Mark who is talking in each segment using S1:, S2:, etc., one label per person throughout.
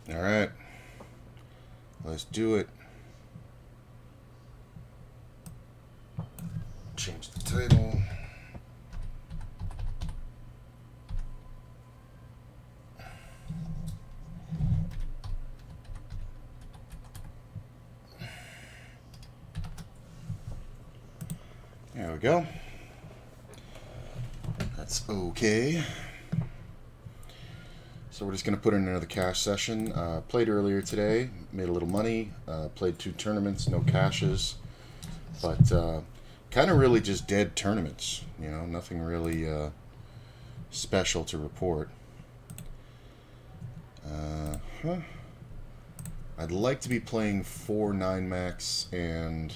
S1: All right. Let's do it. Change the title. There we go. That's okay. So we're just going to put in another cash session. Played earlier today, made a little money. Played 2 tournaments, no cashes. But kind of really just dead tournaments. You know, nothing really special to report. I'd like to be playing 4 9 max and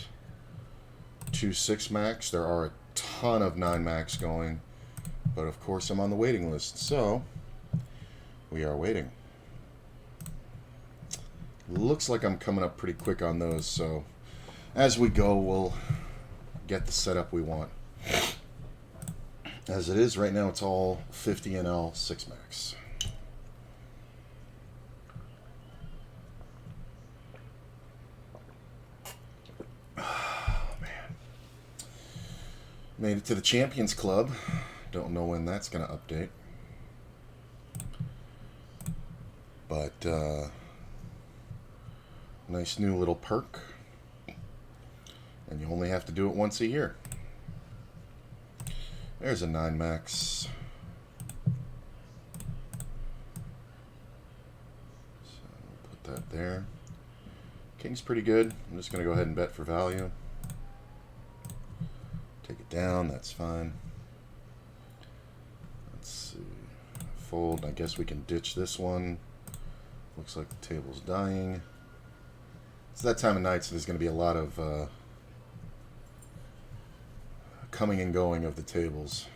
S1: 2 6 max. There are a ton of 9 max going, but of course I'm on the waiting list, so we are waiting. Looks like I'm coming up pretty quick on those, so as we go, we'll get the setup we want. As it is right now, it's all 50 NL 6 max. Made it to the Champions Club. Don't know when that's going to update. But, nice new little perk. And you only have to do it once a year. There's a 9 max. So we'll put that there. King's pretty good. I'm just going to go ahead and bet for value. Take it down, that's fine. Let's see. Fold, I guess we can ditch this one. Looks like the table's dying. It's that time of night, so there's going to be a lot of coming and going of the tables.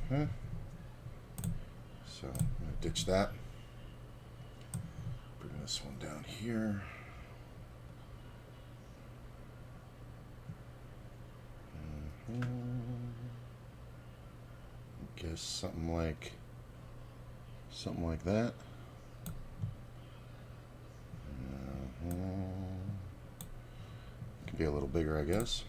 S1: So, I'm going to ditch that. Bring this one down here. Guess something like that. Could be a little bigger, I guess.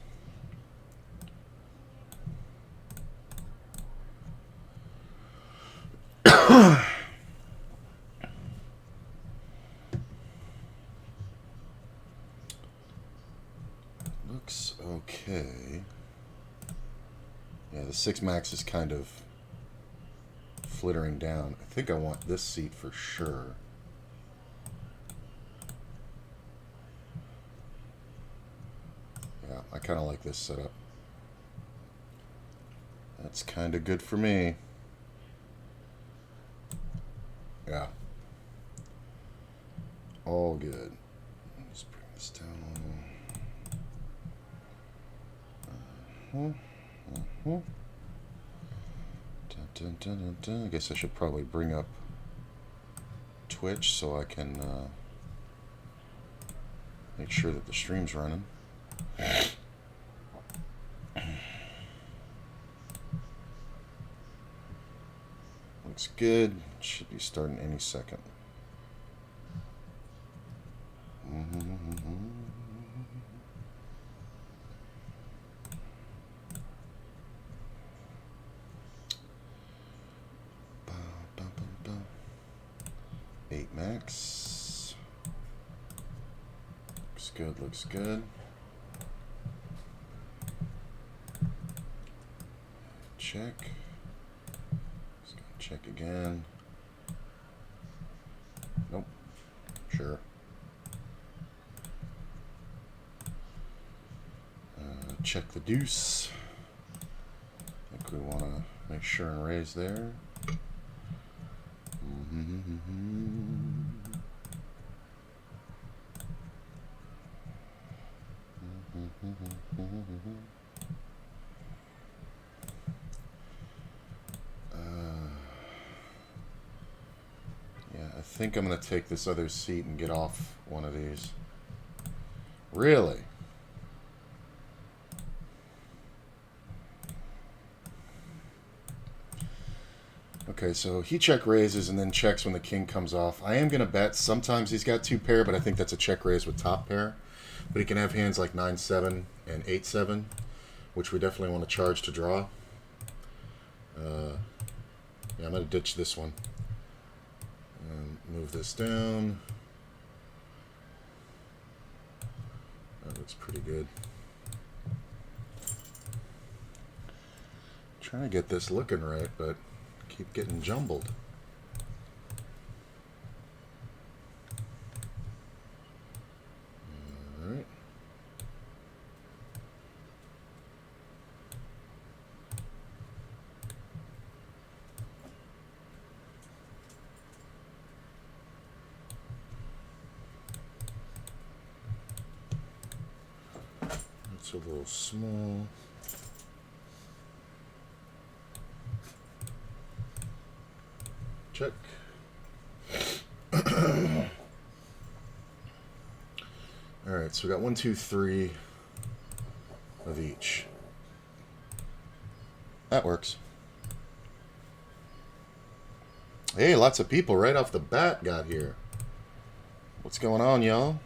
S1: Looks okay. Yeah, the 6 max is kind of flittering down. I think I want this seat for sure. Yeah, I kind of like this setup. That's kind of good for me. Yeah. All good. Let's bring this down. I guess I should probably bring up Twitch so I can make sure that the stream's running. Looks good. Should be starting any second. Eight max. Looks good, looks good. Check. Just gonna check again. Nope. Sure. Check the deuce. I think we want to make sure and raise there. Yeah, I think I'm going to take this other seat and get off one of these. Really? Okay, so he check raises and then checks when the king comes off. I am going to bet. Sometimes he's got 2 pair, but I think that's a check raise with top pair. But he can have hands like 9-7 and 8-7, which we definitely want to charge to draw. Yeah, I'm going to ditch this one. And move this down. That looks pretty good. Trying to get this looking right, but keep getting jumbled. All right. It's a little small. Check. Alright, so we got 1, 2, 3 of each. That works. Hey, lots of people right off the bat got here. What's going on, y'all?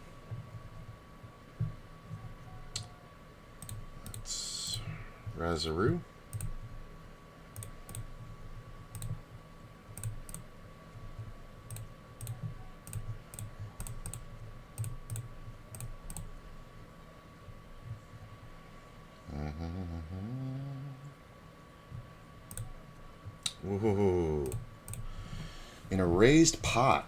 S1: That's Razaroo. Whoa. In a raised pot.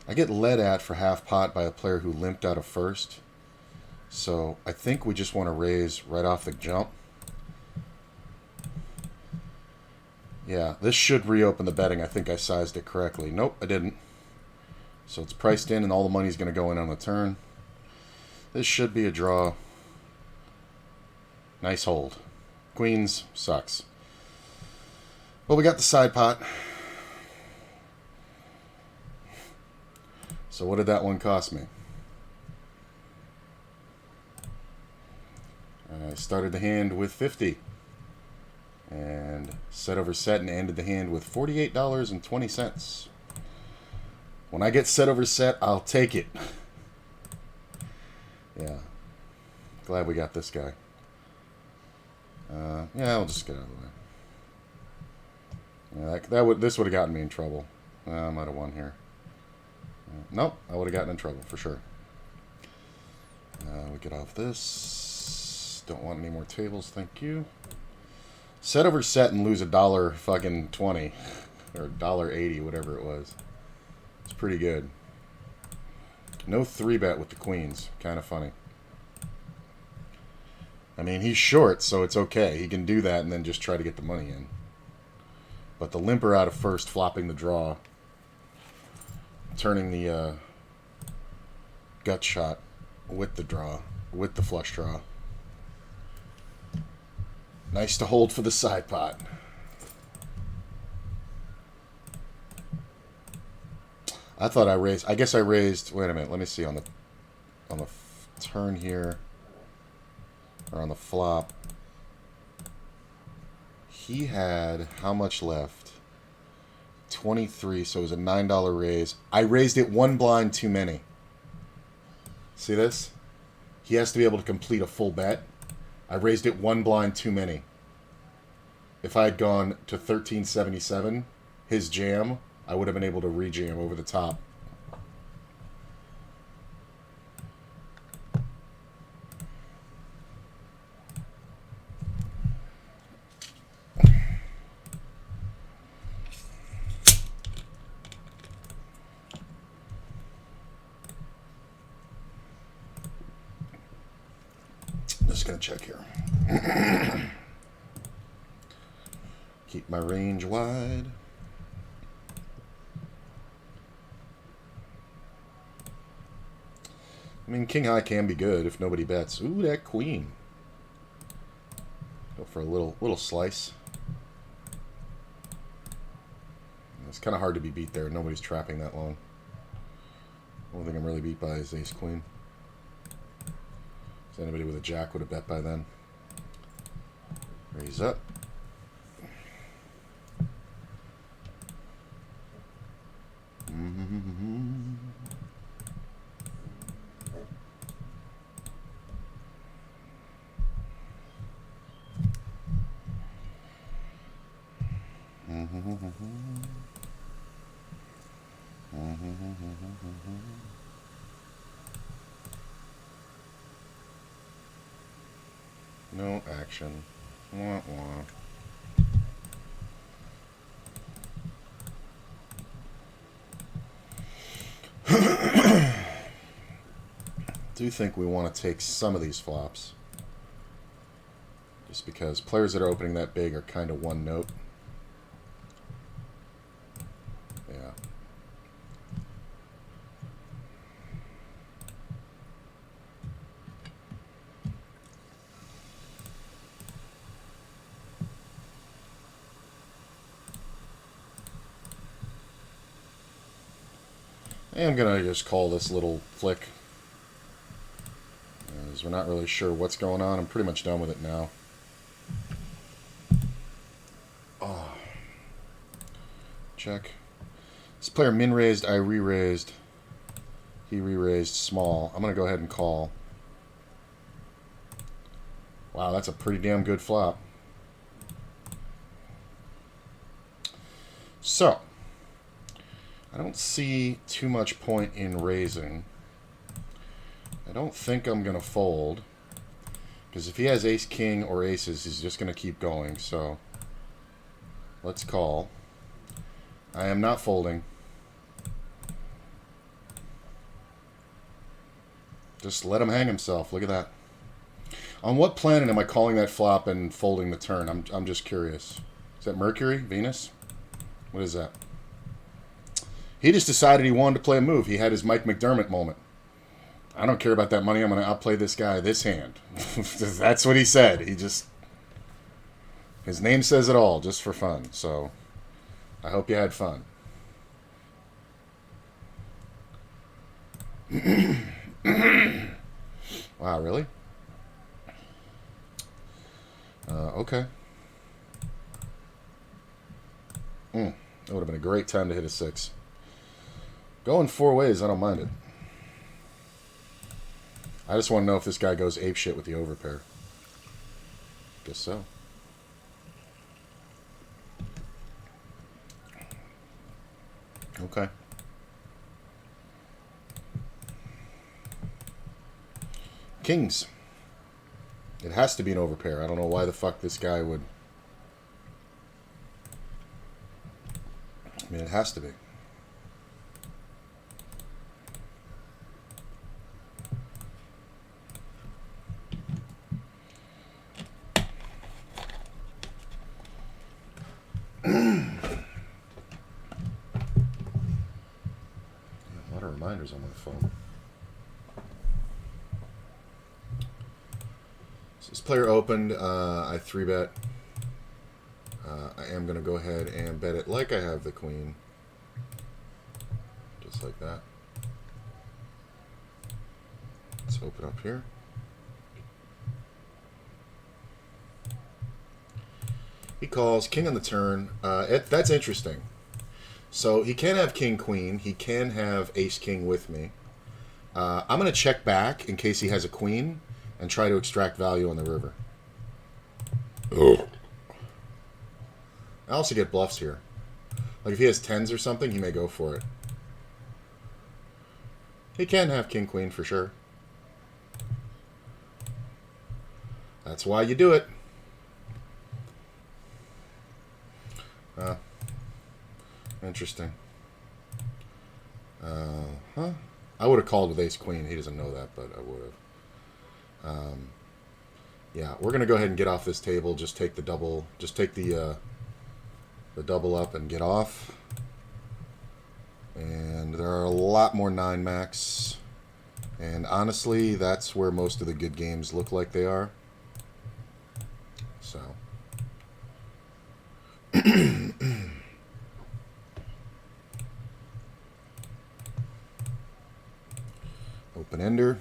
S1: I get led at for half pot by a player who limped out of first. So I think we just want to raise right off the jump. Yeah, this should reopen the betting. I think I sized it correctly. Nope, I didn't. So it's priced in and all the money's going to go in on the turn. This should be a draw. Nice hold. Queens sucks. Well, we got the side pot. So what did that one cost me? I started the hand with 50 and set over set and ended the hand with $48.20. When I get set over set, I'll take it. Yeah. Glad we got this guy. Yeah, I'll just get out of the way. Yeah, this would have gotten me in trouble. I might have won here. Nope, I would have gotten in trouble for sure. We get off this. Don't want any more tables, thank you. Set over set and lose $1.20 or $1.80, whatever it was. It's pretty good. No 3-bet with the queens. Kind of funny. I mean, he's short, so it's okay. He can do that and then just try to get the money in. But the limper out of first, flopping the draw, turning the gut shot with the draw, with the flush draw. Nice to hold for the side pot. I thought I raised. I guess I raised. Wait a minute. Let me see on the turn here, or on the flop. He had how much left? 23. So it was a $9 raise. I raised it 1 blind too many. See this? He has to be able to complete a full bet. I raised it 1 blind too many. If I had gone to 1377, his jam, I would have been able to rejam over the top. Just gonna check here. Keep my range wide. I mean, king high can be good if nobody bets. Ooh, that queen. Go for a little slice. It's kind of hard to be beat there. Nobody's trapping that long. The only thing I'm really beat by is ace queen. So anybody with a jack would have bet by then. Raise up. No action. Wah, wah. Do think we want to take some of these flops. Just because players that are opening that big are kind of one note. Yeah. I'm going to just call this little flick. As we're not really sure what's going on. I'm pretty much done with it now. Oh. Check. This player min-raised, I re-raised. He re-raised small. I'm going to go ahead and call. Wow, that's a pretty damn good flop. So, I don't see too much point in raising. I don't think I'm going to fold. Because if he has ace-king or aces, he's just going to keep going. So, let's call. I am not folding. Just let him hang himself. Look at that. On what planet am I calling that flop and folding the turn? I'm just curious. Is that Mercury? Venus? What is that? He just decided he wanted to play a move. He had his Mike McDermott moment. I don't care about that money. I'm going to outplay this guy this hand. That's what he said. He just... His name says it all, just for fun. So, I hope you had fun. Wow, really? Okay. That would have been a great time to hit a 6. Going 4 ways, I don't mind it. I just want to know if this guy goes apeshit with the overpair. Guess so. Okay. Kings. It has to be an overpair. I don't know why the fuck this guy would... I mean, it has to be. A lot of reminders on my phone. So this player opened. I 3-bet. I am going to go ahead and bet it like I have the queen. Just like that. Let's open up here. He calls king on the turn. That's interesting. So he can have king queen. He can have ace king with me. I'm going to check back in case he has a queen and try to extract value on the river. Oh. I also get bluffs here. Like if he has 10s or something, he may go for it. He can have king queen for sure. That's why you do it. Interesting. I would have called with ace queen. He doesn't know that, but I would have. Yeah, we're gonna go ahead and get off this table. Just take the double. Just take the double up and get off. And there are a lot more 9 max. And honestly, that's where most of the good games look like they are. So. Open ender.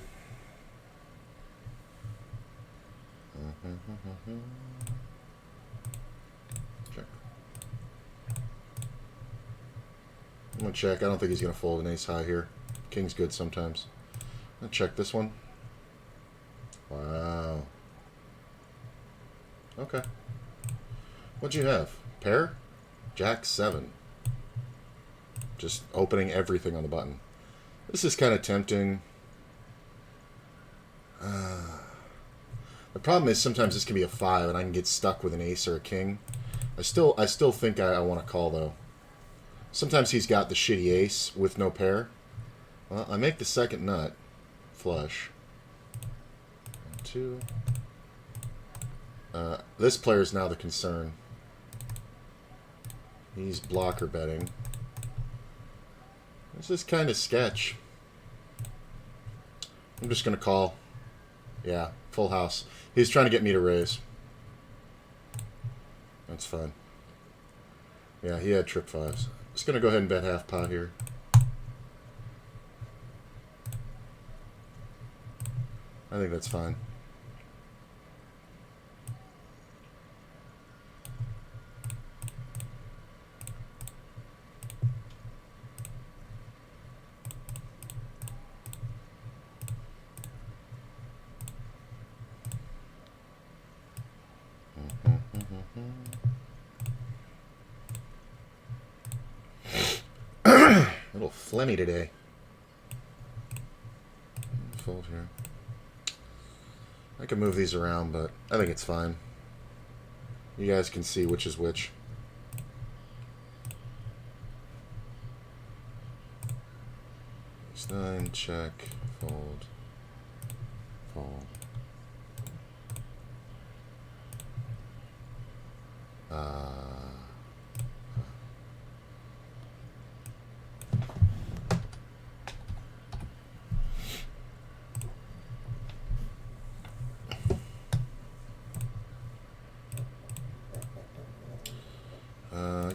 S1: I'm going to check. I don't think he's going to fold an ace high here. King's good sometimes. I'm going to check this one. Wow. Okay. What'd you have? Pair? Jack 7. Just opening everything on the button. This is kind of tempting. The problem is sometimes this can be a 5 and I can get stuck with an ace or a king. I still think I want to call though. Sometimes he's got the shitty ace with no pair. Well, I make the second nut. Flush. 2. This player is now the concern. He's blocker betting. This is kind of sketch. I'm just going to call. Yeah, full house. He's trying to get me to raise. That's fine. Yeah, he had trip 5s. Just going to go ahead and bet half pot here. I think that's fine. A little phlegmy today. Fold here. I can move these around, but I think it's fine. You guys can see which is which. Ace 9, check, fold, fold.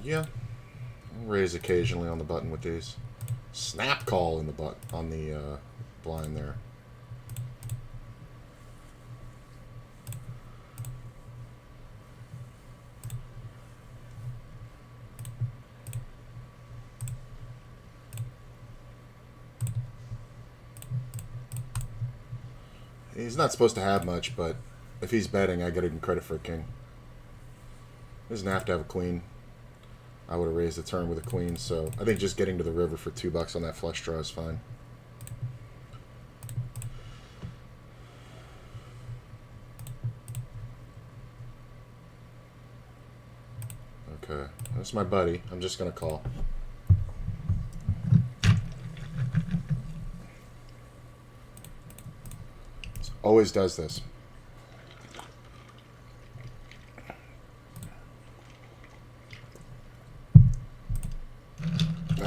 S1: Yeah, I'll raise occasionally on the button with these. Snap call in the on the blind there. He's not supposed to have much, but if he's betting, I gotta give him credit for a king. He doesn't have to have a queen. I would have raised the turn with a queen, so I think just getting to the river for $2 on that flush draw is fine. Okay, that's my buddy. I'm just gonna call. Always does this.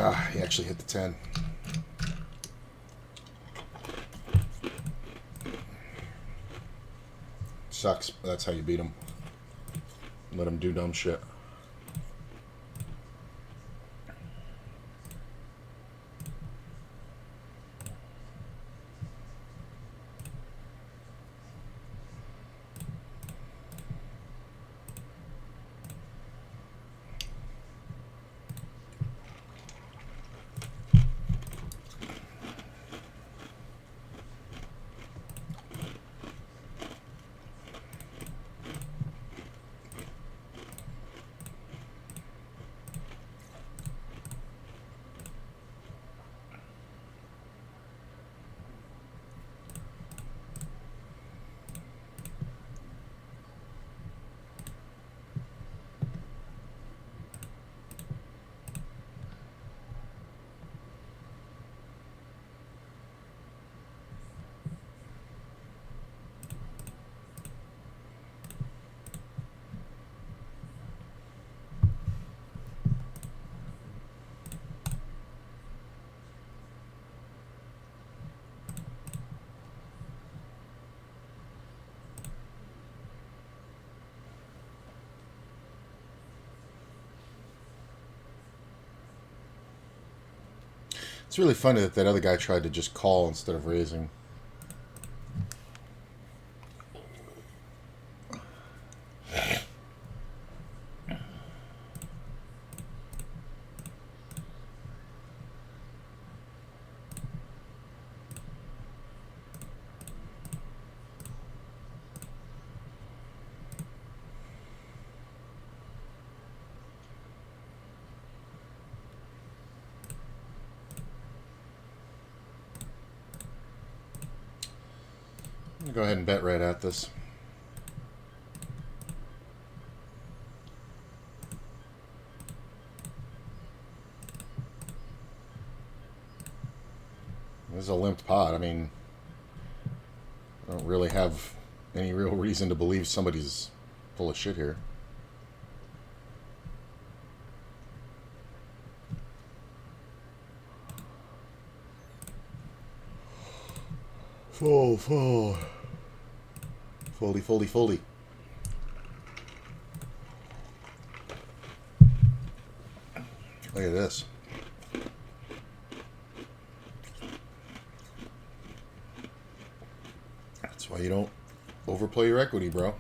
S1: Ah, he actually hit the 10. Sucks. That's how you beat him. Let him do dumb shit. It's really funny that that other guy tried to just call instead of raising. I'm gonna go ahead and bet right at this. This is a limped pot. I mean, I don't really have any real reason to believe somebody's full of shit here. Full. Fully. Look at this. That's why you don't overplay your equity, bro.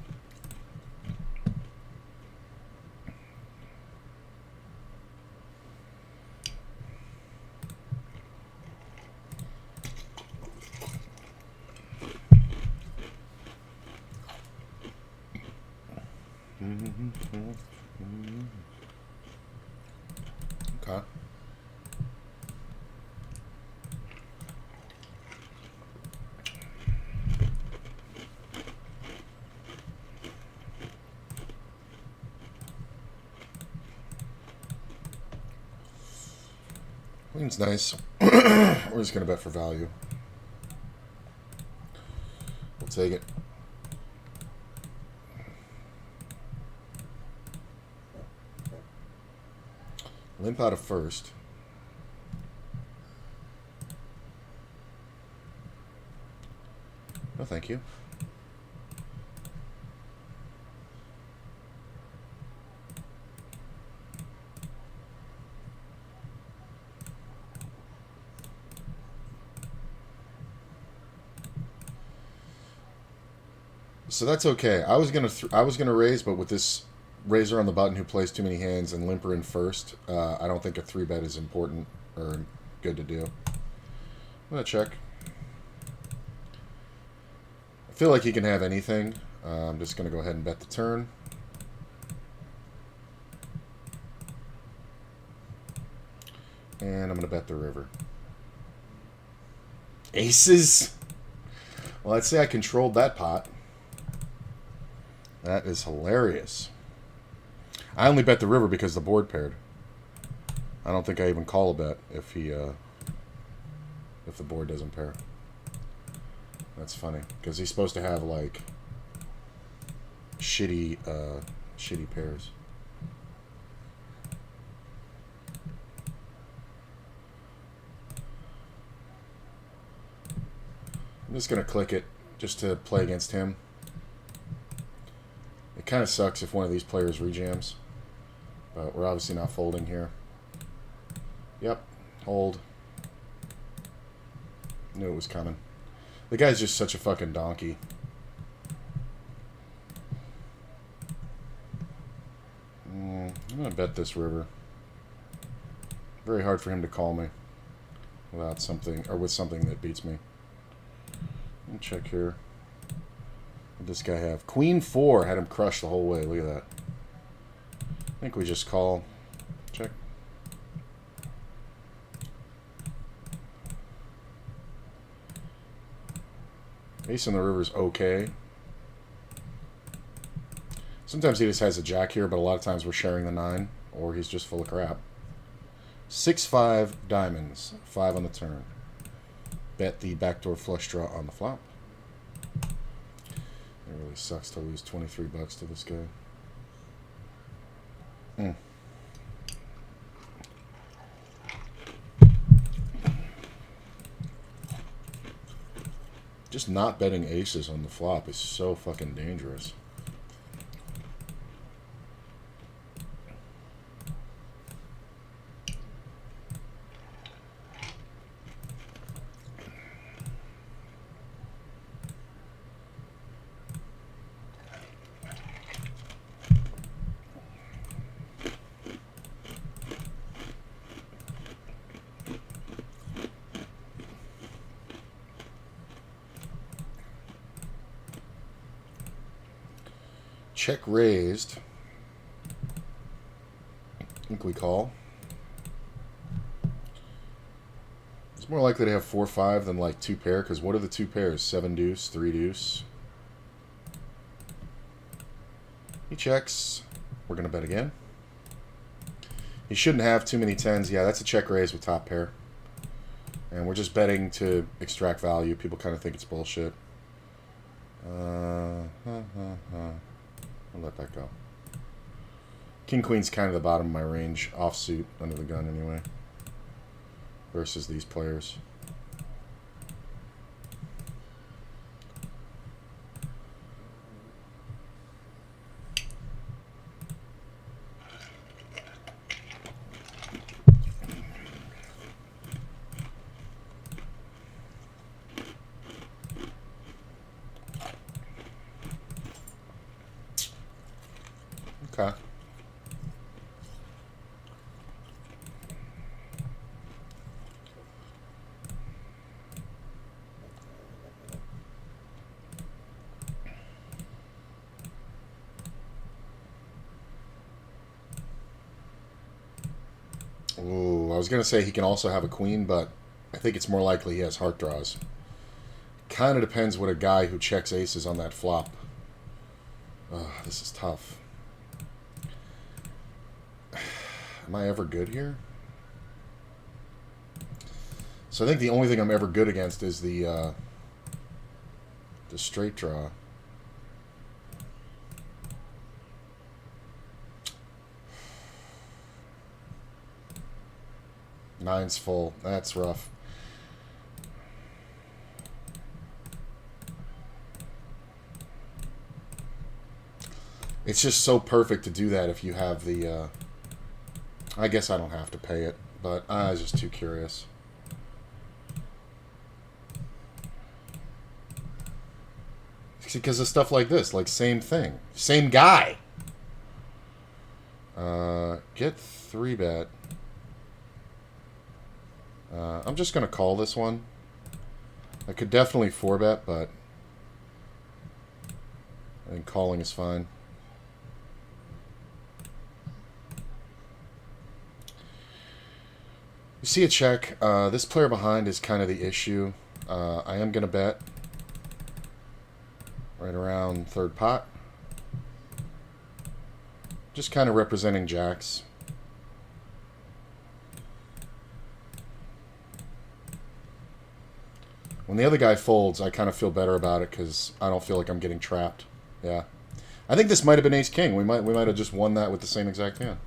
S1: Okay. Queen's nice. We're just going to bet for value. We'll take it. Limp out of first. No, thank you. So that's okay. I was gonna raise, but with this raiser on the button who plays too many hands and limper in first, I don't think a 3-bet is important or good to do. I'm gonna check. I feel like he can have anything. I'm just gonna go ahead and bet the turn. And I'm gonna bet the river. Aces? Well, I'd say I controlled that pot. That is hilarious. I only bet the river because the board paired. I don't think I even call a bet if the board doesn't pair. That's funny because he's supposed to have like shitty pairs. I'm just gonna click it just to play against him. It kind of sucks if one of these players rejams, but we're obviously not folding here. Yep, hold. Knew it was coming. The guy's just such a fucking donkey. I'm gonna bet this river. Very hard for him to call me without something or with something that beats me. Let me check here. What did this guy have? Queen 4 had him crushed the whole way. Look at that. I think we just call. Check. Ace on the river's okay. Sometimes he just has a jack here, but a lot of times we're sharing the 9, or he's just full of crap. 6-5 diamonds, 5 on the turn. Bet the backdoor flush draw on the flop. It really sucks to lose 23 bucks to this guy. Just not betting aces on the flop is so fucking dangerous. Check raised. I think we call. Is More likely to have 4-5 than like 2 pair, because what are the 2 pairs? 7 deuce, 3 deuce. He checks. We're going to bet again. He shouldn't have too many 10s. Yeah, that's a check raise with top pair. And we're just betting to extract value. People kind of think it's bullshit. I'll let that go. King Queen's kind of the bottom of my range. Offsuit under the gun anyway. Versus these players. Okay. Ooh, I was going to say he can also have a queen, but I think it's more likely he has heart draws. Kind of depends what a guy who checks aces on that flop. This is tough. Am I ever good here? So I think the only thing I'm ever good against is the straight draw. Nine's full. That's rough. It's just so perfect to do that if you have the... I guess I don't have to pay it, but I was just too curious. Because of stuff like this, like same thing. Same guy. Get 3-bet. I'm just going to call this one. I could definitely 4-bet, but I think calling is fine. You see a check. This player behind is kind of the issue. I am going to bet right around third pot. Just kind of representing jacks. When the other guy folds, I kind of feel better about it because I don't feel like I'm getting trapped. Yeah. I think this might have been ace-king. We might have just won that with the same exact hand.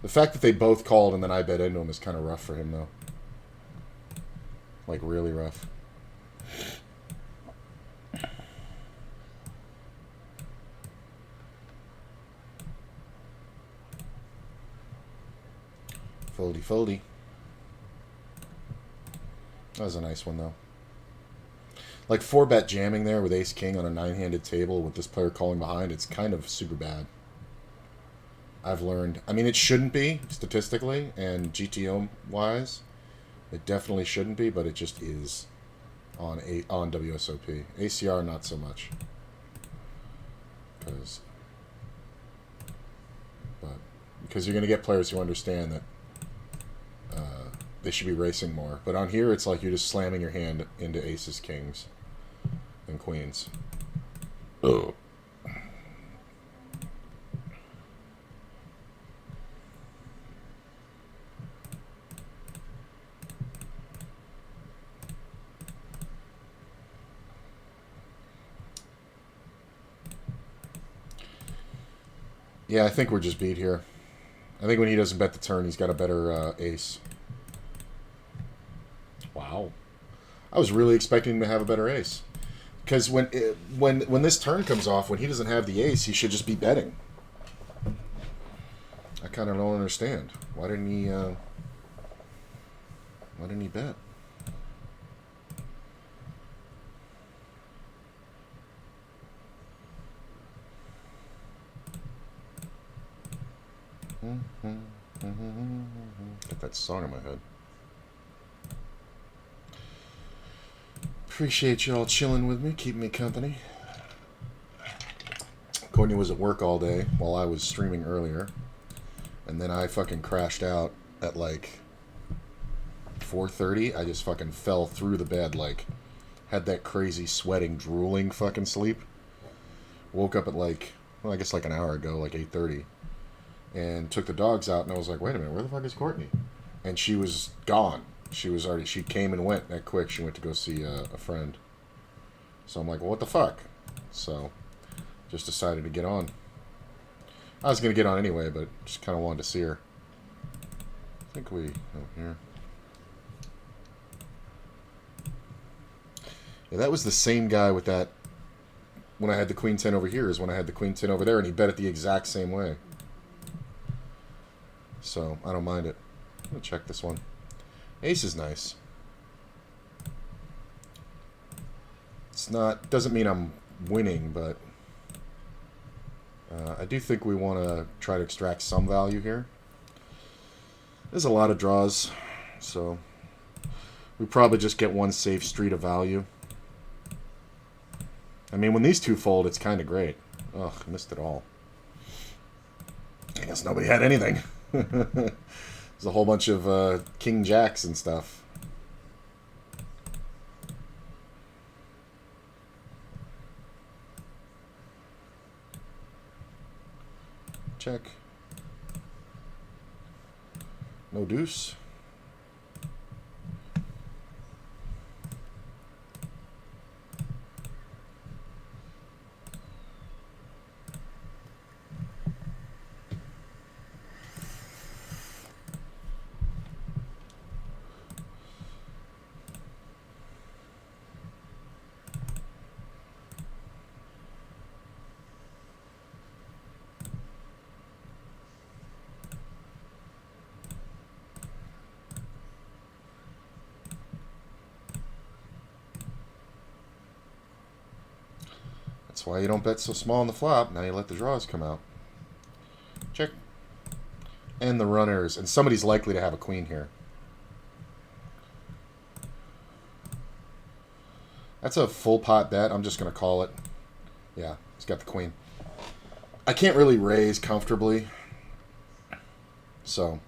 S1: The fact that they both called and then I bet into him is kind of rough for him, though. Like, really rough. Foldy, foldy. That was a nice one, though. Like, 4-bet jamming there with ace-king on a 9-handed table with this player calling behind, it's kind of super bad. I've learned. I mean, it shouldn't be, statistically, and GTO-wise. It definitely shouldn't be, but it just is on WSOP. ACR, not so much. Because you're going to get players who understand that they should be racing more. But on here, it's like you're just slamming your hand into aces, kings, and queens. Ugh. Yeah, I think we're just beat here. I think when he doesn't bet the turn, he's got a better ace. Wow. I was really expecting him to have a better ace. Because when this turn comes off, when he doesn't have the ace, he should just be betting. I kind of don't understand. Why didn't he bet? Get that song in my head. Appreciate you all chilling with me, keeping me company. Courtney was at work all day while I was streaming earlier. And then I fucking crashed out at like 4:30, I just fucking fell through the bed, like, had that crazy sweating, drooling fucking sleep. Woke up at like, well, I guess like an hour ago, like 8:30, and took the dogs out, and I was like, wait a minute, where the fuck is Courtney? And she was gone. She came and went that quick. She went to go see a friend. So I'm like, well, what the fuck? So just decided to get on. I was going to get on anyway, but just kind of wanted to see her. I think we... Oh, here. Yeah, that was the same guy with that... When I had the Queen 10 over here is when I had the Queen 10 over there, and he bet it the exact same way. So, I don't mind it. I'm going to check this one. Ace is nice. It's not... Doesn't mean I'm winning, but... I do think we want to try to extract some value here. There's a lot of draws, so... We probably just get one safe street of value. I mean, when these two fold, it's kind of great. Ugh, I missed it all. I guess nobody had anything. There's a whole bunch of King Jacks and stuff. Check. No deuce. That's why you don't bet so small on the flop. Now you let the draws come out. Check. And the runners. And somebody's likely to have a queen here. That's a full pot bet. I'm just going to call it. Yeah, he's got the queen. I can't really raise comfortably. So,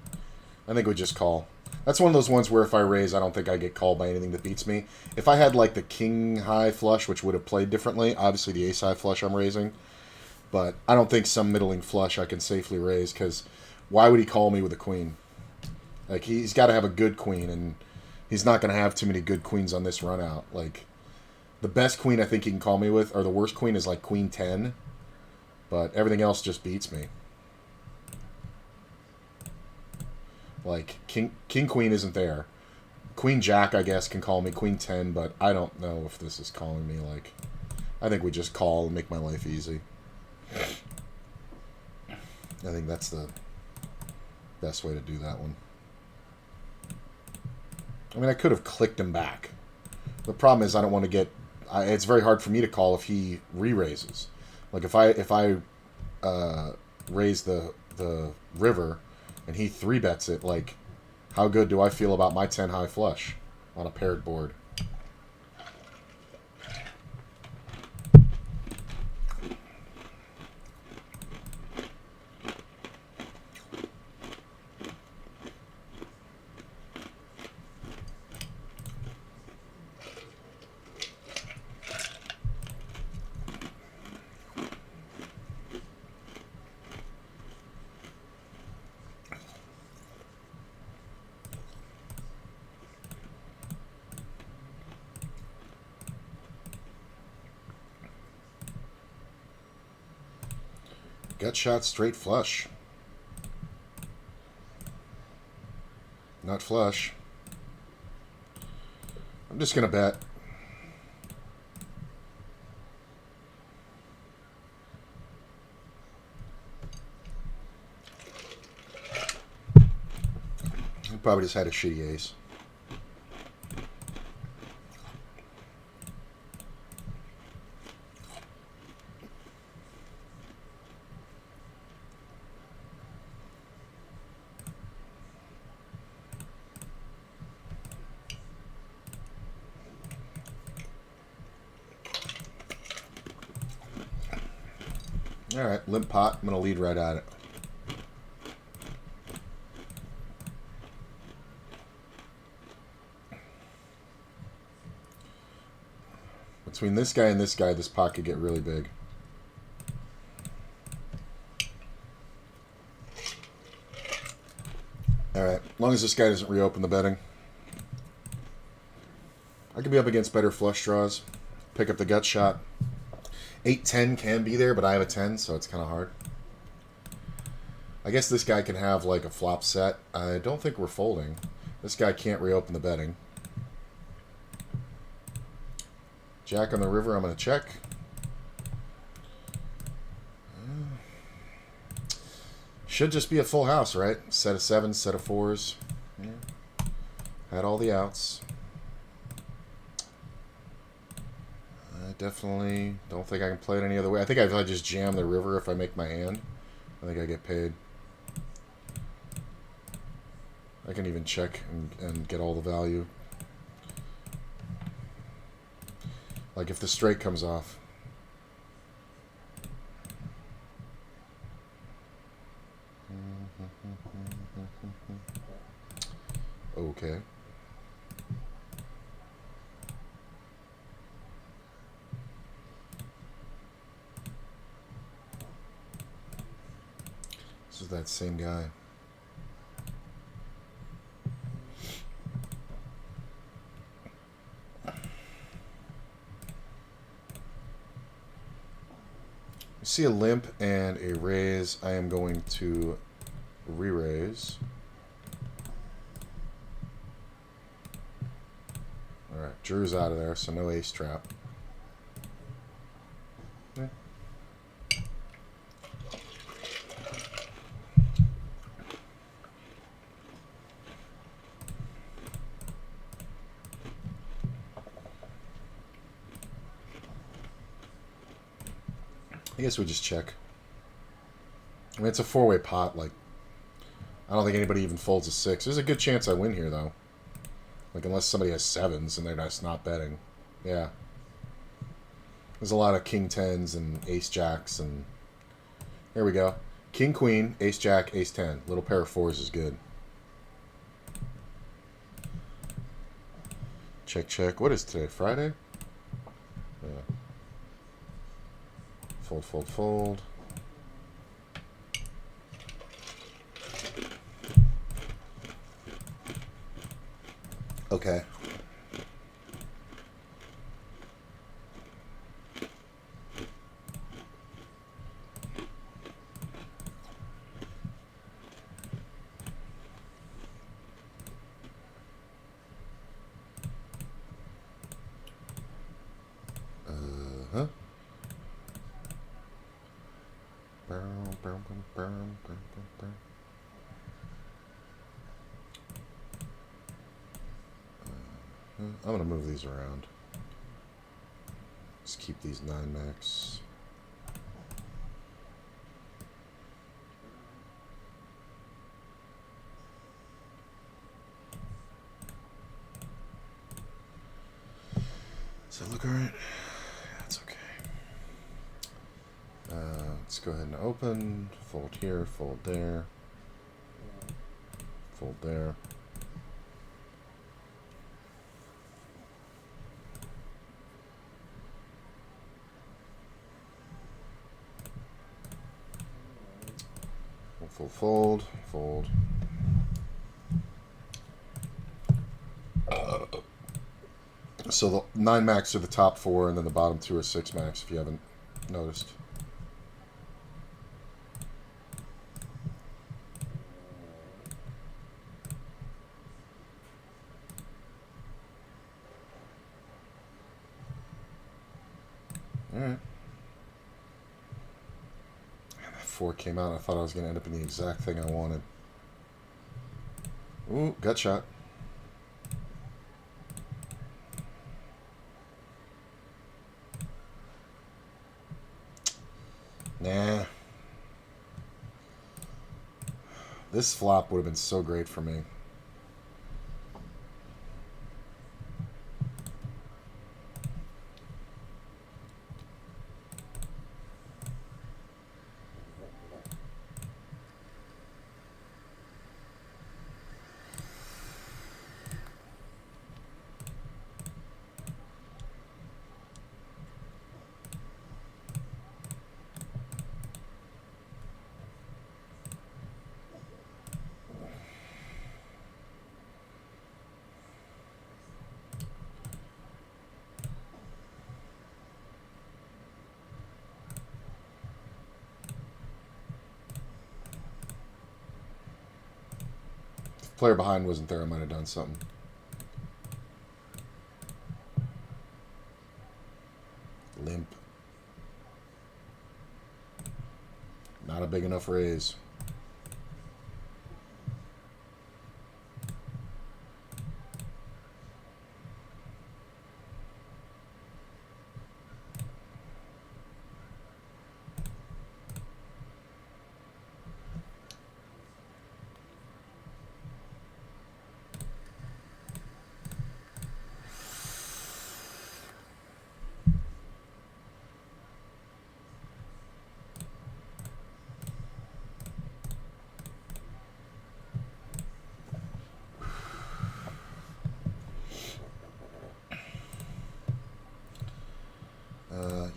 S1: I think we just call. That's one of those ones where if I raise, I don't think I get called by anything that beats me. If I had like the king high flush, which would have played differently, obviously the ace high flush I'm raising, but I don't think some middling flush I can safely raise, because why would he call me with a queen? Like, he's got to have a good queen, and he's not going to have too many good queens on this run out. Like, the best queen I think he can call me with, or the worst queen, is like queen 10, but everything else just beats me. Like, king queen isn't there. Queen jack, I guess, can call me. Queen 10, but I don't know if this is calling me. Like, I think we just call and make my life easy. I think that's the best way to do that one. I mean, I could have clicked him back. The problem is I don't want to get... it's very hard for me to call if he re-raises. Like, if I raise the river... and he 3-bets it, like, how good do I feel about my 10 high flush on a paired board? Gut shot straight flush. Not flush. I'm just going to bet. He probably just had a shitty ace. Alright, limp pot. I'm going to lead right at it. Between this guy and this guy, this pot could get really big. Alright, as long as this guy doesn't reopen the betting. I could be up against better flush draws. Pick up the gut shot. 8-10 can be there, but I have a 10, so it's kind of hard. I guess this guy can have like a flop set. I don't think we're folding. This guy can't reopen the betting. Jack on the river, I'm going to check. Should just be a full house, right? Set of 7s, set of 4s. Yeah. Had all the outs. I definitely don't think I can play it any other way. I think if I just jam the river if I make my hand, I think I get paid. I can even check and get all the value. Like if the straight comes off. Okay. This is that same guy. See a limp and a raise. I am going to re-raise. Alright, Drew's out of there, so no ace trap. Yeah. I guess we just check. I mean, it's a four-way pot. Like, I don't think anybody even folds a 6. There's a good chance I win here, though. Like, unless somebody has 7s and they're just not betting. Yeah. There's a lot of king 10s and ace jacks, and here we go. King queen, ace jack, ace 10. Little pair of 4s is good. Check, check. What is today? Friday? Yeah. Fold, fold, fold. Okay. Uh-huh. I'm going to move these around. Just keep these 9 max. Does that look alright? That's okay. Let's go ahead and open. Fold here, fold there. Fold there. Fold, fold, fold. So the 9 max are the top 4, and then the bottom 2 are 6 max, if you haven't noticed. Alright. 4 came out. I thought I was going to end up in the exact thing I wanted. Ooh, gut shot. Nah. This flop would have been so great for me. player behind wasn't there, I might have done something. Limp. Not a big enough raise.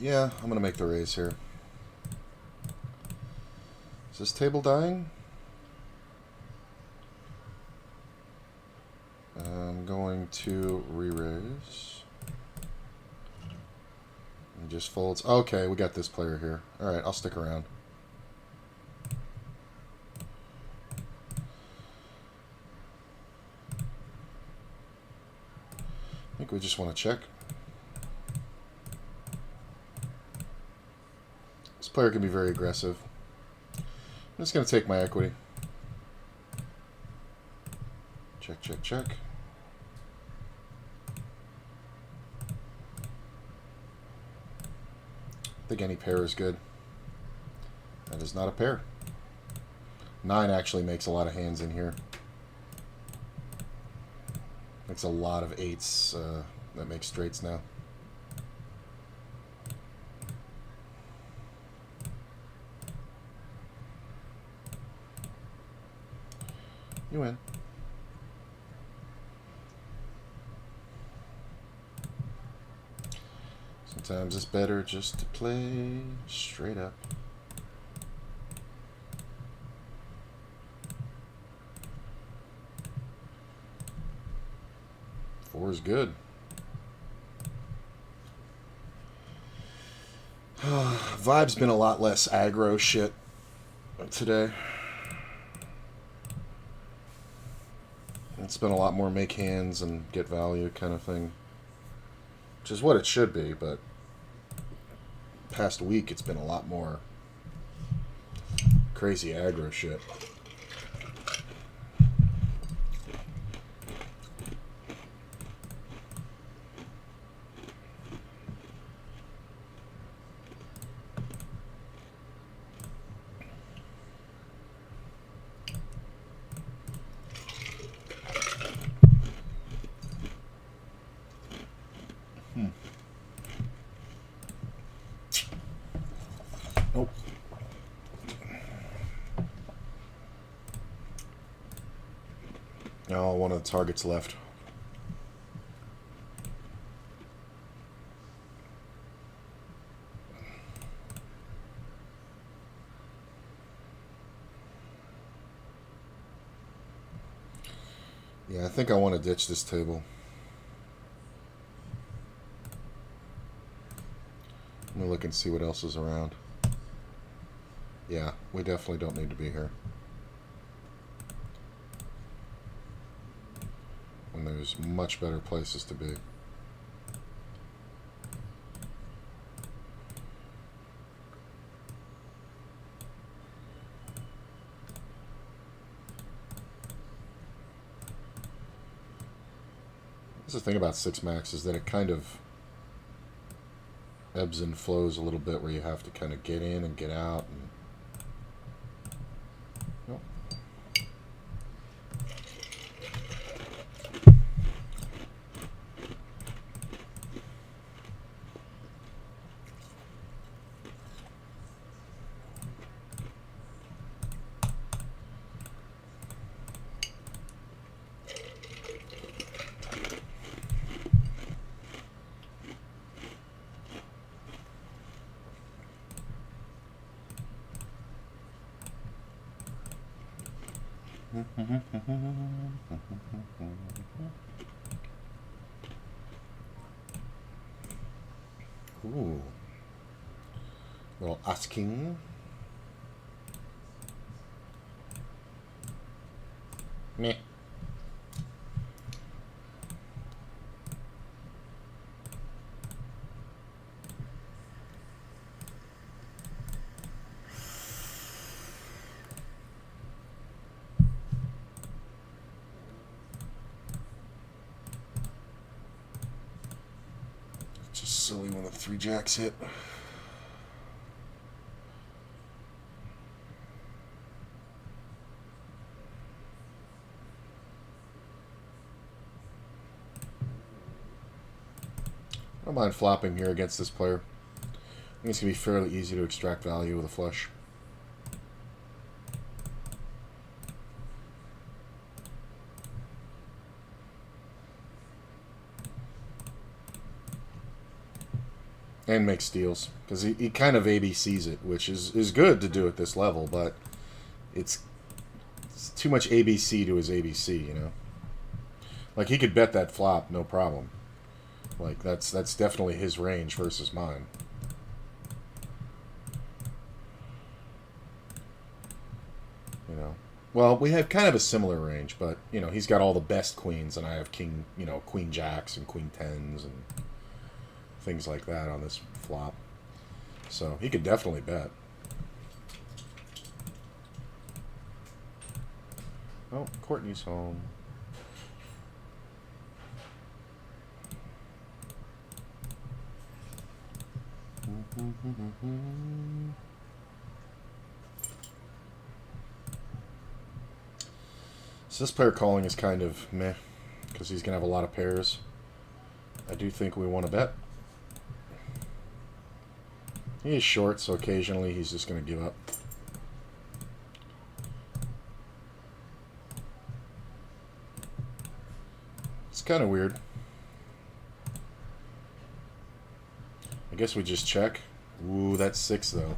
S1: Yeah, I'm going to make the raise here. Is this table dying? I'm going to re-raise. He just folds. Okay, we got this player here. Alright, I'll stick around. I think we just want to check. This player can be very aggressive. I'm just going to take my equity. Check, check, check. I think any pair is good. That is not a pair. 9 actually makes a lot of hands in here. Makes a lot of 8s that make straights now. You win. Sometimes it's better just to play straight up. Four is good. Vibe's been a lot less aggro shit today. It's been a lot more make hands and get value kind of thing. Which is what it should be, but past week it's been a lot more crazy aggro shit. Nope. Oh, one of the targets left. Yeah, I think I want to ditch this table. Let me look and see what else is around. Yeah, we definitely don't need to be here. When there's much better places to be. That's the thing about 6-max is that it kind of ebbs and flows a little bit where you have to kind of get in and get out. And ooh. Little asking. Meh. the 3 jacks hit. I don't mind flopping here against this player. I think it's going to be fairly easy to extract value with a flush. And make steals. Because he kind of ABCs it, which is good to do at this level, but it's too much ABC to his ABC, you know? Like, he could bet that flop, no problem. Like, that's definitely his range versus mine. You know? Well, we have kind of a similar range, but, you know, he's got all the best queens, and I have king, you know, queen jacks and queen tens and things like that on this flop. So, he could definitely bet. Oh, Courtney's home. So this player calling is kind of meh, because he's going to have a lot of pairs. I do think we want to bet. He is short, so occasionally he's just going to give up. It's kind of weird. I guess we just check. Ooh, that's 6 though.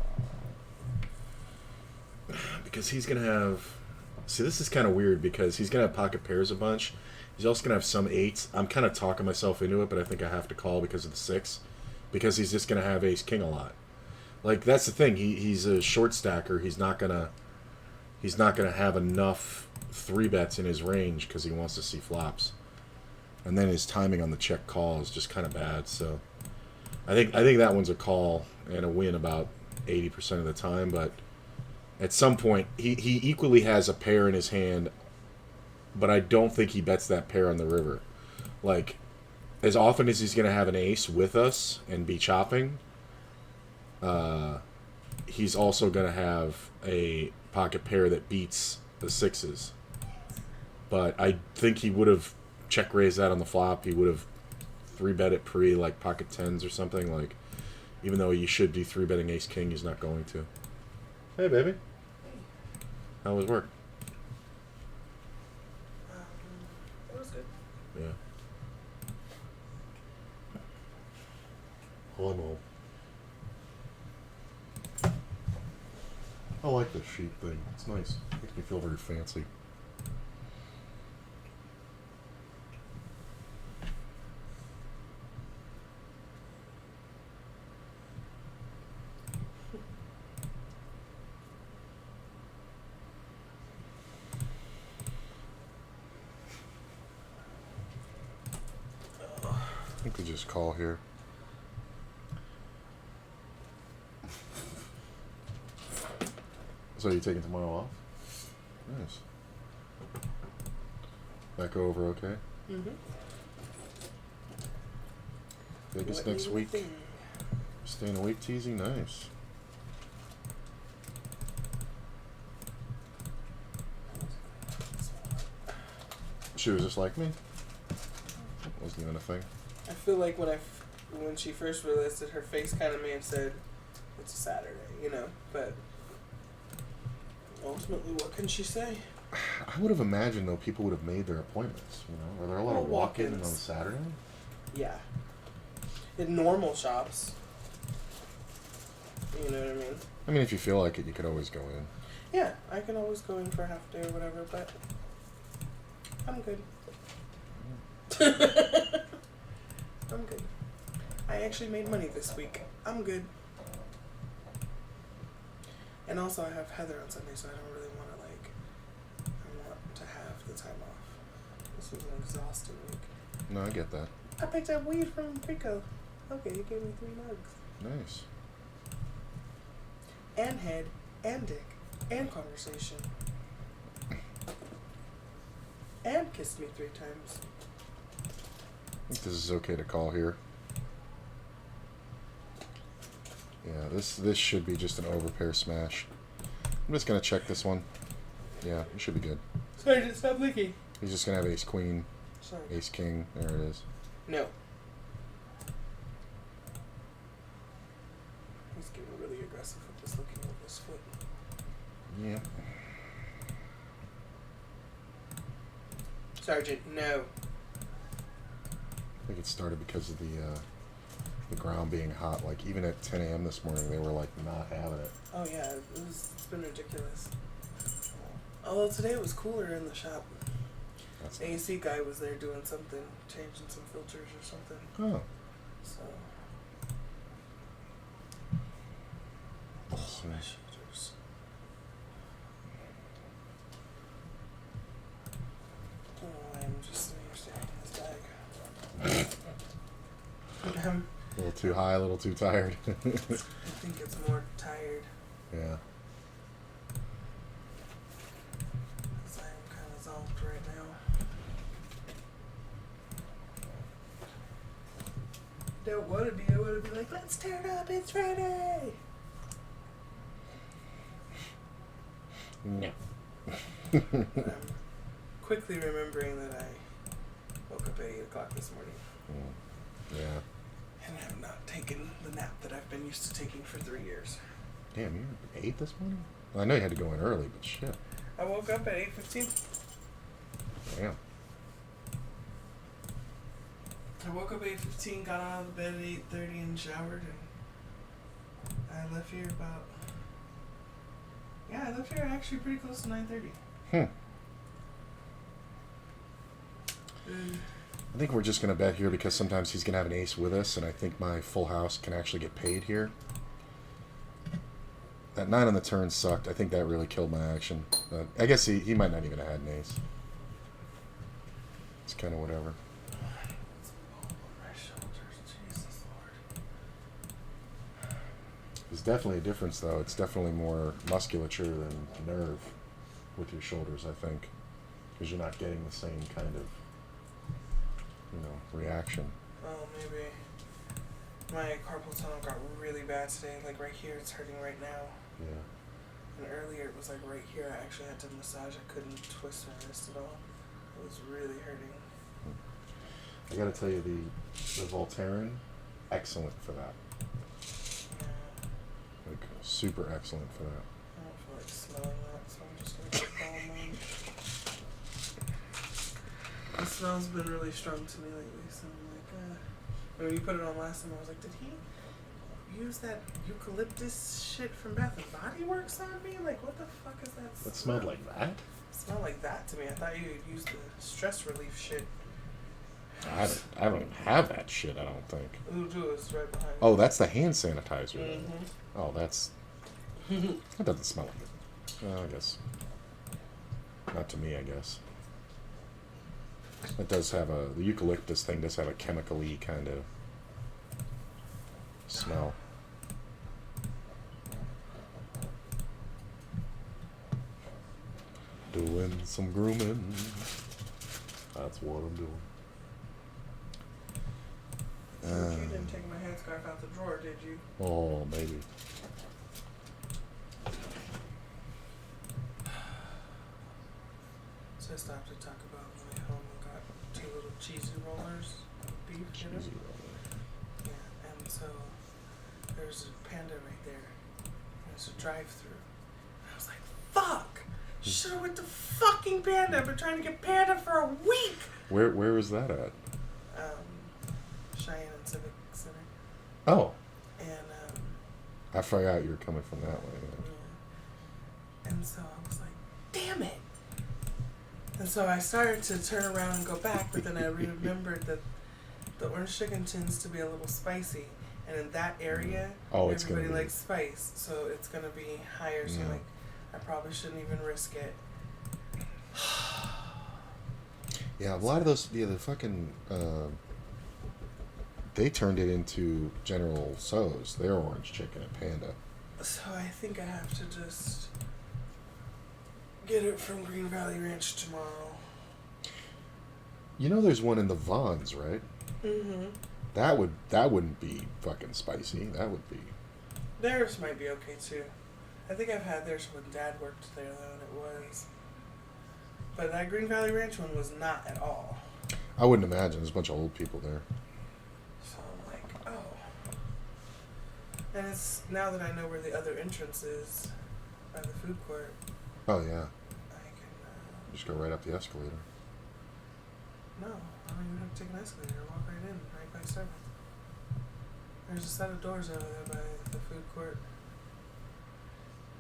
S1: Because he's going to have... See, this is kind of weird because he's going to have pocket pairs a bunch. He's also going to have some 8s. I'm kind of talking myself into it, but I think I have to call because of the 6. Because he's just going to have ace-king a lot. Like, that's the thing. He's a short stacker. He's not going to have enough 3-bets in his range because he wants to see flops. And then his timing on the check call is just kind of bad, so... I think that one's a call and a win about 80% of the time, but at some point he equally has a pair in his hand, but I don't think he bets that pair on the river. Like, as often as he's going to have an ace with us and be chopping, he's also going to have a pocket pair that beats the 6s. But I think he would have check raised that on the flop. He would have 3-bet it pre, like, pocket 10s or something. Like, even though you should do 3-betting ace-king, he's not going to. Hey, baby. How was work?
S2: It was good.
S1: Yeah. Oh, I'm home. I like this sheet thing. It's nice. Makes me feel very fancy. I think we just call here. So you taking tomorrow off? Nice. Back over okay?
S2: Mm-hmm.
S1: Vegas next week. Staying a week teasing? Nice. She was just like me. Wasn't even a thing.
S2: I feel like when she first realized it, her face kind of may have said, "It's a Saturday," you know. But ultimately, what can she say?
S1: I would have imagined though people would have made their appointments. You know, are there a lot of walk-ins on Saturday?
S2: Yeah. In normal shops. You know what I mean?
S1: I mean, if you feel like it, you could always go in.
S2: Yeah, I can always go in for a half day or whatever, but I'm good. I'm good. I actually made money this week. I'm good. And also I have Heather on Sunday, so I don't really want to, I want to have the time off. This was an exhausting week.
S1: No, I get that.
S2: I picked up weed from Rico. Okay, he gave me 3 mugs.
S1: Nice.
S2: And head, and dick, and conversation. And kissed me 3 times.
S1: I think this is okay to call here. Yeah, this should be just an overpair smash. I'm just gonna check this one. Yeah, it should be good.
S2: Sorry, stop leaking.
S1: He's just gonna have ace queen,
S2: Sorry.
S1: ace king. There it is.
S2: No. He's getting really aggressive with this looking at this foot.
S1: Yeah.
S2: Sergeant, no.
S1: I think it started because of the ground being hot. Like even at 10 a.m. this morning, they were like not having it.
S2: Oh yeah, it's been ridiculous. Although today it was cooler in the shop.
S1: That's
S2: The AC guy was there doing something, changing some filters or something.
S1: Oh.
S2: So.
S1: Let's see.
S2: My shoulders. Oh, I'm just sitting here staring at this bag.
S1: A little too high, a little too tired.
S2: I think it's more tired.
S1: Yeah.
S2: Because I am kind of zonked right now. Don't want to be. I want to be like, let's turn up, it's Friday!
S1: No.
S2: But I'm quickly remembering that I woke up at 8 o'clock this morning.
S1: Yeah.
S2: And have not taken the nap that I've been used to taking for 3 years.
S1: Damn, you were 8 this morning? Well, I know you had to go in early, but shit.
S2: I woke up at 8:15.
S1: Damn.
S2: I woke up at 8:15, got out of the bed at 8:30 and showered, and I left here about... Yeah, I left here actually pretty close to 9:30.
S1: I think we're just going to bet here because sometimes he's going to have an ace with us, and I think my full house can actually get paid here. That 9 on the turn sucked. I think that really killed my action. But I guess he might not even have had an ace. It's kind of whatever. There's definitely a difference, though. It's definitely more musculature than nerve with your shoulders, I think. Because you're not getting the same kind of, reaction.
S2: Oh, maybe. My carpal tunnel got really bad today. Like right here, it's hurting right now.
S1: Yeah.
S2: And earlier it was like right here. I actually had to massage. I couldn't twist my wrist at all. It was really hurting.
S1: I gotta tell you, the Voltaren, excellent for that.
S2: Yeah.
S1: Like, super excellent for that.
S2: I don't feel like smelling that, so I'm just gonna keep calling mine. The smell's been really strong to me lately, so I'm like, And when you put it on last time, I was like, did he use that eucalyptus shit from Bath and Body Works on me? Like, what the fuck is that?
S1: That smelled like that?
S2: It smelled like that to me. I thought you had used the stress relief shit.
S1: I don't even have that shit, I don't think.
S2: Ooh, it's right behind me.
S1: Oh, that's the hand sanitizer.
S2: Mm-hmm.
S1: Oh, that doesn't smell like it. Well, I guess. Not to me, I guess. It does have the eucalyptus thing does have a chemical-y kind of smell. Doing some grooming. That's what I'm doing.
S2: You didn't take my headscarf out the drawer, did you?
S1: Oh, maybe.
S2: So I stopped to talk about when I home and got 2 little cheesy rollers of beef.
S1: Cheesy
S2: dinner.
S1: roller.
S2: Yeah, and so there's a Panda right there. There's a drive-through. I was like, fuck! Should have went to fucking Panda. I've been trying to get Panda for a week!
S1: Where is that at?
S2: Cheyenne and Civic Center.
S1: Oh,
S2: And,
S1: I forgot you were coming from that way.
S2: yeah. And so I was like, damn it! And so I started to turn around and go back, but then I remembered that the orange chicken tends to be a little spicy. And in that area,
S1: It's
S2: everybody
S1: gonna be.
S2: likes spice, so it's going to be higher. So,
S1: Yeah.
S2: like, I probably shouldn't even risk it.
S1: Yeah, a lot of those, the fucking, they turned it into General Tso's, their orange chicken at Panda.
S2: So I think I have to just get it from Green Valley Ranch tomorrow.
S1: You know, there's one in the Vons, right?
S2: Mm-hmm.
S1: That wouldn't be fucking spicy. That would be.
S2: Theirs might be okay too. I think I've had theirs when Dad worked there though, and it was. But that Green Valley Ranch one was not at all.
S1: I wouldn't imagine. There's a bunch of old people there.
S2: So I'm like, oh. And it's now that I know where the other entrance is by the food court.
S1: Oh, yeah.
S2: I can.
S1: Just go right up the escalator.
S2: No, I don't even have to take an escalator. Walk right in, right by 7th. There's a set of doors over there by the food court.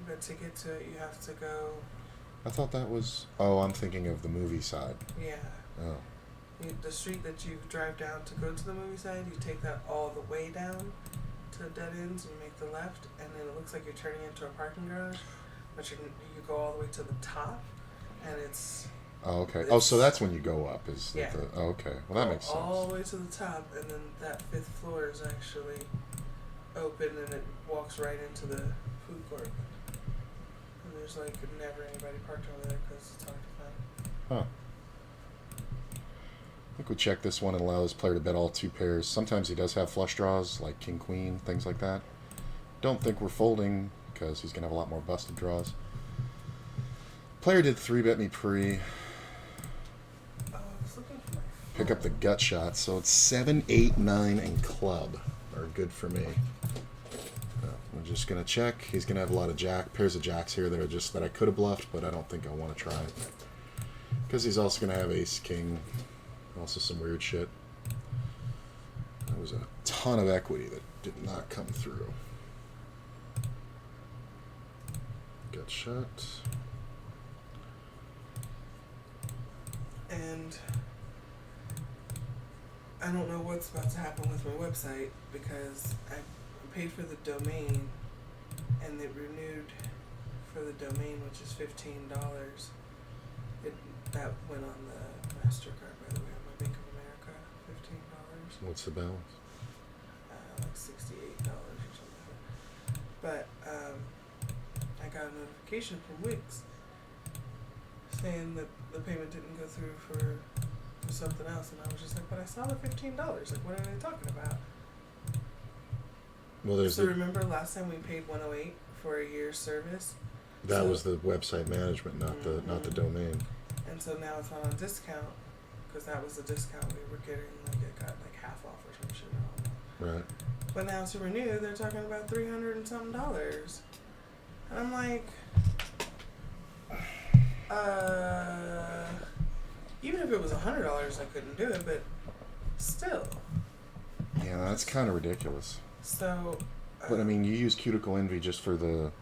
S2: But to get to it, you have to go.
S1: I thought that was... Oh, I'm thinking of the movie side.
S2: Yeah.
S1: Oh.
S2: The street that you drive down to go to the movie side, you take that all the way down to dead ends, and you make the left, and then it looks like you're turning into a parking garage, but you go all the way to the top, and it's...
S1: Oh, okay. Oh, so that's when you go up, is
S2: yeah.
S1: Oh, okay. Well, that makes sense.
S2: All the way to the top, and then that 5th floor is actually open, and it walks right into the food court. And there's like never anybody parked over there because it's hard to find.
S1: Huh. I think we check this one and allow this player to bet all 2 pairs. Sometimes he does have flush draws, like king, queen, things like that. Don't think we're folding, because he's going to have a lot more busted draws. Player did 3-bet me pre.
S2: Oh, I was looking for my phone.
S1: Pick up the gut shots. So it's 7, 8, 9, and club are good for me. We're just going to check. He's going to have a lot of pairs of jacks here that are just that I could have bluffed, but I don't think I want to try it. Because he's also going to have ace, king, also some weird shit. There was a ton of equity that did not come through. Gut shot.
S2: And I don't know what's about to happen with my website because I paid for the domain and it renewed for the domain, which is $15. That went on the MasterCard, by the way, on my Bank of America, $15.
S1: What's the balance?
S2: Like $68 or something. But I got a notification from Wix saying that the payment didn't go through for something else, and I was just like, but I saw the $15. Like, what are they talking about?
S1: Well, there's
S2: so remember last time we paid $108 for a year's service?
S1: That was the website management, not the domain.
S2: And so now it's not on discount because that was the discount we were getting. Like it got like half off or some shit. I don't know.
S1: Right.
S2: But now to renew, they're talking about $300 and something. And I'm like, even if it was $100, I couldn't do it. But still.
S1: Yeah, that's kind of ridiculous.
S2: So.
S1: But I mean, you use Cuticle Envy just for the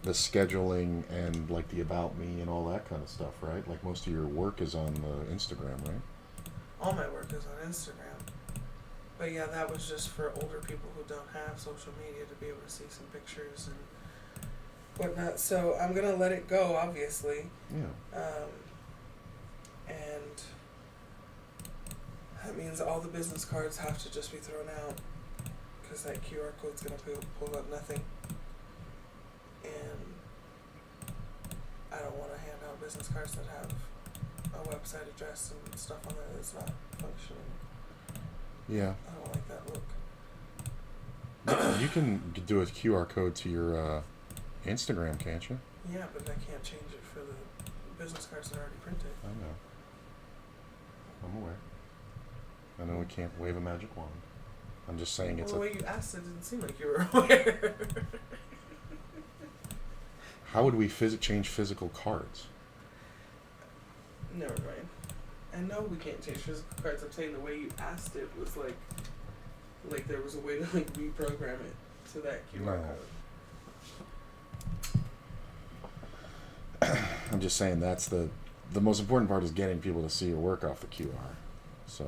S1: scheduling and like the about me and all that kind of stuff, right? Like most of your work is on the Instagram, right?
S2: All my work is on Instagram. But yeah, that was just for older people who don't have social media to be able to see some pictures and whatnot. So I'm gonna let it go, obviously.
S1: Yeah.
S2: And that means all the business cards have to just be thrown out because that QR code's gonna pull up nothing. And I don't want to hand out business cards that have a website address and stuff on there that's not functioning.
S1: Yeah.
S2: I don't like that look.
S1: You can do a QR code to your Instagram, can't you?
S2: Yeah, but I can't change it for the business cards that are already printed.
S1: I know. I'm aware. I know we can't wave a magic wand. I'm just saying it's
S2: the way you asked it didn't seem like you were aware.
S1: How would we change physical cards?
S2: Never mind. I know we can't change physical cards. I'm saying the way you asked it was like there was a way to like reprogram it to that QR code.
S1: I'm just saying that's the most important part is getting people to see your work off the QR. So.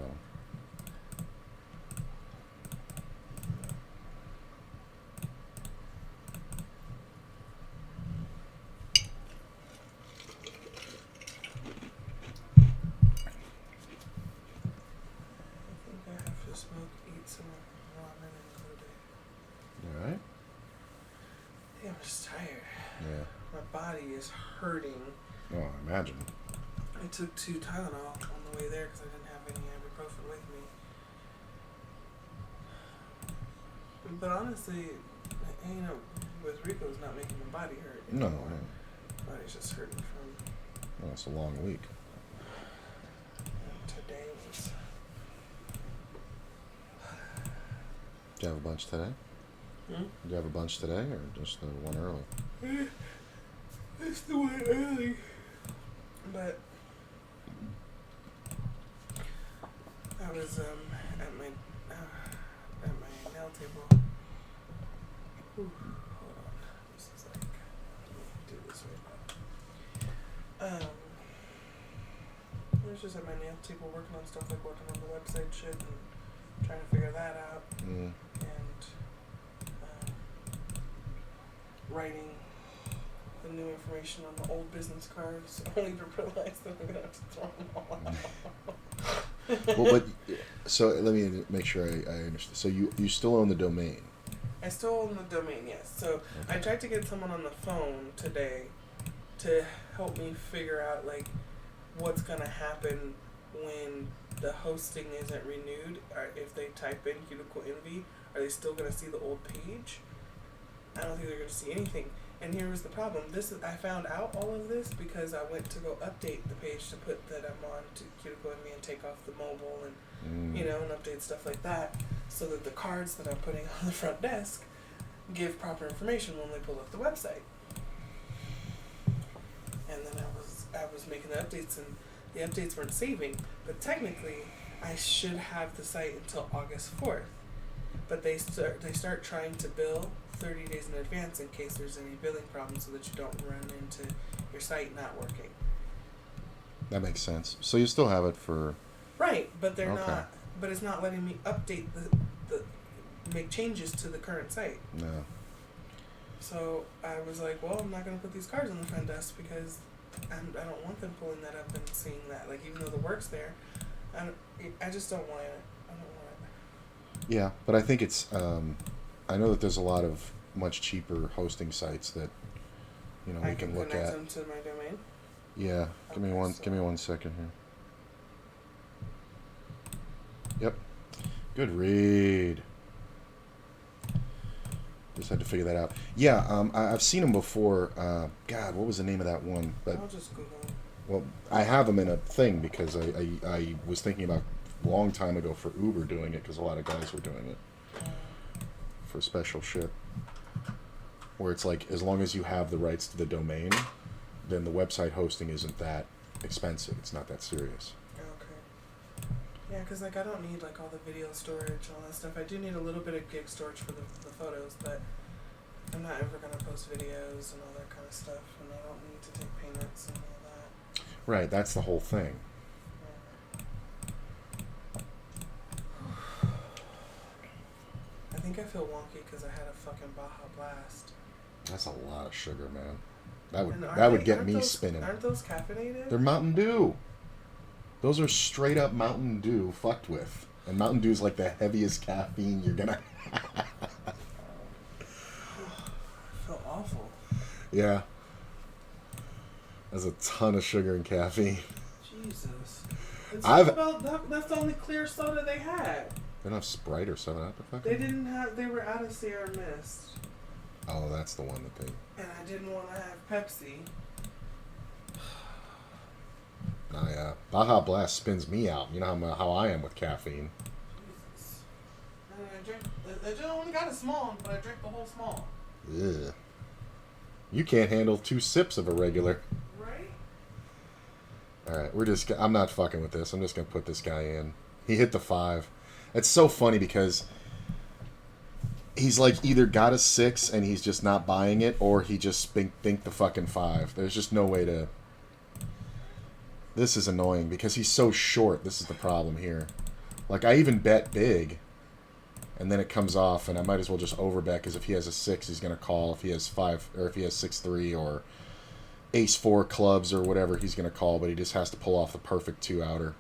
S1: Alright.
S2: Yeah, I'm just tired.
S1: Yeah.
S2: My body is hurting.
S1: Oh, I imagine.
S2: I took 2 Tylenol on the way there because I didn't have any ibuprofen with me. But honestly, And, you know, with Rico's not making my body hurt
S1: No,
S2: anymore.
S1: no.
S2: Body's just hurting from.
S1: Well, it's a long week.
S2: And today was.
S1: Did you have a bunch today?
S2: Hmm?
S1: Did you have a bunch today, or just the one early?
S2: It's the one early. But I was at my nail table. Ooh, hold on. This is like, let me do this right now. I was just at my nail table working on stuff like working on the website shit and trying to figure that out.
S1: Mm.
S2: And writing the new information on the old business cards, only to realize that I'm gonna have to throw them all out.
S1: Well, but so let me make sure I understand. So you still own the domain?
S2: I still own the domain, yes. So
S1: Okay.
S2: I tried to get someone on the phone today to help me figure out like what's gonna happen when the hosting isn't renewed, or if they type in Cuticle Envy, are they still gonna see the old page? I don't think they're gonna see anything. And here was the problem. I found out all of this because I went to go update the page to put that I'm on to Cuticle Envy and take off the mobile and you know, and update stuff like that, so that the cards that I'm putting on the front desk give proper information when they pull up the website. And then I was making the updates, and the updates weren't saving. But technically, I should have the site until August 4th. But they start trying to bill 30 days in advance in case there's any billing problems, so that you don't run into your site not working.
S1: That makes sense. So you still have it for...
S2: Right, but they're
S1: Okay.
S2: not. But it's not letting me update the make changes to the current site.
S1: No.
S2: So I was like, well, I'm not going to put these cards on the front desk because I don't want them pulling that up and seeing that. Like, even though the work's there, I just don't want it. I don't want it.
S1: Yeah, but I think it's... I know that there's a lot of much cheaper hosting sites that, you know, we can look
S2: connect
S1: at.
S2: them to my domain.
S1: Yeah, give me
S2: Okay,
S1: give me 1 second here. Yep. Good read. Just had to figure that out. Yeah, I've seen them before. God, what was the name of that one? But
S2: I'll just Google it.
S1: well, I have them in a thing because I was thinking about a long time ago for Uber doing it because a lot of guys were doing it for special shit. Where it's like, as long as you have the rights to the domain, then the website hosting isn't that expensive. It's not that serious.
S2: Okay. Yeah, because like I don't need like all the video storage and all that stuff. I do need a little bit of gig storage for the photos, but I'm not ever gonna post videos and all that kind of stuff, and I don't need to take payments and all that.
S1: Right, that's the whole thing.
S2: I think I feel wonky because I had a fucking Baja Blast.
S1: That's a lot of sugar, man. That would
S2: And
S1: that would get
S2: aren't
S1: me
S2: those,
S1: spinning.
S2: Aren't those caffeinated?
S1: They're Mountain Dew. Those are straight up Mountain Dew fucked with. And Mountain Dew's like the heaviest caffeine you're gonna have.
S2: I feel awful.
S1: Yeah. There's a ton of sugar and caffeine.
S2: Jesus. It's
S1: I've-
S2: about that's the only clear soda they had.
S1: They don't have Sprite or 7-Up or fucking?
S2: They didn't have. They were out of Sierra Mist,
S1: Oh, that's the one that they...
S2: and I didn't want to have Pepsi.
S1: Oh, yeah. Baja Blast spins me out. You know how I am with caffeine.
S2: Jesus. And I drank. I just only got a small, but I drank the whole small.
S1: Ugh. You can't handle 2 sips of a regular.
S2: Right?
S1: Alright, I'm not fucking with this. I'm just gonna put this guy in. He hit the 5. It's so funny because he's like either got a 6 and he's just not buying it, or he just think the fucking 5. There's just no way to... This is annoying because he's so short. This is the problem here. Like, I even bet big, and then it comes off, and I might as well just overbet because if he has a 6, he's going to call. If he has 5, or if he has 6-3 or Ace-4 clubs or whatever, he's going to call, but he just has to pull off the perfect 2-outer.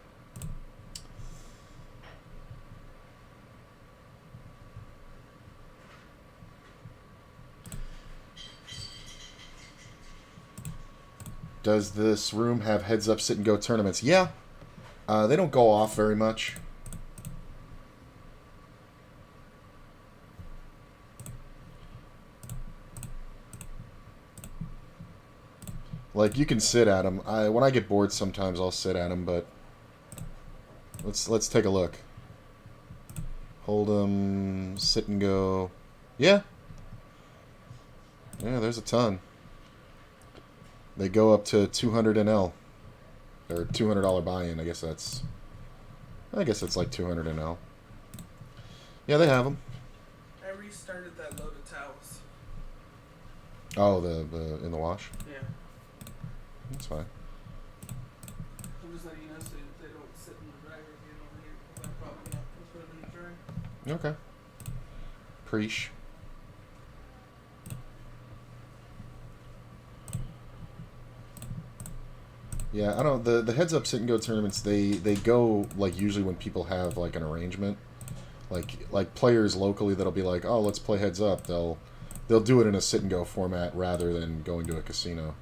S1: Does this room have heads-up sit-and-go tournaments? Yeah. They don't go off very much. Like you can sit at them. When I get bored, sometimes I'll sit at them. But let's take a look. Hold them, sit and go. Yeah, yeah. There's a ton. They go up to 200 NL or $200 buy-in. I guess that's like 200 NL. Yeah, they have them.
S2: I restarted that load of towels.
S1: Oh, the in the wash.
S2: Yeah.
S1: That's fine.
S2: I'm just letting you know so they don't sit in the dryer again over here. I'm probably not going to put them in the dryer.
S1: Okay. Preach. Yeah, I don't. The heads up sit and go tournaments. They go like usually when people have like an arrangement, like players locally that'll be like, oh, let's play heads up. They'll do it in a sit and go format rather than going to a casino.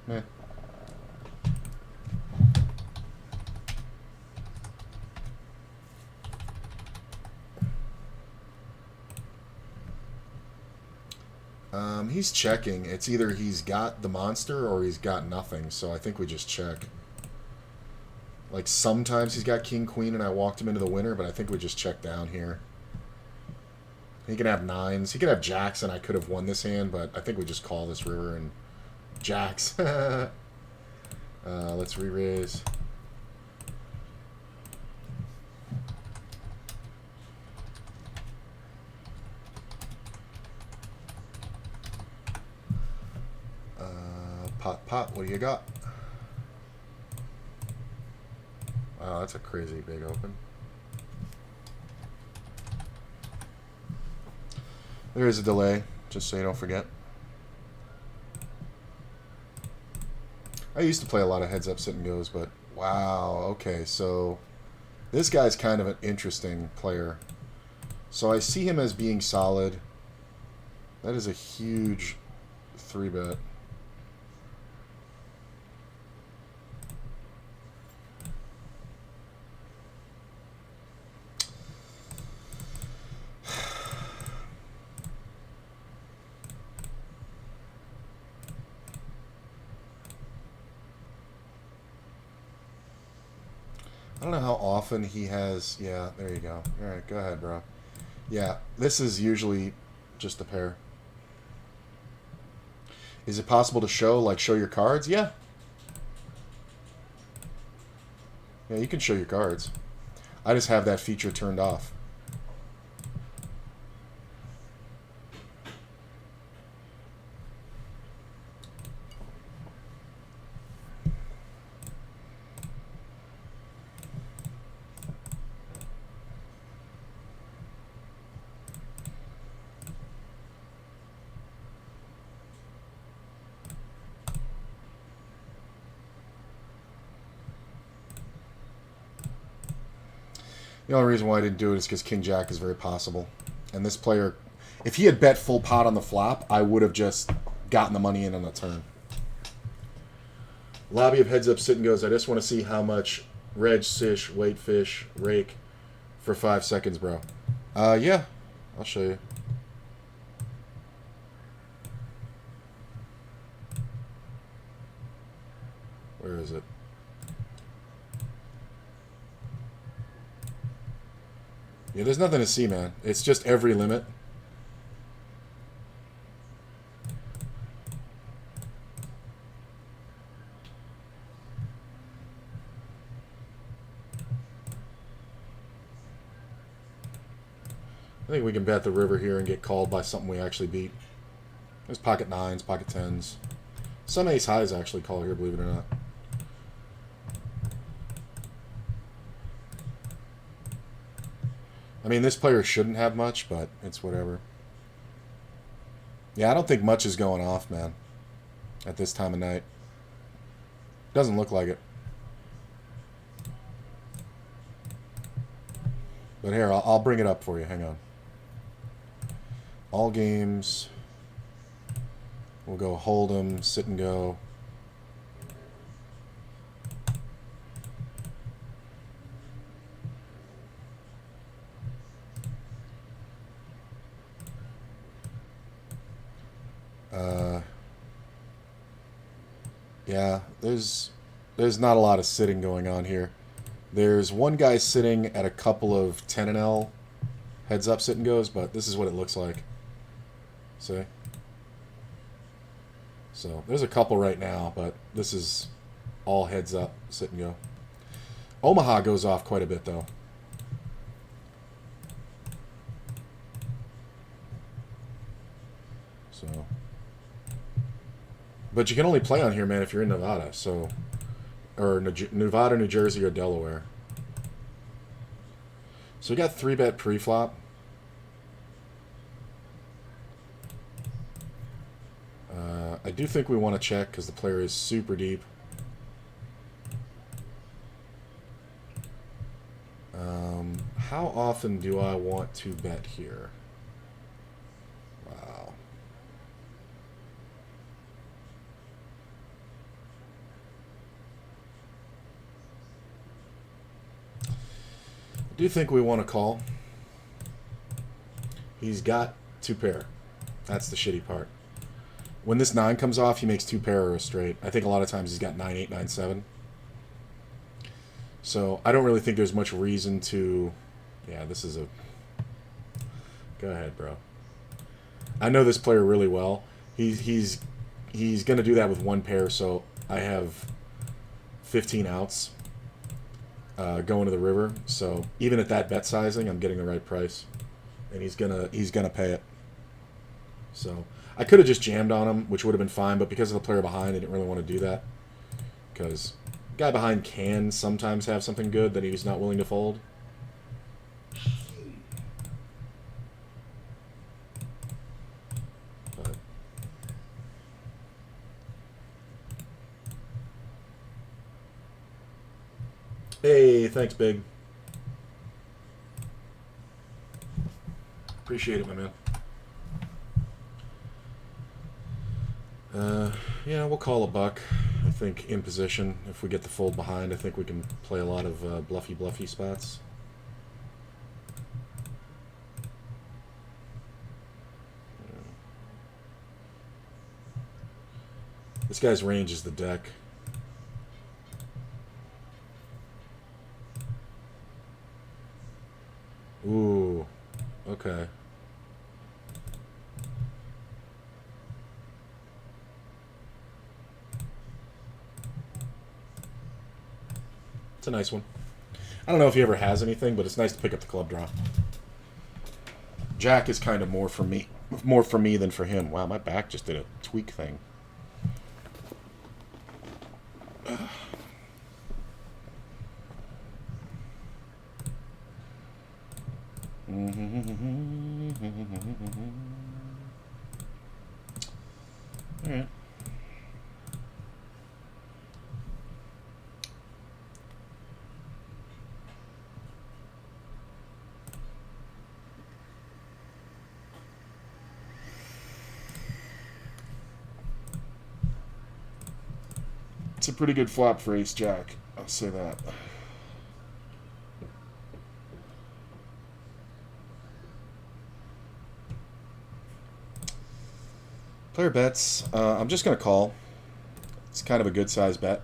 S1: Meh. He's checking. It's either he's got the monster or he's got nothing. So I think we just check. Like sometimes he's got king queen and I walked him into the winner, but I think we just check down here. He can have nines. He could have jacks and I could have won this hand, but I think we just call this river and jacks. Let's re-raise. Pot, what do you got? Wow, that's a crazy big open. There is a delay, just so you don't forget. I used to play a lot of heads up sit and goes, but wow, okay, so this guy's kind of an interesting player. So I see him as being solid. That is a huge 3-bet. I don't know how often he has... Yeah, there you go. All right, go ahead, bro. Yeah, this is usually just a pair. Is it possible to show your cards? Yeah. Yeah, you can show your cards. I just have that feature turned off. The only reason why I didn't do it is because King Jack is very possible. And this player, if he had bet full pot on the flop, I would have just gotten the money in on the turn. Lobby of heads up sit and goes. I just want to see how much reg, sish, wait, fish, rake for 5 seconds, bro. Yeah, I'll show you. Where is it? Yeah, there's nothing to see, man. It's just every limit. I think we can bet the river here and get called by something we actually beat. There's pocket nines, pocket tens. Some ace highs actually call here, believe it or not. I mean, this player shouldn't have much, but it's whatever. Yeah, I don't think much is going off, man, at this time of night. Doesn't look like it. But here, I'll bring it up for you. Hang on. All games. We'll go hold 'em, sit and go. Yeah, there's not a lot of sitting going on here. There's one guy sitting at a couple of 10 and L heads up sit and goes, but this is what it looks like. See? So there's a couple right now, but this is all heads up sit and go. Omaha goes off quite a bit though. So, but you can only play on here, man, if you're in Nevada. So, or Nevada, New Jersey, or Delaware. So we got 3-bet pre-flop. I do think we want to check because the player is super deep. How often do I want to bet here? Wow. I do think we want to call. He's got 2 pair. That's the shitty part. When this 9 comes off, he makes 2 pair or a straight. I think a lot of times he's got 9-8, 9-7. So I don't really think there's much reason to... Yeah, this is a... Go ahead, bro. I know this player really well. He's going to do that with 1 pair, so I have 15 outs going to the river. So even at that bet sizing, I'm getting the right price. And he's gonna pay it. So I could have just jammed on him, which would have been fine, but because of the player behind, I didn't really want to do that. Because the guy behind can sometimes have something good that he's not willing to fold. But hey, thanks, Big. Appreciate it, my man. Yeah, we'll call a buck. I think in position, if we get the fold behind, I think we can play a lot of bluffy spots. This guy's range is the deck. Ooh, okay. It's a nice one. I don't know if he ever has anything, but it's nice to pick up the club draw. Jack is kind of more for me than for him. Wow, my back just did a tweak thing. All right. It's a pretty good flop for Ace Jack. I'll say that. Player bets. I'm just going to call. It's kind of a good size bet.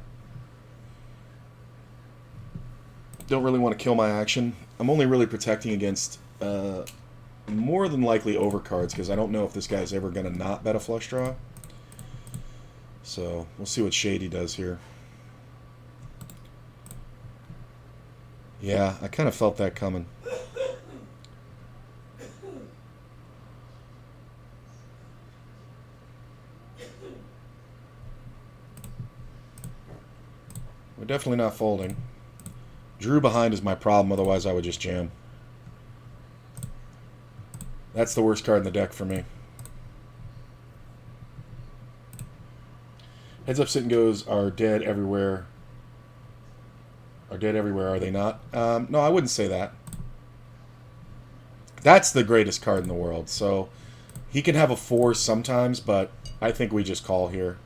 S1: Don't really want to kill my action. I'm only really protecting against more than likely overcards because I don't know if this guy's ever going to not bet a flush draw. So we'll see what Shady does here. Yeah, I kind of felt that coming. We're definitely not folding. Drew behind is my problem, otherwise I would just jam. That's the worst card in the deck for me. Heads up, sit and goes are dead everywhere. Are dead everywhere, are they not? No, I wouldn't say that. That's the greatest card in the world. So he can have a 4 sometimes, but I think we just call here.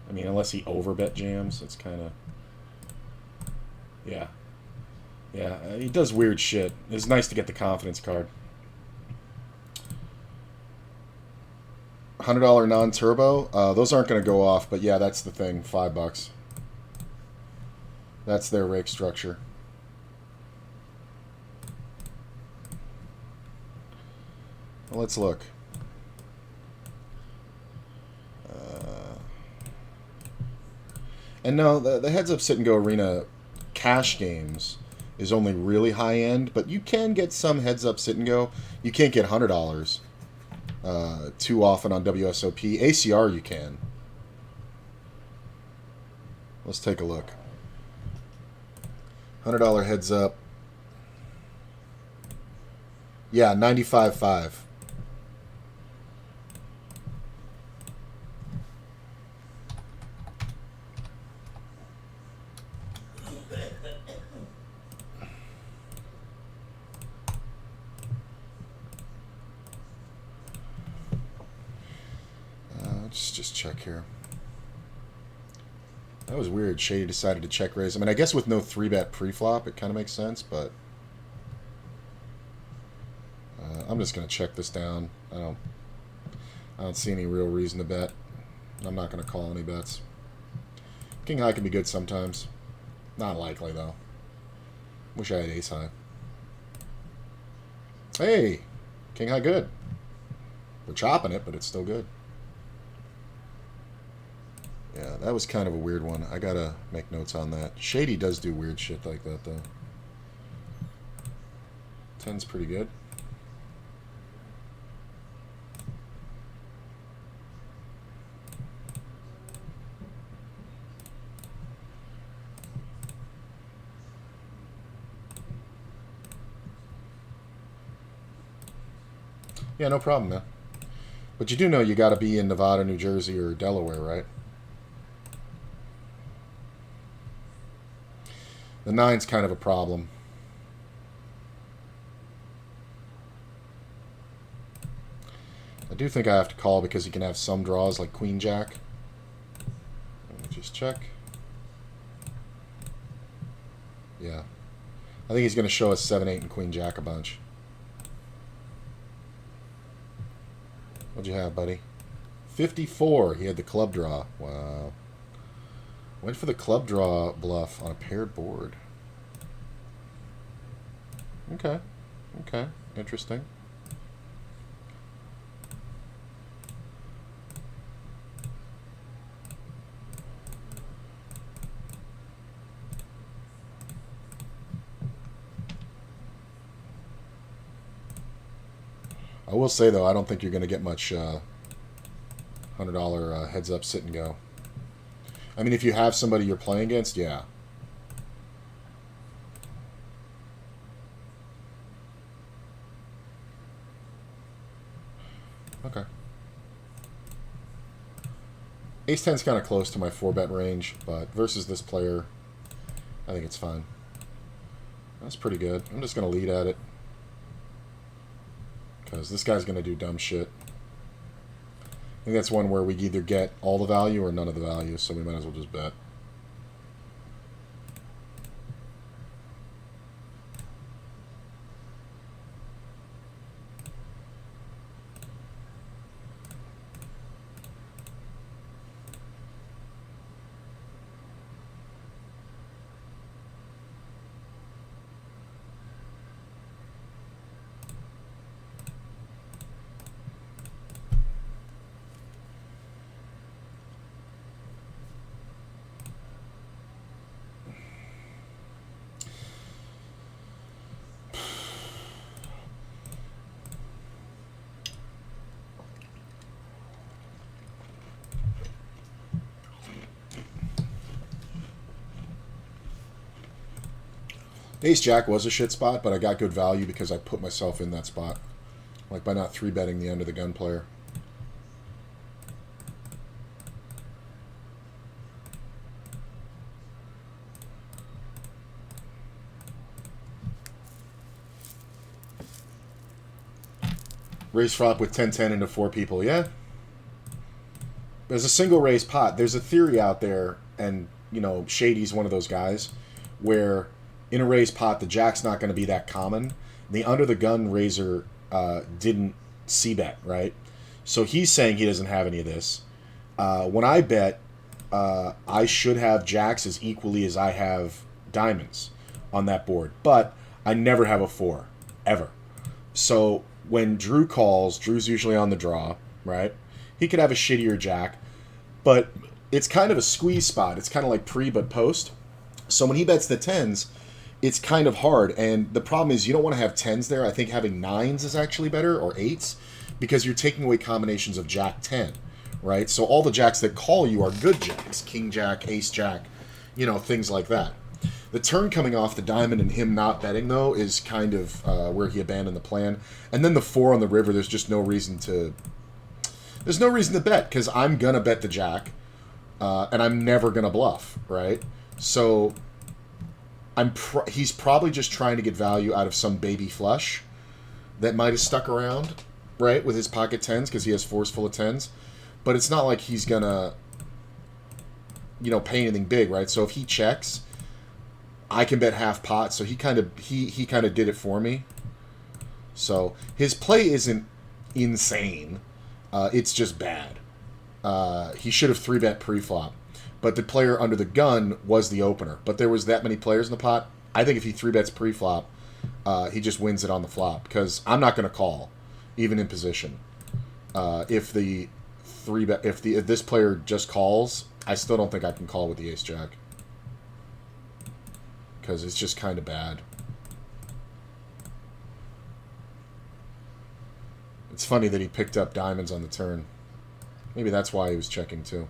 S1: I mean, unless he overbet jams, it's kind of... Yeah. Yeah, he does weird shit. It's nice to get the confidence card. $100 non-turbo. Those aren't going to go off, but yeah, that's the thing. $5. That's their rake structure. Well, let's look. And no, the Heads Up Sit and Go Arena cash games is only really high end, but you can get some Heads Up Sit and Go. You can't get $100 too often on WSOP. ACR you can. Let's take a look. $100 Heads Up. Yeah, 95.5. Just check here. That was weird. Shady decided to check raise. I mean, I guess with no 3-bet pre-flop, it kind of makes sense, but I'm just gonna check this down. I don't see any real reason to bet. I'm not gonna call any bets. King high can be good sometimes. Not likely though. Wish I had ace high. Hey, king high good. We're chopping it, but it's still good. Yeah, that was kind of a weird one. I gotta make notes on that. Shady does do weird shit like that, though. 10's pretty good. Yeah, no problem, man. But you do know you gotta be in Nevada, New Jersey, or Delaware, right? The 9's kind of a problem. I do think I have to call because he can have some draws like Queen Jack. Let me just check. Yeah. I think he's going to show us 7-8 and Queen Jack a bunch. What'd you have, buddy? 54. He had the club draw. Wow. Went for the club draw bluff on a paired board. Okay. Okay. Interesting. I will say, though, I don't think you're going to get much $100 heads up sit and go. I mean, if you have somebody you're playing against, yeah. Okay. Ace 10's kind of close to my 4-bet range, but versus this player, I think it's fine. That's pretty good. I'm just going to lead at it. Because this guy's going to do dumb shit. I think that's one where we either get all the value or none of the value, so we might as well just bet. Ace Jack was a shit spot, but I got good value because I put myself in that spot. Like by not 3-betting the end of the gun player. Raise flop with 10-10 into 4 people, yeah? There's a single raise pot. There's a theory out there, and, you know, Shady's one of those guys, where in a raise pot, the jack's not going to be that common. The under the gun raiser didn't c-bet, right? So he's saying he doesn't have any of this. When I bet, I should have jacks as equally as I have diamonds on that board. But I never have a 4, ever. So when Drew calls, Drew's usually on the draw, right? He could have a shittier jack, but it's kind of a squeeze spot. It's kind of like pre but post. So when he bets the 10s, it's kind of hard. And the problem is you don't want to have 10s there. I think having 9s is actually better, or 8s, because you're taking away combinations of jack 10, right? So all the jacks that call you are good jacks. King jack, ace jack, you know, things like that. The turn coming off the diamond and him not betting, though, is kind of where he abandoned the plan. And then the 4 on the river, there's just no reason to... There's no reason to bet, because I'm going to bet the jack, and I'm never going to bluff, right? So he's probably just trying to get value out of some baby flush that might have stuck around, right, with his pocket 10s, because he has 4s full of 10s. But it's not like he's going to, you know, pay anything big, right? So if he checks, I can bet half pot. So he kind of did it for me. So his play isn't insane. It's just bad. He should have 3-bet pre-flop. But the player under the gun was the opener. But there was that many players in the pot. I think if he 3-bets pre-flop, he just wins it on the flop. Because I'm not going to call, even in position. If this player just calls, I still don't think I can call with the ace-jack. Because it's just kind of bad. It's funny that he picked up diamonds on the turn. Maybe that's why he was checking too.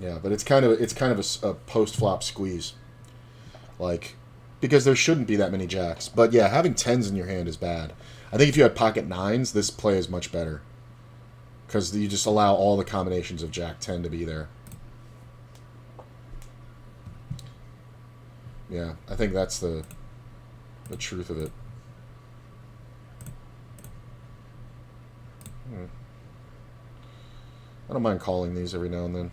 S1: Yeah, but it's kind of a post-flop squeeze. Like, because there shouldn't be that many jacks. But yeah, having 10s in your hand is bad. I think if you had pocket 9s, this play is much better. Because you just allow all the combinations of jack 10 to be there. Yeah, I think that's the truth of it. I don't mind calling these every now and then.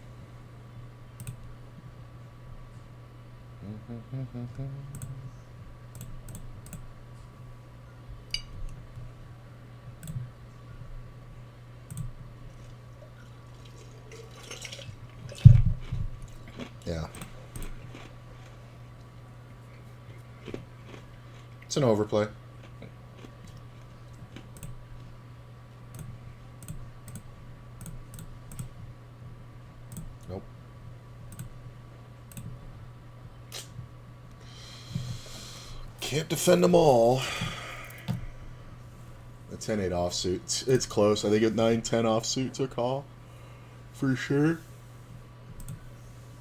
S1: Yeah. It's an overplay. Nope. Can't defend them all. The 10-8 offsuit. It's close. I think a 9-10 offsuit to call. For sure.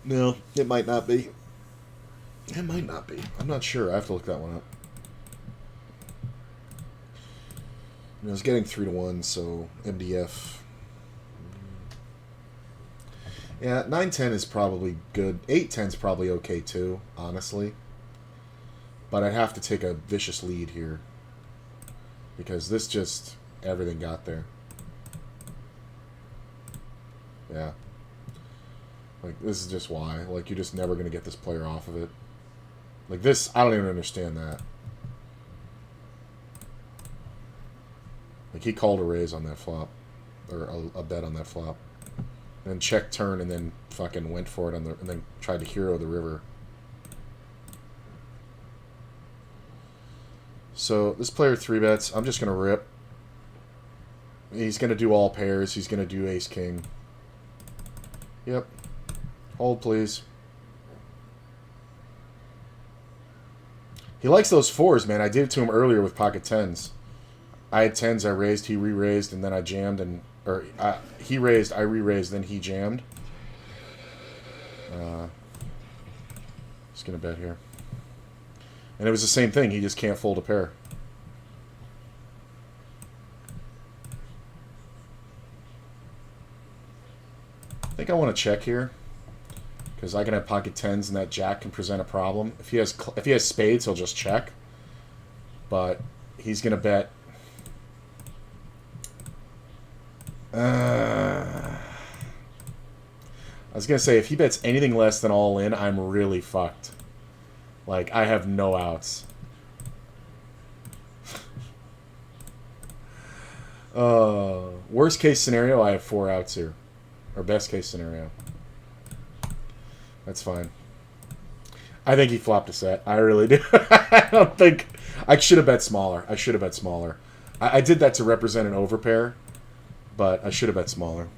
S1: No, it might not be. It might not be. I'm not sure. I have to look that one up. I was getting 3-1, so MDF. Yeah, 9-10 is probably good. 8-10 is probably okay too, honestly. But I'd have to take a vicious lead here. Because this just... everything got there. Yeah. Like, this is just why. Like, you're just never going to get this player off of it. Like, this, I don't even understand that. Like, he called a raise on that flop. Or a bet on that flop. And then checked turn and then fucking went for it on the... and then tried to hero the river. So, this player 3-bets. I'm just going to rip. He's going to do all pairs. He's going to do ace-king. Yep. Hold, please. He likes those 4s, man. I did it to him earlier with pocket 10s. I had 10s, I raised, he re-raised, and then I jammed, and... or, he raised, I re-raised, then he jammed. Just gonna bet here. And it was the same thing. He just can't fold a pair. I think I want to check here. Because I can have pocket 10s and that jack can present a problem. If he has spades, he'll just check. But he's going to bet... I was going to say, if he bets anything less than all in, I'm really fucked. Like, I have no outs.
S3: Worst case scenario, I have 4 outs here. Or best case scenario. That's fine. I think he flopped a set. I really do. I don't think... I should have bet smaller. I did that to represent an overpair, but I should have bet smaller.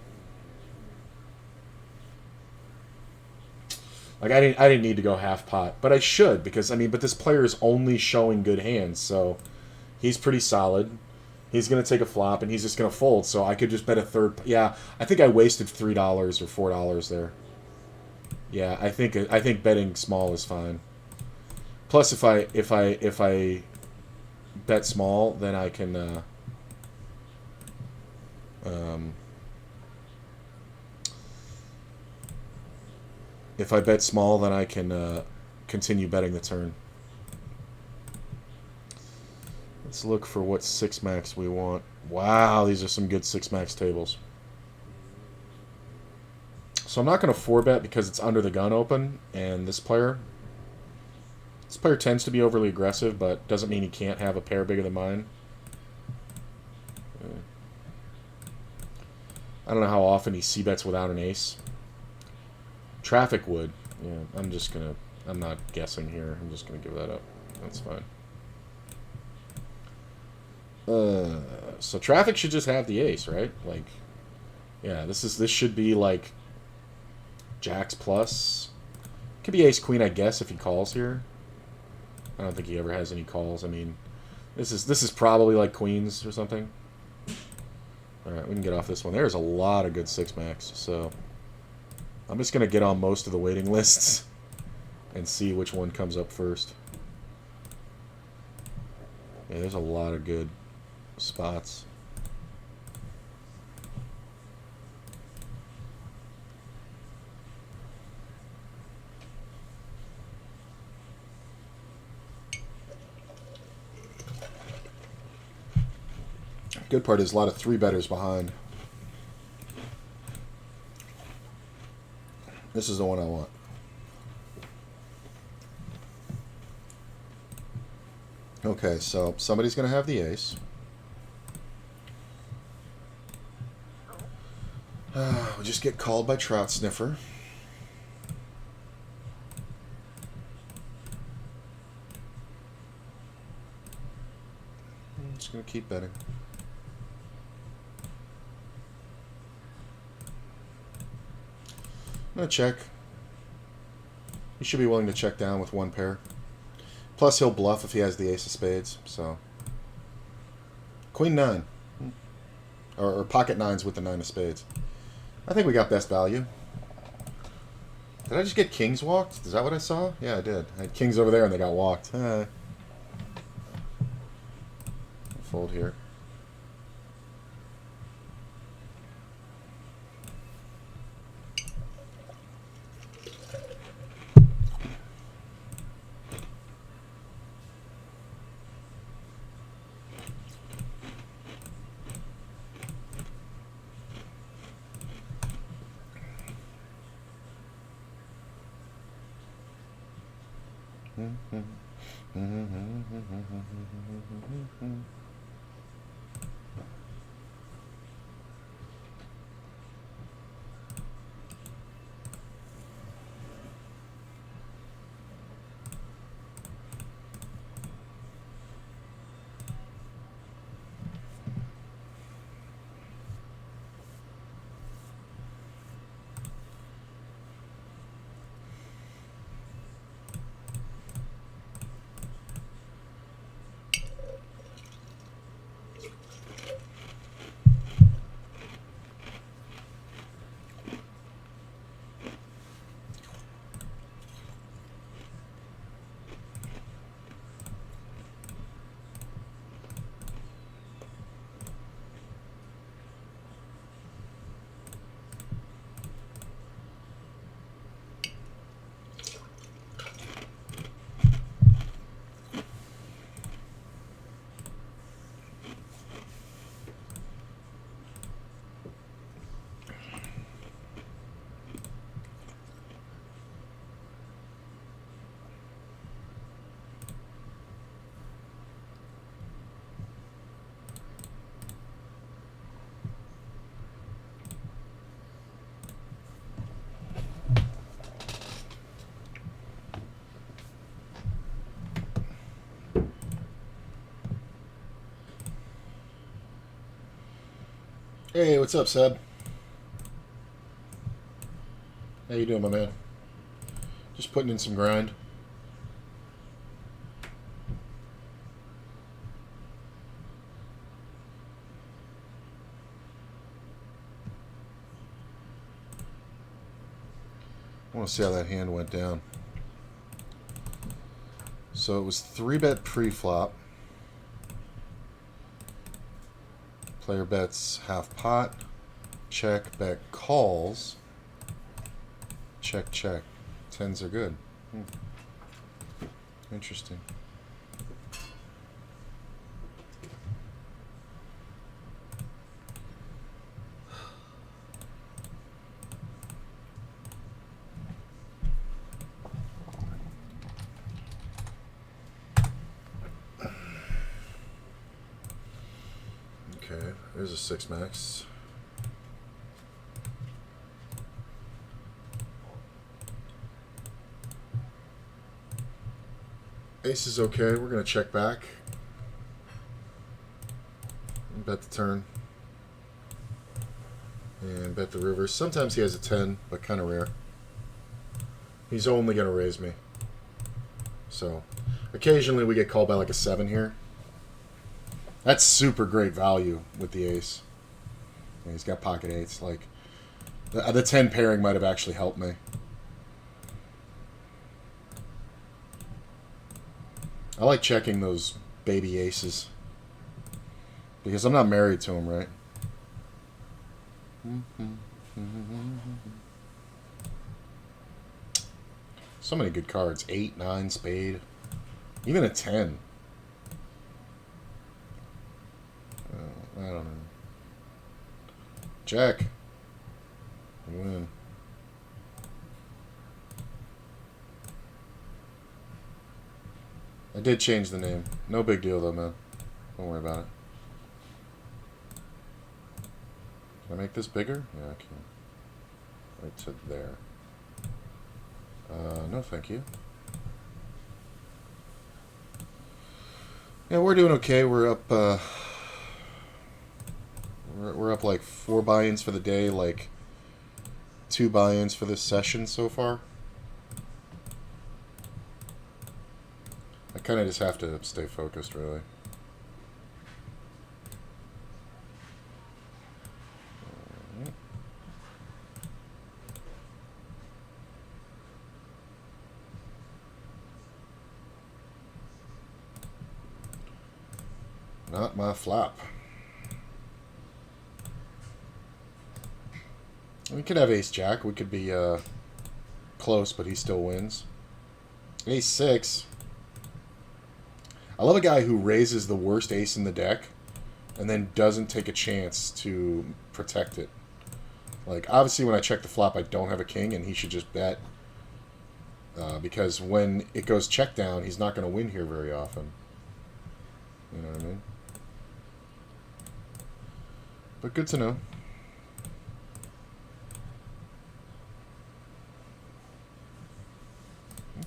S3: Like, I didn't need to go half pot, but I should, because, I mean, but this player is only showing good hands, so he's pretty solid. He's going to take a flop, and he's just going to fold, so I could just bet a third... Yeah, I think I wasted $3 or $4 there. Yeah, I think betting small is fine. Plus, if I bet small, then I can if I bet small, then I can continue betting the turn. Let's look for what 6 max we want. Wow, these are some good 6 max tables. So I'm not going to 4-bet because it's under the gun open, and this player tends to be overly aggressive, but doesn't mean he can't have a pair bigger than mine. I don't know how often he c-bets without an ace. Traffic would. Yeah, I'm not guessing here. I'm just gonna give that up. That's fine. So traffic should just have the ace, right? Like, yeah, this should be like jacks plus. Could be ace queen, I guess, if he calls here. I don't think he ever has any calls. I mean, this is probably like queens or something. All right, we can get off this one. There's a lot of good 6 max, so I'm just gonna get on most of the waiting lists and see which one comes up first. Yeah, there's a lot of good spots. Good part is a lot of 3-betters behind. This is the one I want. Okay, so somebody's going to have the ace. We just get called by Trout Sniffer. I'm just going to keep betting. I'm going to check. He should be willing to check down with 1 pair. Plus, he'll bluff if he has the ace of spades. So, queen 9. Or pocket 9s with the 9 of spades. I think we got best value. Did I just get kings walked? Is that what I saw? Yeah, I did. I had kings over there and they got walked. Fold here.
S1: Hey, what's up, Seb? How you doing, my man? Just putting in some grind. I want to see how that hand went down. So it was 3-bet pre-flop. Player bets half pot. Check, bet calls. Check, check. Tens are good. Interesting. Okay, there's a 6 max. Ace is okay. We're going to check back. And bet the turn. And bet the river. Sometimes he has a 10, but kind of rare. He's only going to raise me. So, occasionally we get called by like a 7 here. That's super great value with the ace. And he's got pocket 8s. Like, the 10 pairing might have actually helped me. I like checking those baby aces. Because I'm not married to them, right? So many good cards. 8, 9, spade. Even a 10. I don't know. Jack. Win. I did change the name. No big deal though, man. Don't worry about it. Can I make this bigger? Yeah, I can. Right to there. No, thank you. Yeah, we're doing okay. We're up. We're up like 4 buy-ins for the day. Like 2 buy-ins for this session so far. I kind of just have to stay focused, really. Not my flop. We could have ace-jack. We could be close, but he still wins. Ace-6. I love a guy who raises the worst ace in the deck and then doesn't take a chance to protect it. Like, obviously, when I check the flop, I don't have a king, and he should just bet. Because when it goes check down, he's not going to win here very often. You know what I mean? But good to know.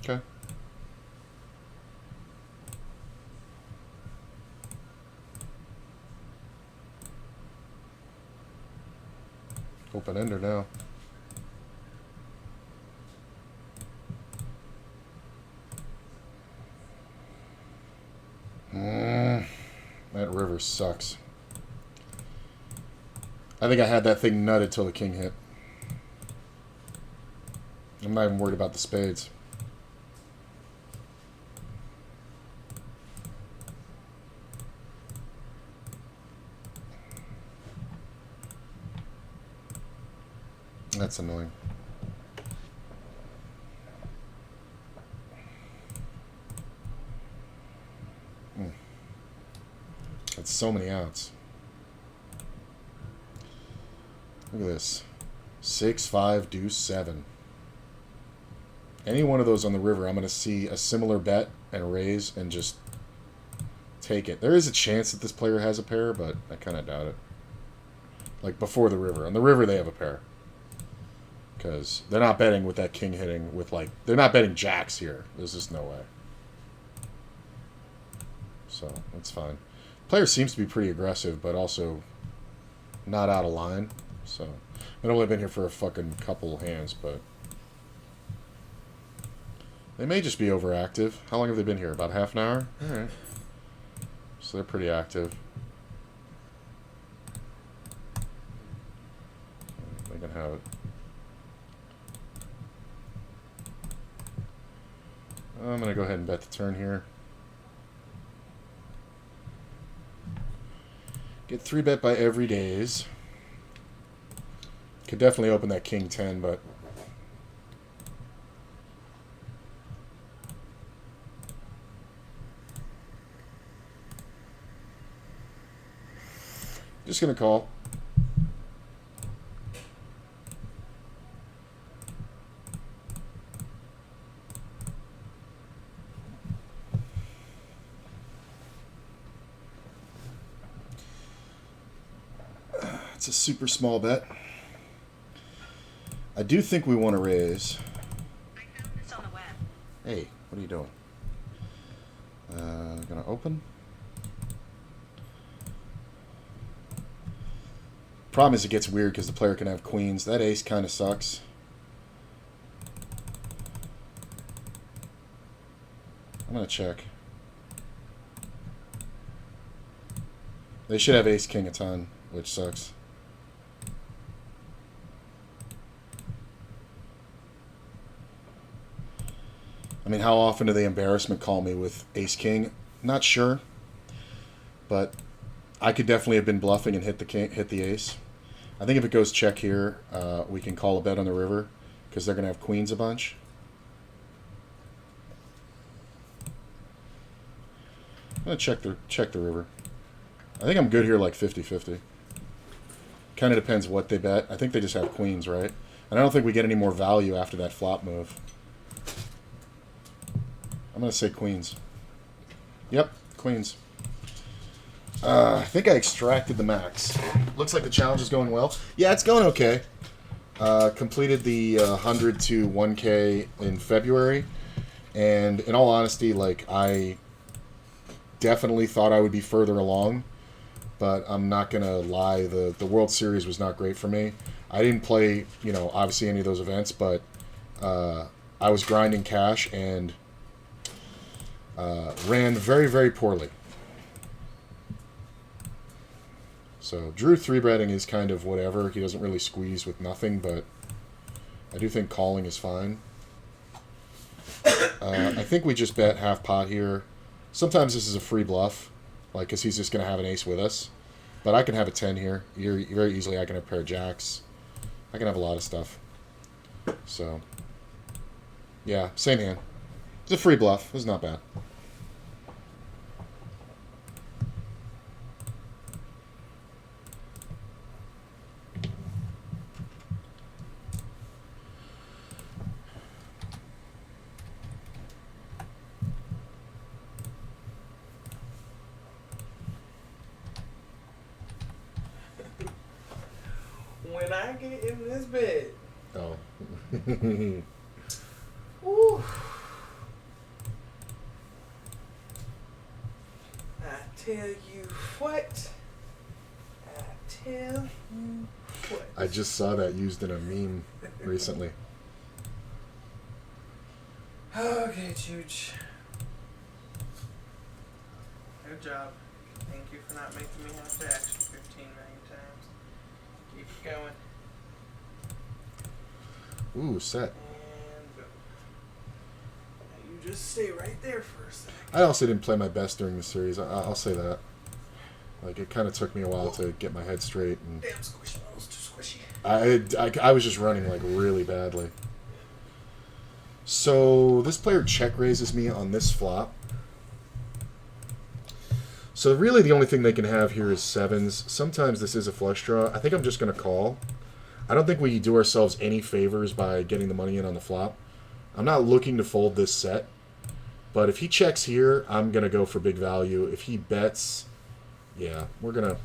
S1: Okay. Open ender now. That river sucks. I think I had that thing nutted till the king hit. I'm not even worried about the spades. That's annoying. That's so many outs. Look at this. 6, 5, deuce, 7. Any one of those on the river, I'm going to see a similar bet and raise and just take it. There is a chance that this player has a pair, but I kind of doubt it. Like before the river. On the river, they have a pair. Because they're not betting with that king hitting with like... They're not betting jacks here. There's just no way. So, that's fine. Player seems to be pretty aggressive, but also
S3: not out of line. So, they've only been here for a fucking couple hands, but they may just be overactive. How long have they been here? About half an hour? Alright. So they're pretty active. They can have it. I'm going to go ahead and bet the turn here. Get 3-bet by every days. Could definitely open that king 10, but just going to call. It's a super small bet. I do think we want to raise.
S4: I found this on the web.
S3: Hey, what are you doing? Gonna open. Problem is it gets weird because the player can have queens. That ace kind of sucks. I'm gonna check. They should have ace king a ton, which sucks. I mean, how often do they embarrassment call me with ace king? Not sure, but I could definitely have been bluffing and hit the ace. I think if it goes check here, we can call a bet on the river because they're gonna have queens a bunch. I'm gonna check the river. I think I'm good here, like 50-50. Kind of depends what they bet. I think they just have queens, right? And I don't think we get any more value after that flop move. I'm going to say queens. Yep, queens. I think I extracted the max. Looks like the challenge is going well. Yeah, it's going okay. Completed the 100 to 1K in February. And in all honesty, like, I definitely thought I would be further along. But I'm not going to lie, the World Series was not great for me. I didn't play, you know, obviously any of those events, but I was grinding cash and ran very, very poorly. So Drew 3-betting is kind of whatever. He doesn't really squeeze with nothing, but I do think calling is fine. I think we just bet half pot here. Sometimes this is a free bluff, like, because he's just going to have an ace with us. But I can have a 10 here. Very easily I can have a pair of jacks. I can have a lot of stuff. So, yeah, same hand. It's a free bluff. It's not bad.
S2: When I get in this bed,
S3: Oh.
S2: whew, I tell you what. I tell you what.
S3: I just saw that used in a meme recently.
S2: Okay, Chooch. Good job. Thank you for not making me have to action 15 million times. Keep it going.
S3: Ooh, set.
S2: And go. Now you just stay right there for a second.
S3: I also didn't play my best during the series. I'll say that. Like, it kind of took me a while to get my head straight, and
S2: Damn squishy. That was too squishy.
S3: I was just running like really badly. So this player check raises me on this flop. So really the only thing they can have here is sevens. Sometimes this is a flush draw. I think I'm just going to call. I don't think we do ourselves any favors by getting the money in on the flop. I'm not looking to fold this set. But if he checks here, I'm going to go for big value. If he bets, yeah, we're going to...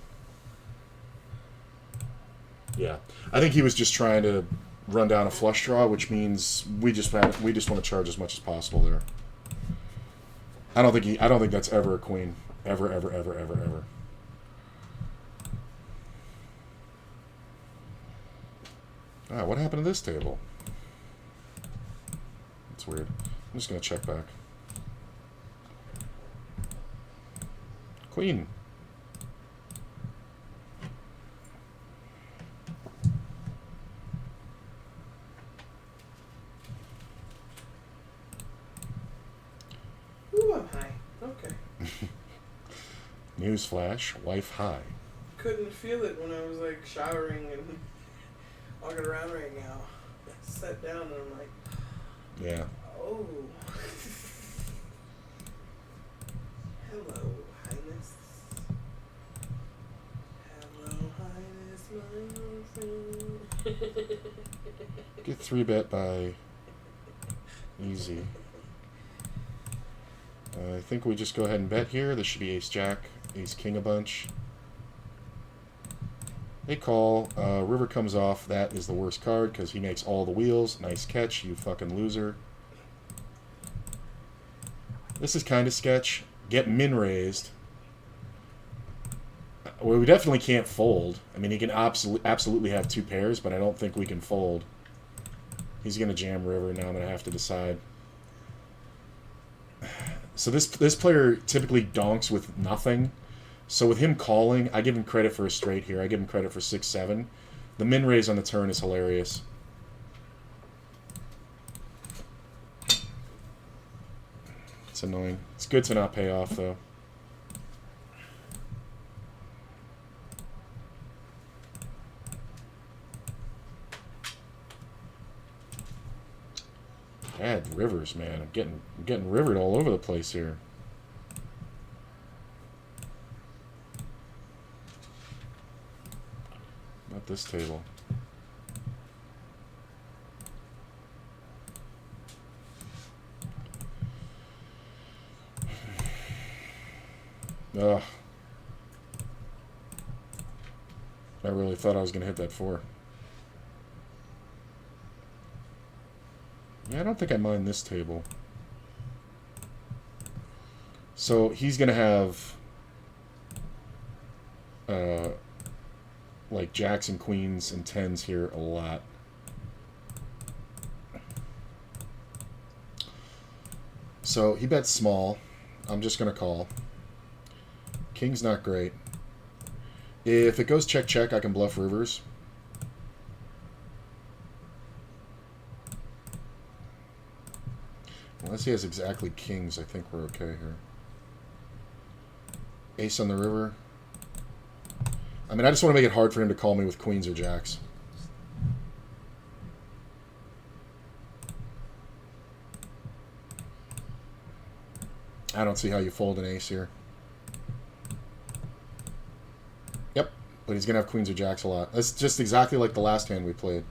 S3: Yeah. I think he was just trying to run down a flush draw, which means we just want to charge as much as possible there. I don't think that's ever a queen. Ever. Ah, what happened to this table? That's weird. I'm just gonna check back. Queen.
S2: Ooh, I'm high. Okay.
S3: Newsflash, wife high.
S2: Couldn't feel it when I was like showering and walking around right now. I sat down and I'm like,
S3: Yeah.
S2: oh. Hello, Highness. Hello, Highness, my old friend.
S3: Get 3-bet by easy. I think we just go ahead and bet here. This should be ace jack, ace king a bunch. They call. River comes off. That is the worst card because he makes all the wheels. Nice catch, you fucking loser. This is kind of sketch. Get min raised. Well, we definitely can't fold. I mean, he can absolutely have 2 pairs, but I don't think we can fold. He's going to jam river. Now I'm going to have to decide. So this player typically donks with nothing. So with him calling, I give him credit for a straight here. I give him credit for 6-7. The min raise on the turn is hilarious. It's annoying. It's good to not pay off, though. Bad rivers, man. I'm getting rivered all over the place here. Not this table. Ugh. I really thought I was going to hit that 4. Yeah, I don't think I mind this table. So he's going to have like jacks and queens and 10s here a lot. So he bets small. I'm just going to call. King's not great. If it goes check-check, I can bluff rivers. Unless he has exactly kings, I think we're okay here. Ace on the river. I mean, I just want to make it hard for him to call me with queens or jacks. I don't see how you fold an ace here. Yep, but he's going to have queens or jacks a lot. That's just exactly like the last hand we played.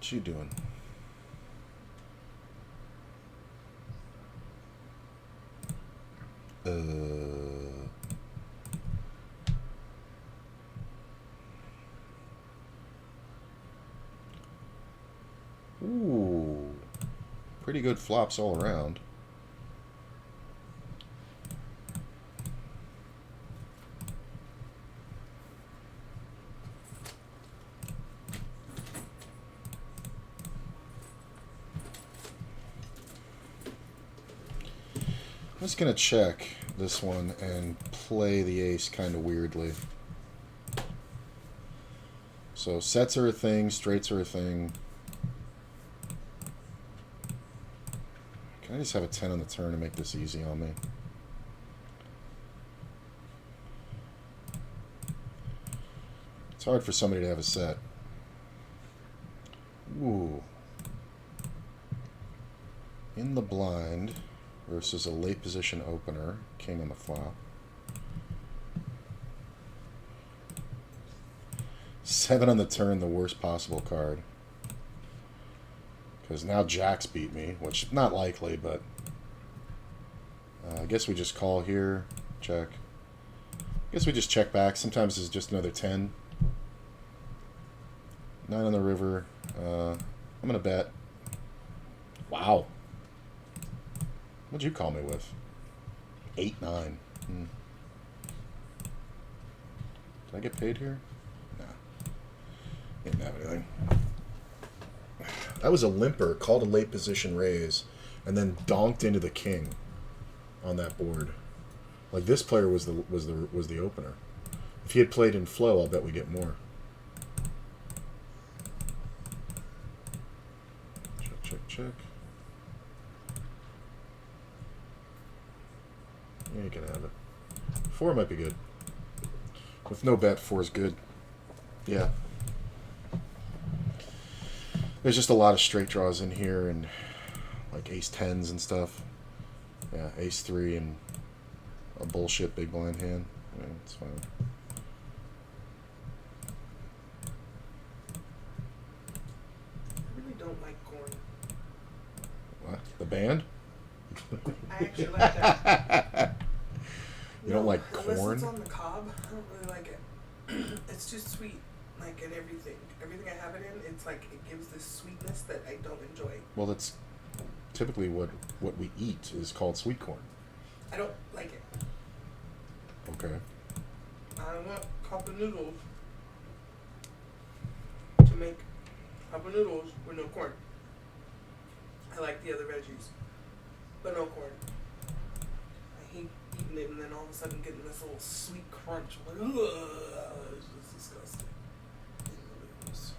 S1: What you doing? Ooh. Pretty good flops all around. I'm just going to check this one and play the ace kind of weirdly. So sets are a thing, straights are a thing. Can I just have a 10 on the turn to make this easy on me? It's hard for somebody to have a set. Ooh. In the blind versus a late position opener. King on the flop. 7 on the turn, the worst possible card. Because now Jacks beat me, which not likely, but I guess we just call here, check. I guess we just check back. Sometimes it's just another 10. 9 on the river. I'm gonna bet. Wow. What'd you call me with? 8, 9. Did I get paid here? Nah. Didn't have anything. That was a limper, called a late position raise, and then donked into the king on that board. Like this player was the opener. If he had played in flow, I'll bet we get more. Check, check, check. Yeah, you can have it. 4 might be good. With no bet, 4 is good. Yeah. There's just a lot of straight draws in here and like ace 10s and stuff. Yeah, ace 3 and a bullshit big blind hand. Yeah, it's fine.
S2: I really don't like corn.
S1: What? The band?
S2: I actually like that.
S1: You don't like
S2: Unless
S1: corn?
S2: it's on the cob, I don't really like it. It's too sweet, like in everything. Everything I have it in, it's like it gives this sweetness that I don't enjoy.
S1: Well, that's typically what we eat is called sweet corn.
S2: I don't like it.
S1: Okay.
S2: I want cup of noodles to make cup of noodles with no corn. I like the other veggies, but no corn. I hate eating it and then all of a sudden getting this little sweet crunch. I'm like, ugh, it's just disgusting. It really is.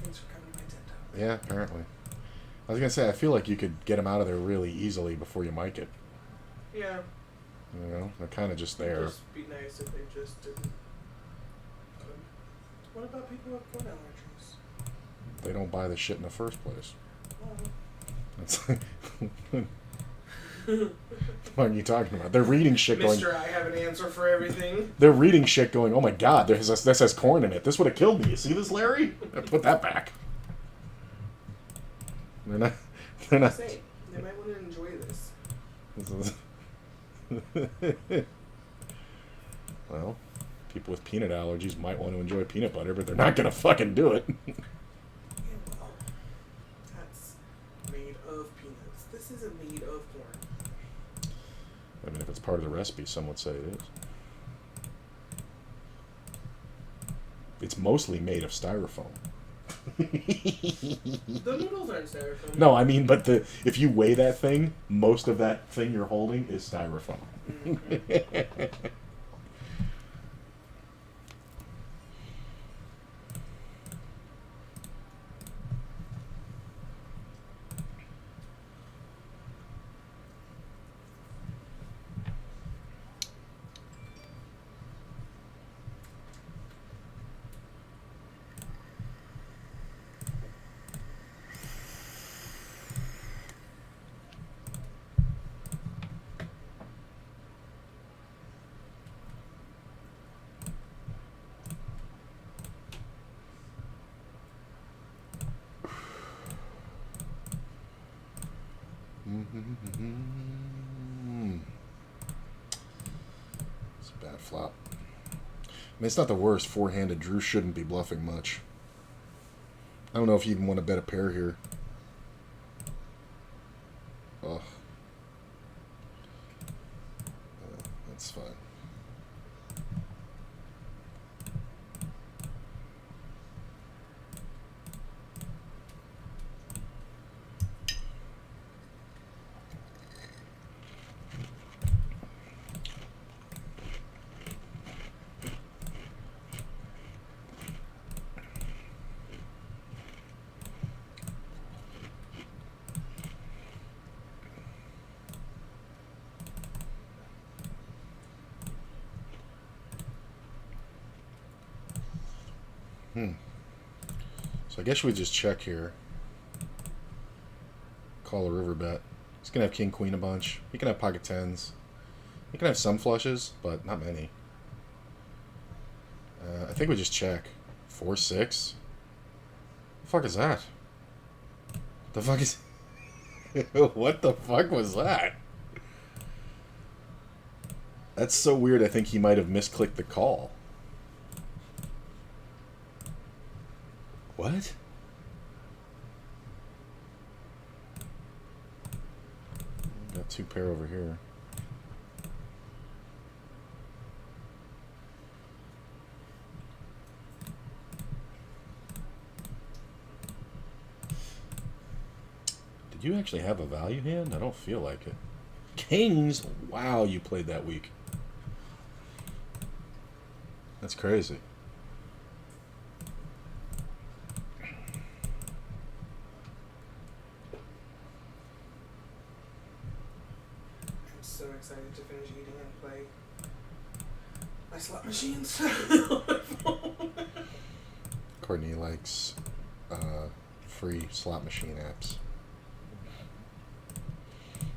S2: Thanks for coming to my TED Talk.
S1: Yeah, apparently. I was gonna say I feel like you could get them out of there really easily before you mic it.
S2: Yeah.
S1: You know, they're kind of just
S2: It'd
S1: there.
S2: just be nice if they just didn't. What about people with corn allergies?
S1: They don't buy the shit in the first place.
S2: Well,
S1: It's like, what are you talking about? They're reading shit going.
S2: Mister, I have an answer for everything.
S1: They're reading shit going. Oh my god, this has corn in it. This would have killed me. You see this, Larry? Put that back. They're not. They're not.
S2: Say, they might want to enjoy this.
S1: Well, people with peanut allergies might want to enjoy peanut butter, but they're not gonna fucking do it.
S2: Yeah, well, that's made of peanuts. This isn't made of corn.
S1: I mean, if it's part of the recipe, some would say it is. It's mostly made of styrofoam.
S2: The noodles aren't styrofoam.
S1: No, I mean, but if you weigh that thing, most of that thing you're holding is styrofoam.
S2: Mm-hmm.
S1: It's a bad flop. I mean, it's not the worst. Four-handed Drew shouldn't be bluffing much. I don't know if you even want to bet a pair here. Ugh. That's fine. So I guess we just check here. Call a river bet. He's going to have king, queen a bunch. He can have pocket tens. He can have some flushes, but not many. I think we just check. 4-6? The fuck is that? The fuck is... What the fuck was that? That's so weird. I think he might have misclicked the call. What? Got two pair over here. Did you actually have a value hand? I don't feel like it. Kings? Wow, you played that weak. That's crazy.
S2: So excited to finish eating and play my slot machines.
S1: Courtney likes free slot machine apps.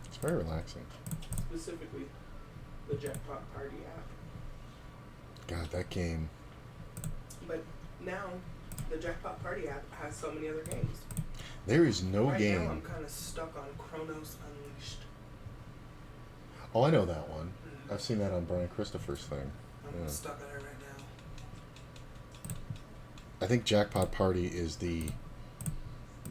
S1: It's very relaxing.
S2: Specifically, the Jackpot Party app.
S1: God, that game.
S2: But now, the Jackpot Party app has so many other games.
S1: There is no
S2: right
S1: game.
S2: Now I'm kind of stuck on Chronos Unleashed.
S1: Oh, I know that one. I've seen that on Brian Christopher's thing.
S2: I'm stuck on it right now.
S1: I think Jackpot Party is the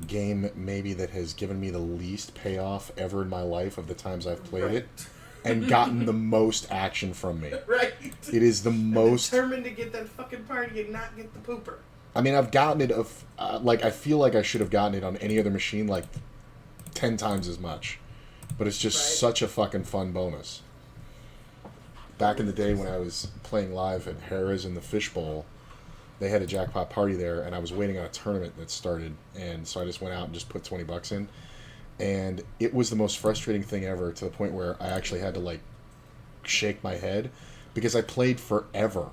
S1: game maybe that has given me the least payoff ever in my life of the times I've played it, and gotten the most action from me.
S2: Right.
S1: It is the most...
S2: I'm determined to get that fucking party and not get the pooper.
S1: I mean, I've gotten it of... like, I feel like I should have gotten it on any other machine like 10 times as much. But it's just such a fucking fun bonus. Back in the day when I was playing live at Harrah's in the Fishbowl, they had a jackpot party there, and I was waiting on a tournament that started, and so I just went out and just put 20 bucks in. And it was the most frustrating thing ever, to the point where I actually had to, like, shake my head, because I played forever.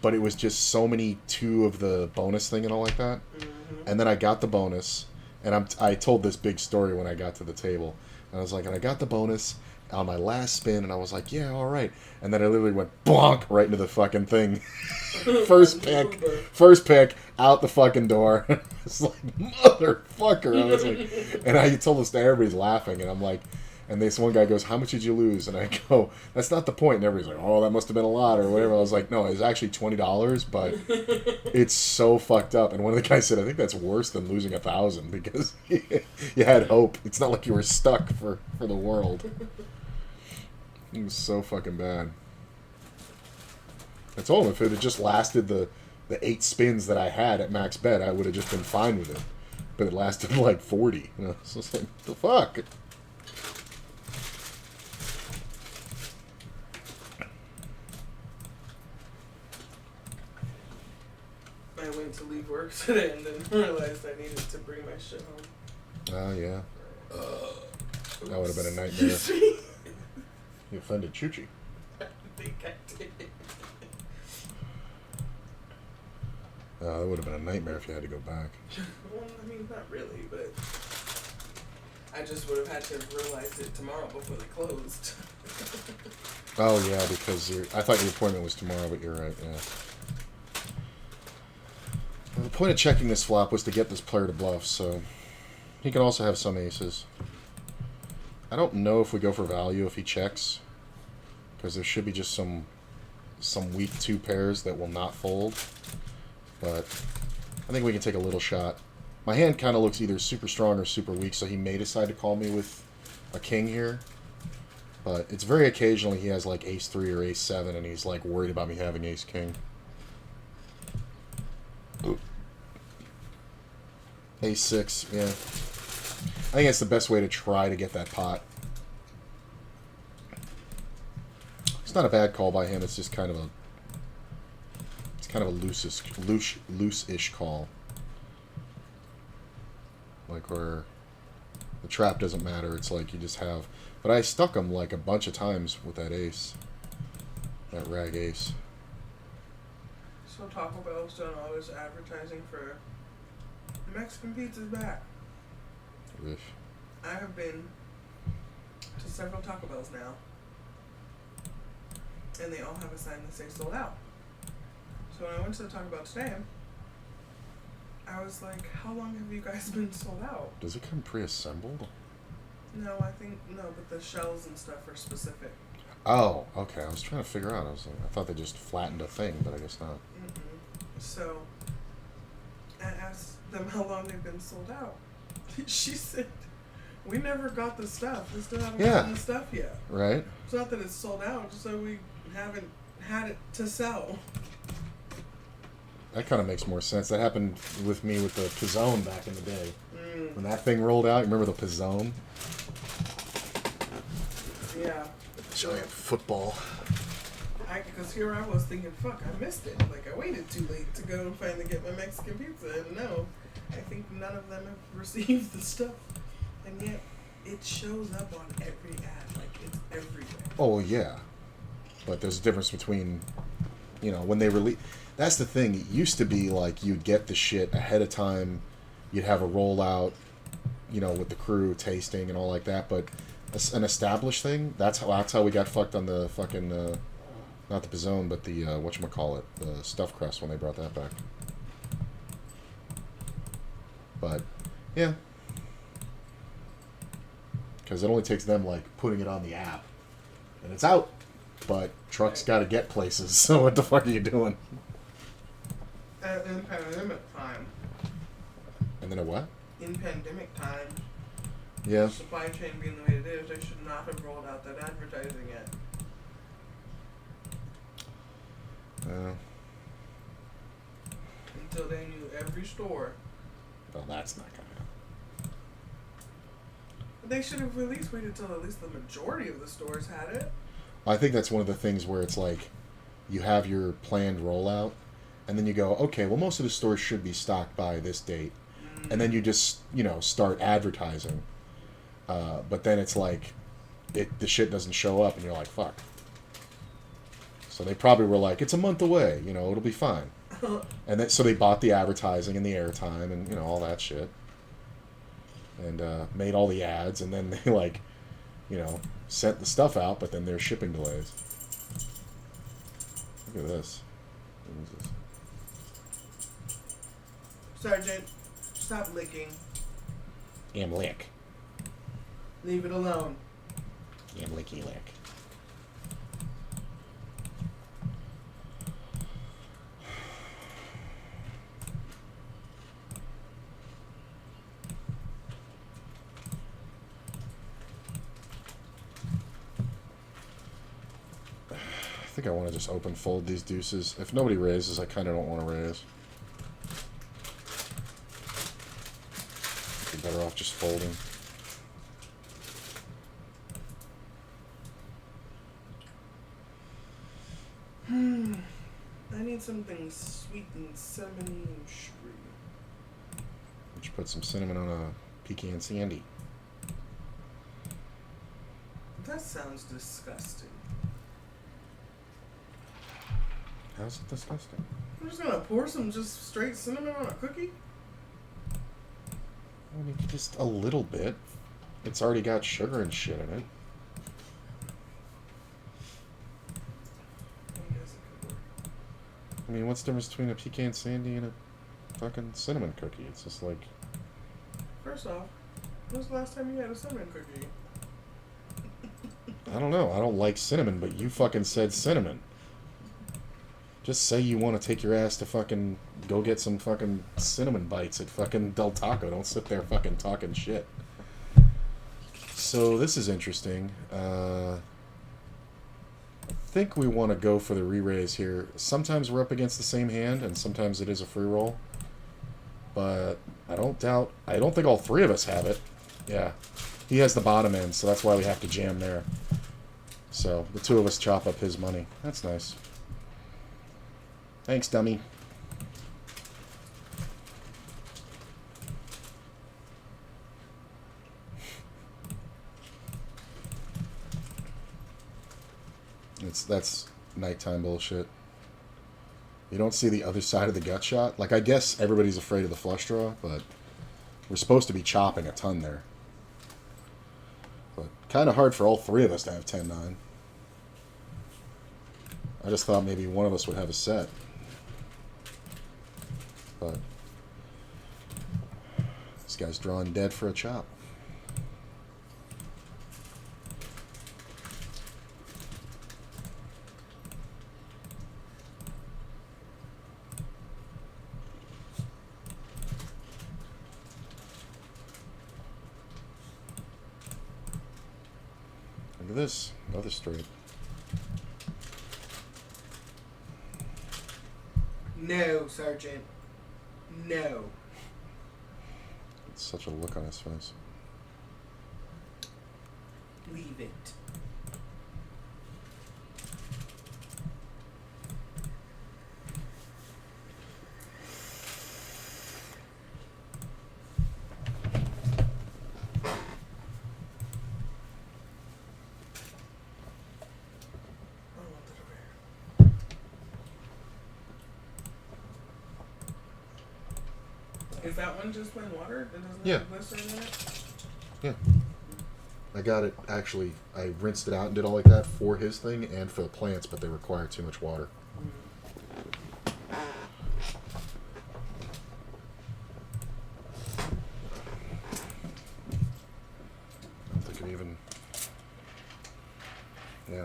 S1: But it was just so many two of the bonus thing and all like that. Mm-hmm. And then I got the bonus, and I told this big story when I got to the table. And I was like, and I got the bonus on my last spin, and I was like, yeah, all right. And then I literally went bonk right into the fucking thing. First pick, out the fucking door. It's like, motherfucker. I was like, and I told this to everybody's laughing, and I'm like, and this one guy goes, how much did you lose? And I go, that's not the point. And everybody's like, oh, that must have been a lot or whatever. I was like, no, it was actually $20, but it's so fucked up. And one of the guys said, I think that's worse than losing 1,000 because you had hope. It's not like you were stuck for the world. It was so fucking bad. I told him if it had just lasted the 8 spins that I had at max bet, I would have just been fine with it. But it lasted like 40. You know, so it's like, the fuck?
S2: I went to leave work today and then realized I needed to bring my shit home.
S1: Oh, yeah. That would have been a nightmare. You offended Chuchi.
S2: I think I did.
S1: That would have been a nightmare if you had to go back.
S2: Well, I mean, not really, but I just would have had to have realized it tomorrow before they closed.
S1: Oh, yeah, because I thought your appointment was tomorrow, but you're right, yeah. Well, the point of checking this flop was to get this player to bluff, so he can also have some aces. I
S3: I don't know if we go for value if he checks, because there should be just some weak 2 pairs that will not fold. But I think we can take a little shot. My hand kind of looks either super strong or super weak, so he may decide to call me with a king here. But it's very occasionally he has like ace-3 or ace-7, and he's like worried about me having ace-king. Ace-6, yeah. I think that's the best way to try to get that pot. It's not a bad call by him. It's just kind of a loose-ish call. Like where the trap doesn't matter. It's like you just have. But I stuck him like a bunch of times with that ace, that rag ace.
S2: So Taco Bell's done all this advertising for Mexican pizza's back.
S3: Oof.
S2: I have been to several Taco Bells now, and they all have a sign that says sold out. So when I went to the Taco Bell today, I was like, how long have you guys been sold out?
S3: Does it come pre-assembled?
S2: No, I think, no, but the shells and stuff are specific.
S3: Oh, okay. I was trying to figure out. I thought they just flattened a thing, but I guess not.
S2: So I asked them how long they've been sold out. She said, we never got the stuff. We still haven't gotten the stuff yet.
S3: Right?
S2: It's not that it's sold out, just so we haven't had it to sell.
S3: That kind of makes more sense. That happened with me with the Pizzone back in the day. When that thing rolled out, you remember the Pizzone?
S2: Yeah.
S3: Giant football.
S2: Because here I was thinking, fuck, I missed it. Like, I waited too late to go and finally get my Mexican pizza. And no, I think none of them have received the stuff. And yet, it shows up on every ad. Like, it's everywhere.
S3: Oh, yeah. But there's a difference between, when they release... That's the thing. It used to be like you'd get the shit ahead of time. You'd have a rollout, with the crew tasting and all like that. But an established thing, that's how we got fucked on the fucking, not the Pizzone, but the, whatchamacallit, the stuffed crust when they brought that back. But, yeah. Because it only takes them, like, putting it on the app. And it's out. But trucks got to get places, so what the fuck are you doing?
S2: In pandemic time.
S3: And then a what?
S2: In pandemic time.
S3: Yeah.
S2: Supply chain being the way it is, they should not have rolled out that advertising yet. Until they knew every store.
S3: Well, that's not gonna happen.
S2: They should have at least waited till at least the majority of the stores had it.
S3: I think that's one of the things where it's like you have your planned rollout and then you go, okay, well, most of the stores should be stocked by this date. And then you just, start advertising. But then it's like the shit doesn't show up and you're like, fuck. So they probably were like, it's a month away, it'll be fine. And then, so they bought the advertising and the airtime and, all that shit. And made all the ads, and then they, sent the stuff out, but then there's shipping delays. Look at this. What is this?
S2: Sergeant, stop licking.
S3: Am lick.
S2: Leave it alone.
S3: Am licky lick. I think I want to just open fold these deuces. If nobody raises, I kind of don't want to raise. Be better off just folding.
S2: I need something sweet and cinnamony and sugary.
S3: We should put some cinnamon on a pecan sandy.
S2: That sounds disgusting.
S3: How's it disgusting?
S2: I'm just gonna pour some just straight cinnamon on a cookie?
S3: I mean, just a little bit. It's already got sugar and shit in it.
S2: I guess it could work.
S3: I mean, what's the difference between a pecan sandy and a fucking cinnamon cookie? It's just like...
S2: First off, when was the last time you had a cinnamon cookie?
S3: I don't know. I don't like cinnamon, but you fucking said cinnamon. Just say you want to take your ass to fucking go get some fucking cinnamon bites at fucking Del Taco. Don't sit there fucking talking shit. So this is interesting. I think we want to go for the re-raise here. Sometimes we're up against the same hand, and sometimes it is a free roll. But I don't think all three of us have it. Yeah. He has the bottom end, so that's why we have to jam there. So the two of us chop up his money. That's nice. Thanks, dummy. That's nighttime bullshit. You don't see the other side of the gut shot. Like, I guess everybody's afraid of the flush draw, but we're supposed to be chopping a ton there. But kind of hard for all three of us to have 10-9. I just thought maybe one of us would have a set. But this guy's drawing dead for a chop. Look at this. Another straight.
S2: No, Sergeant. No.
S3: It's such a look on his face.
S2: Leave it. Is that one just plain water? It doesn't
S1: Yeah.
S2: have glycerin in it?
S1: Yeah. I got it, actually, I rinsed it out and did all like that for his thing and for the plants, but they require too much water. I don't think it even... Yeah.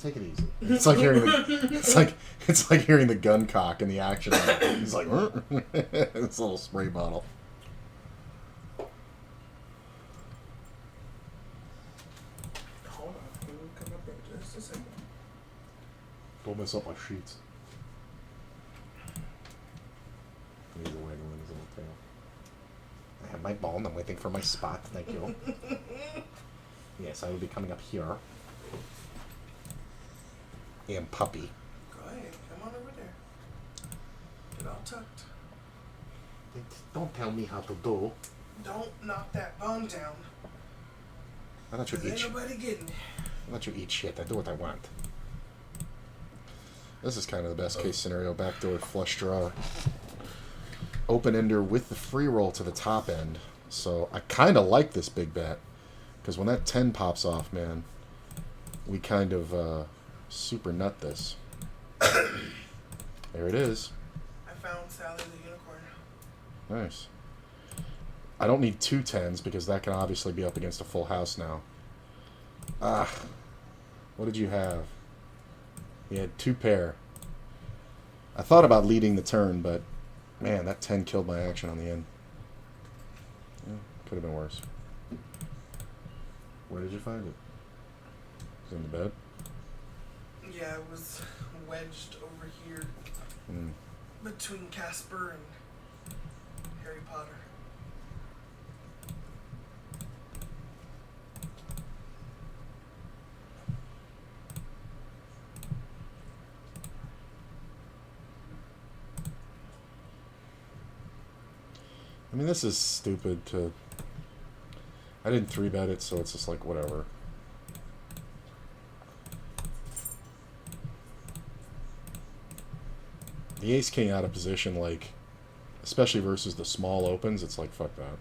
S1: Take it easy. It's like hearing the, it's like hearing the gun cock in the action. He's like, this little spray bottle.
S2: Hold on. Let me come up in just a second.
S1: Don't mess up my sheets. He's a wiggling his little tail. I have my ball and I'm waiting for my spot. Thank you. Yes, I will be coming up here. And puppy.
S2: Go ahead. Come on over there. Get all tucked.
S1: Don't tell me how to do.
S2: Don't knock that bone down.
S1: I let you
S2: 'Cause
S1: eat
S2: ain't
S1: shit.
S2: nobody getting it.
S1: I let you eat shit. I do what I want. This is kind of the best case scenario. Backdoor flush draw. Open ender with the free roll to the top end. So I kind of like this big bet. Because when that 10 pops off, man, we kind of super nut this. There it is.
S2: I found Sally the unicorn.
S1: Nice. I don't need two 10s because that can obviously be up against a full house now. Ah. What did you have? You had two pair. I thought about leading the turn, but man, that 10 killed my action on the end. Yeah, could have been worse. Where did you find it? Was it in the bed?
S2: Yeah, it was wedged over here
S1: Mm.
S2: between Casper and Harry Potter.
S3: I mean, this is stupid to... I didn't 3-bet it, so it's just like, whatever. The ace-king out of position, like, especially versus the small opens, it's like, fuck that.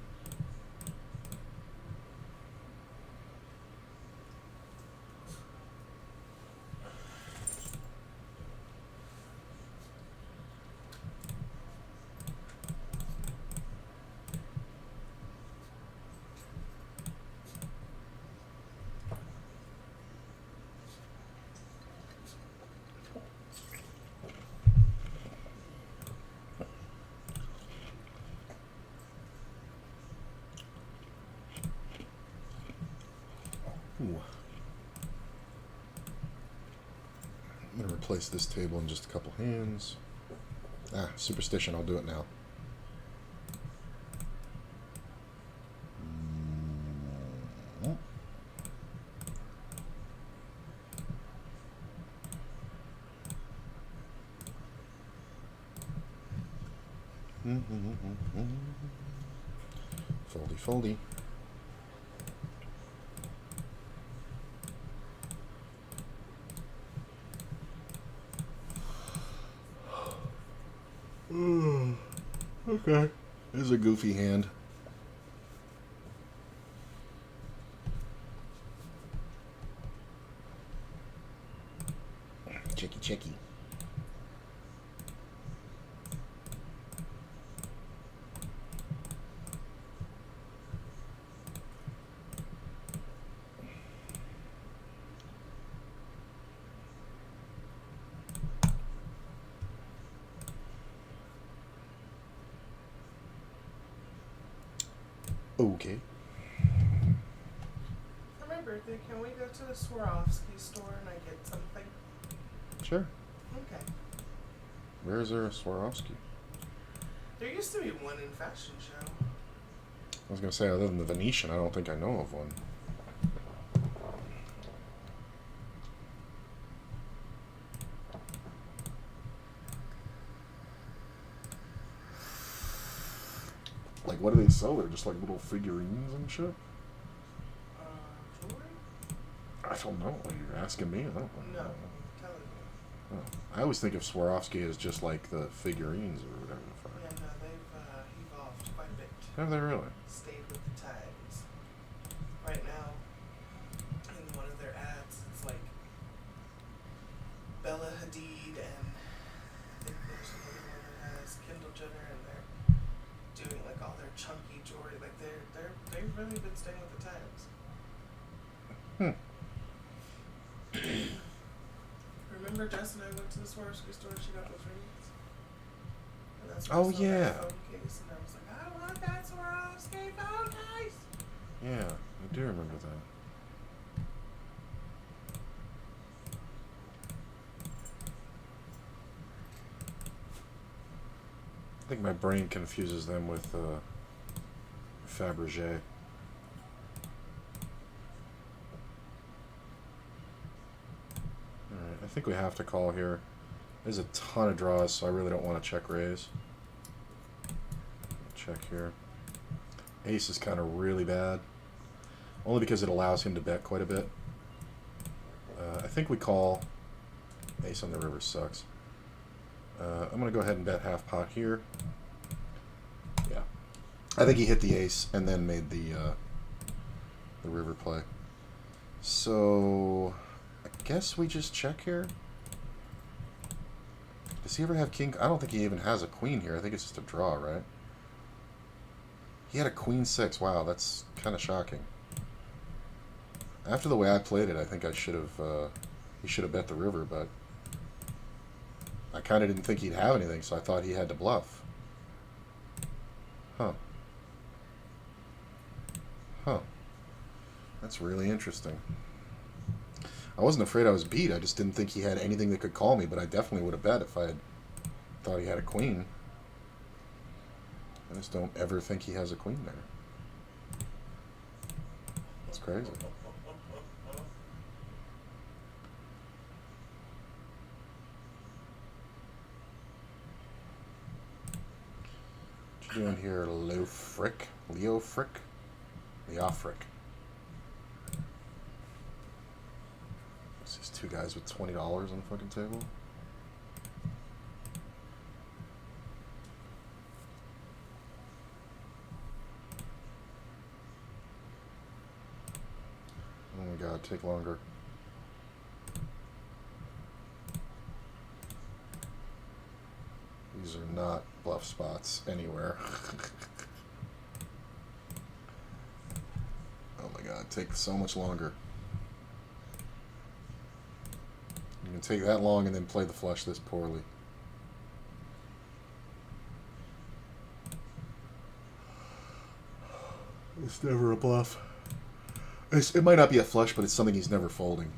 S1: place this table in just a couple hands. Ah, superstition, I'll do it now. Foldy, foldy. Okay. This is a goofy hand. Checky, checky. Okay.
S2: For my birthday, can we go to the Swarovski store and I get something?
S1: Sure.
S2: Okay.
S1: Where is there a Swarovski?
S2: There used to be one in Fashion Show.
S1: I was gonna say, other than the Venetian, I don't think I know of one. Like, what do they sell there? Just like little figurines and shit?
S2: Jewelry?
S1: I don't know. Are you asking me? I don't know.
S2: No, I'm telling you.
S1: Oh. I always think of Swarovski as just like the figurines or whatever the fuck.
S2: Yeah, no, they've evolved quite a bit.
S1: Have they really?
S2: Stayed with the times. Right now, in one of their ads, it's like Bella Hadid and I think there's another one that has Kendall Jenner, and they're doing like all their chunky jewelry. Like they've really been staying with the times. Remember Jess and I went to the Swarovski store and she got those rings? And that's where I
S1: Oh,
S2: saw
S1: yeah.
S2: that phone case, and I was like, I want that Swarovski phone case.
S1: Yeah, I do remember that. I think my brain confuses them with Fabergé. Alright, I think we have to call here. There's a ton of draws, so I really don't want to check raise. Check here. Ace is kind of really bad. Only because it allows him to bet quite a bit. I think we call. Ace on the river sucks. I'm going to go ahead and bet half pot here. Yeah. I think he hit the ace and then made the river play. So, I guess we just check here. Does he ever have king? I don't think he even has a queen here. I think it's just a draw, right? He had a queen six. Wow, that's kind of shocking. After the way I played it, I think I should have. He should have bet the river, but I kind of didn't think he'd have anything, so I thought he had to bluff. Huh. Huh. That's really interesting. I wasn't afraid I was beat. I just didn't think he had anything that could call me, but I definitely would have bet if I had thought he had a queen. I just don't ever think he has a queen there. That's crazy. What you doing here, Leo Frick? Leo Frick? Leo Frick. These two guys with $20 on the fucking table. Oh my god, take longer. These are not bluff spots anywhere. Oh my god, take so much longer. You can take that long and then play the flush this poorly. It's never a bluff. It might not be a flush, but it's something he's never folding.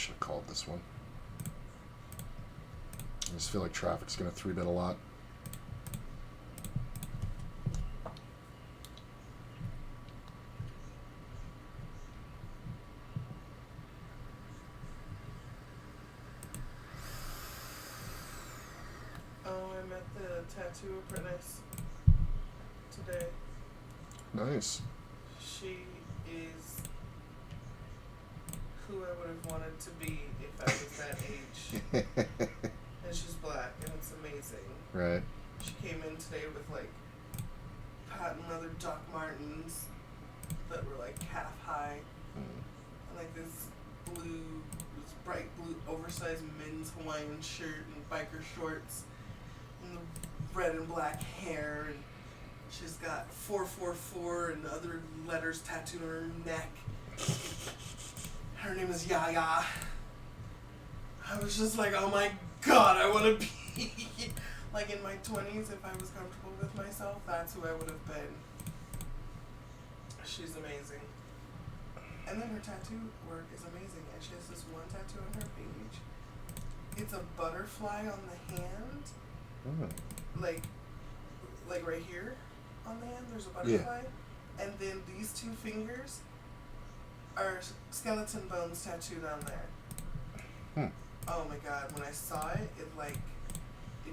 S3: should have called this one. I just feel like traffic's going to 3-bet a lot.
S2: Oh, I met the tattoo apprentice today.
S3: Nice.
S2: She is who I would have wanted to be if I was that age. And she's black, and it's amazing.
S3: Right.
S2: She came in today with like patent leather Doc Martens that were like calf high, and like this bright blue oversized men's Hawaiian shirt and biker shorts, and the red and black hair, and she's got 444 and other letters tattooed on her neck. Her name is Yaya. I was just like, oh my god, I want to be like in my 20s. If I was comfortable with myself, that's who I would have been. She's amazing. And then her tattoo work is amazing. And she has this one tattoo on her page. It's a butterfly on the hand. Like right here on the hand, there's a butterfly. Yeah. And then these two fingers are skeleton bones tattooed on there. Oh my god, when I saw it, it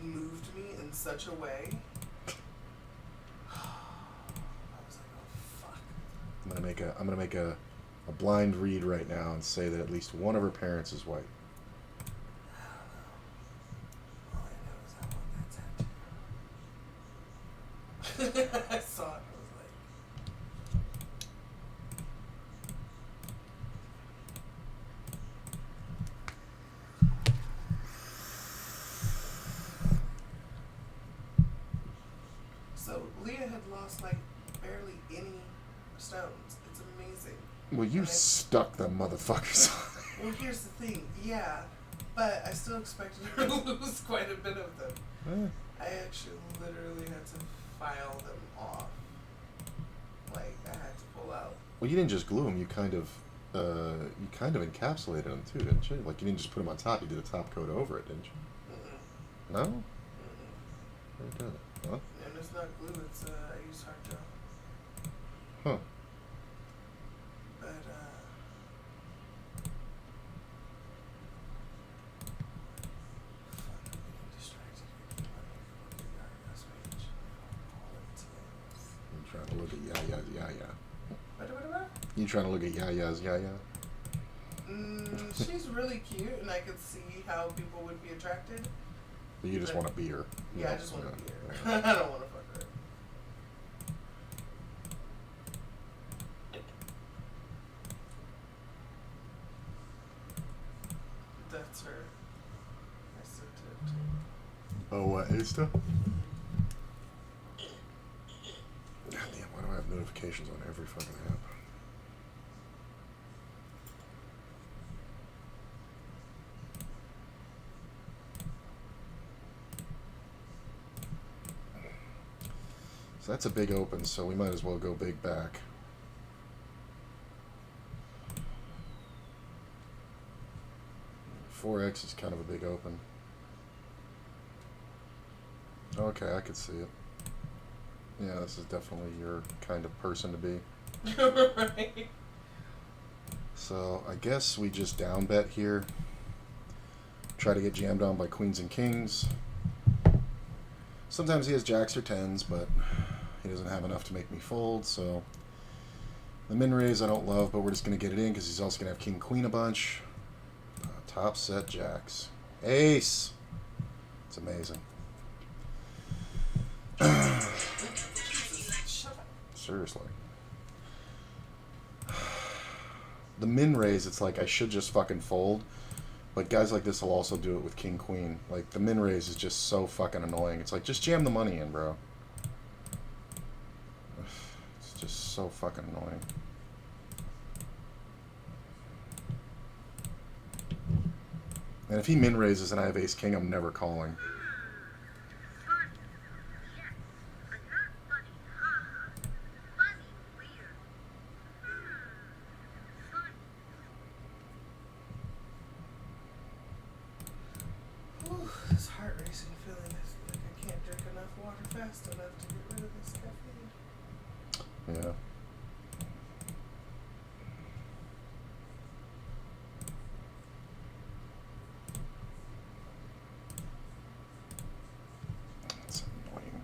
S2: moved me in such a way. I was like, oh fuck.
S3: I'm gonna make a blind read right now and say that at least one of her parents is white.
S2: I don't know. All I know is I want that tattoo. I saw it. I was like, so Leah had lost like barely any stones. It's amazing.
S3: Well, you stuck them motherfuckers on.
S2: Well, here's the thing. Yeah, but I still expected her to lose quite a bit of them. I actually literally had to file them off. Like, I had to pull out.
S3: Well, you didn't just glue them. You kind of encapsulated them too, didn't you? Like, you didn't just put them on top. You did a top coat over it, didn't you? No. Very good. Huh?
S2: And it's not glue. It's I use hard gel.
S3: Huh.
S2: But fuck, I'm getting distracted.
S3: You trying to look at Yaya's Yaya?
S2: What?
S3: You trying to look at Yaya's Yaya?
S2: She's really cute, and I could see how people would be attracted.
S3: But you just want to be her.
S2: Yeah, I just want to be her. I don't want to fuck her. That's her. I sent it to.
S3: Oh, what, Insta? God damn, why do I have notifications on every fucking app? So that's a big open, so we might as well go big back. Four X is kind of a big open. Okay, I could see it. Yeah, this is definitely your kind of person to be.
S2: Right.
S3: So I guess we just down bet here. Try to get jammed on by queens and kings. Sometimes he has jacks or tens, but he doesn't have enough to make me fold, so the min raise I don't love, but we're just going to get it in because he's also going to have king queen a bunch. Top set jacks. Ace! It's amazing. Seriously. The min raise, it's like I should just fucking fold, but guys like this will also do it with king queen. Like, the min raise is just so fucking annoying. It's like, just jam the money in, bro. It's just so fucking annoying. And if he min raises and I have ace king, I'm never calling.
S2: fast enough to get rid of this caffeine.
S3: Yeah. That's annoying.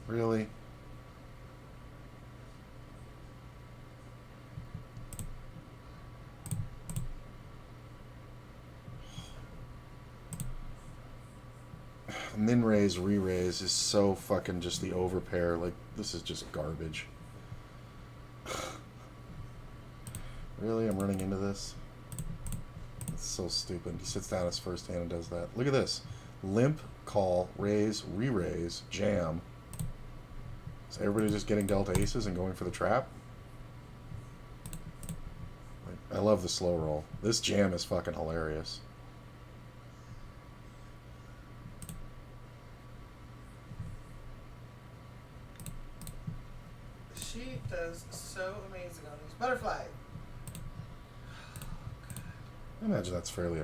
S3: Really? Min raise, re raise is so fucking just the overpair. Like, this is just garbage. Really? I'm running into this? It's so stupid. He sits down his first hand and does that. Look at this. Limp, call, raise, re raise, jam. Is everybody just getting dealt aces and going for the trap? Like, I love the slow roll. This jam is fucking hilarious.
S2: She does so amazing on these butterfly.
S3: I imagine that's fairly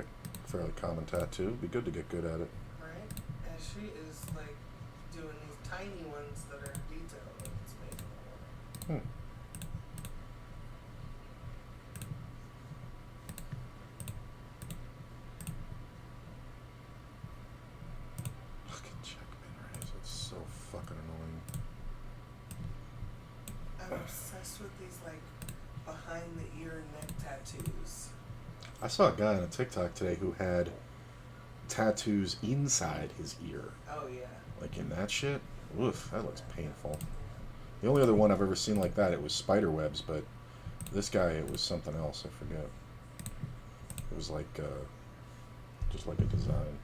S3: common tattoo. It'd be good to get good at it.
S2: Right? And she is like doing these tiny ones that are detailed. Like, it's amazing.
S3: Fucking check min raise. It's so fucking annoying.
S2: I'm obsessed with these like behind the ear and neck tattoos.
S3: I saw a guy on a TikTok today who had tattoos inside his ear.
S2: Oh yeah.
S3: Like in that shit? Oof, that looks painful. The only other one I've ever seen like that, it was spider webs, but this guy, it was something else. I forget. It was like, just like a design.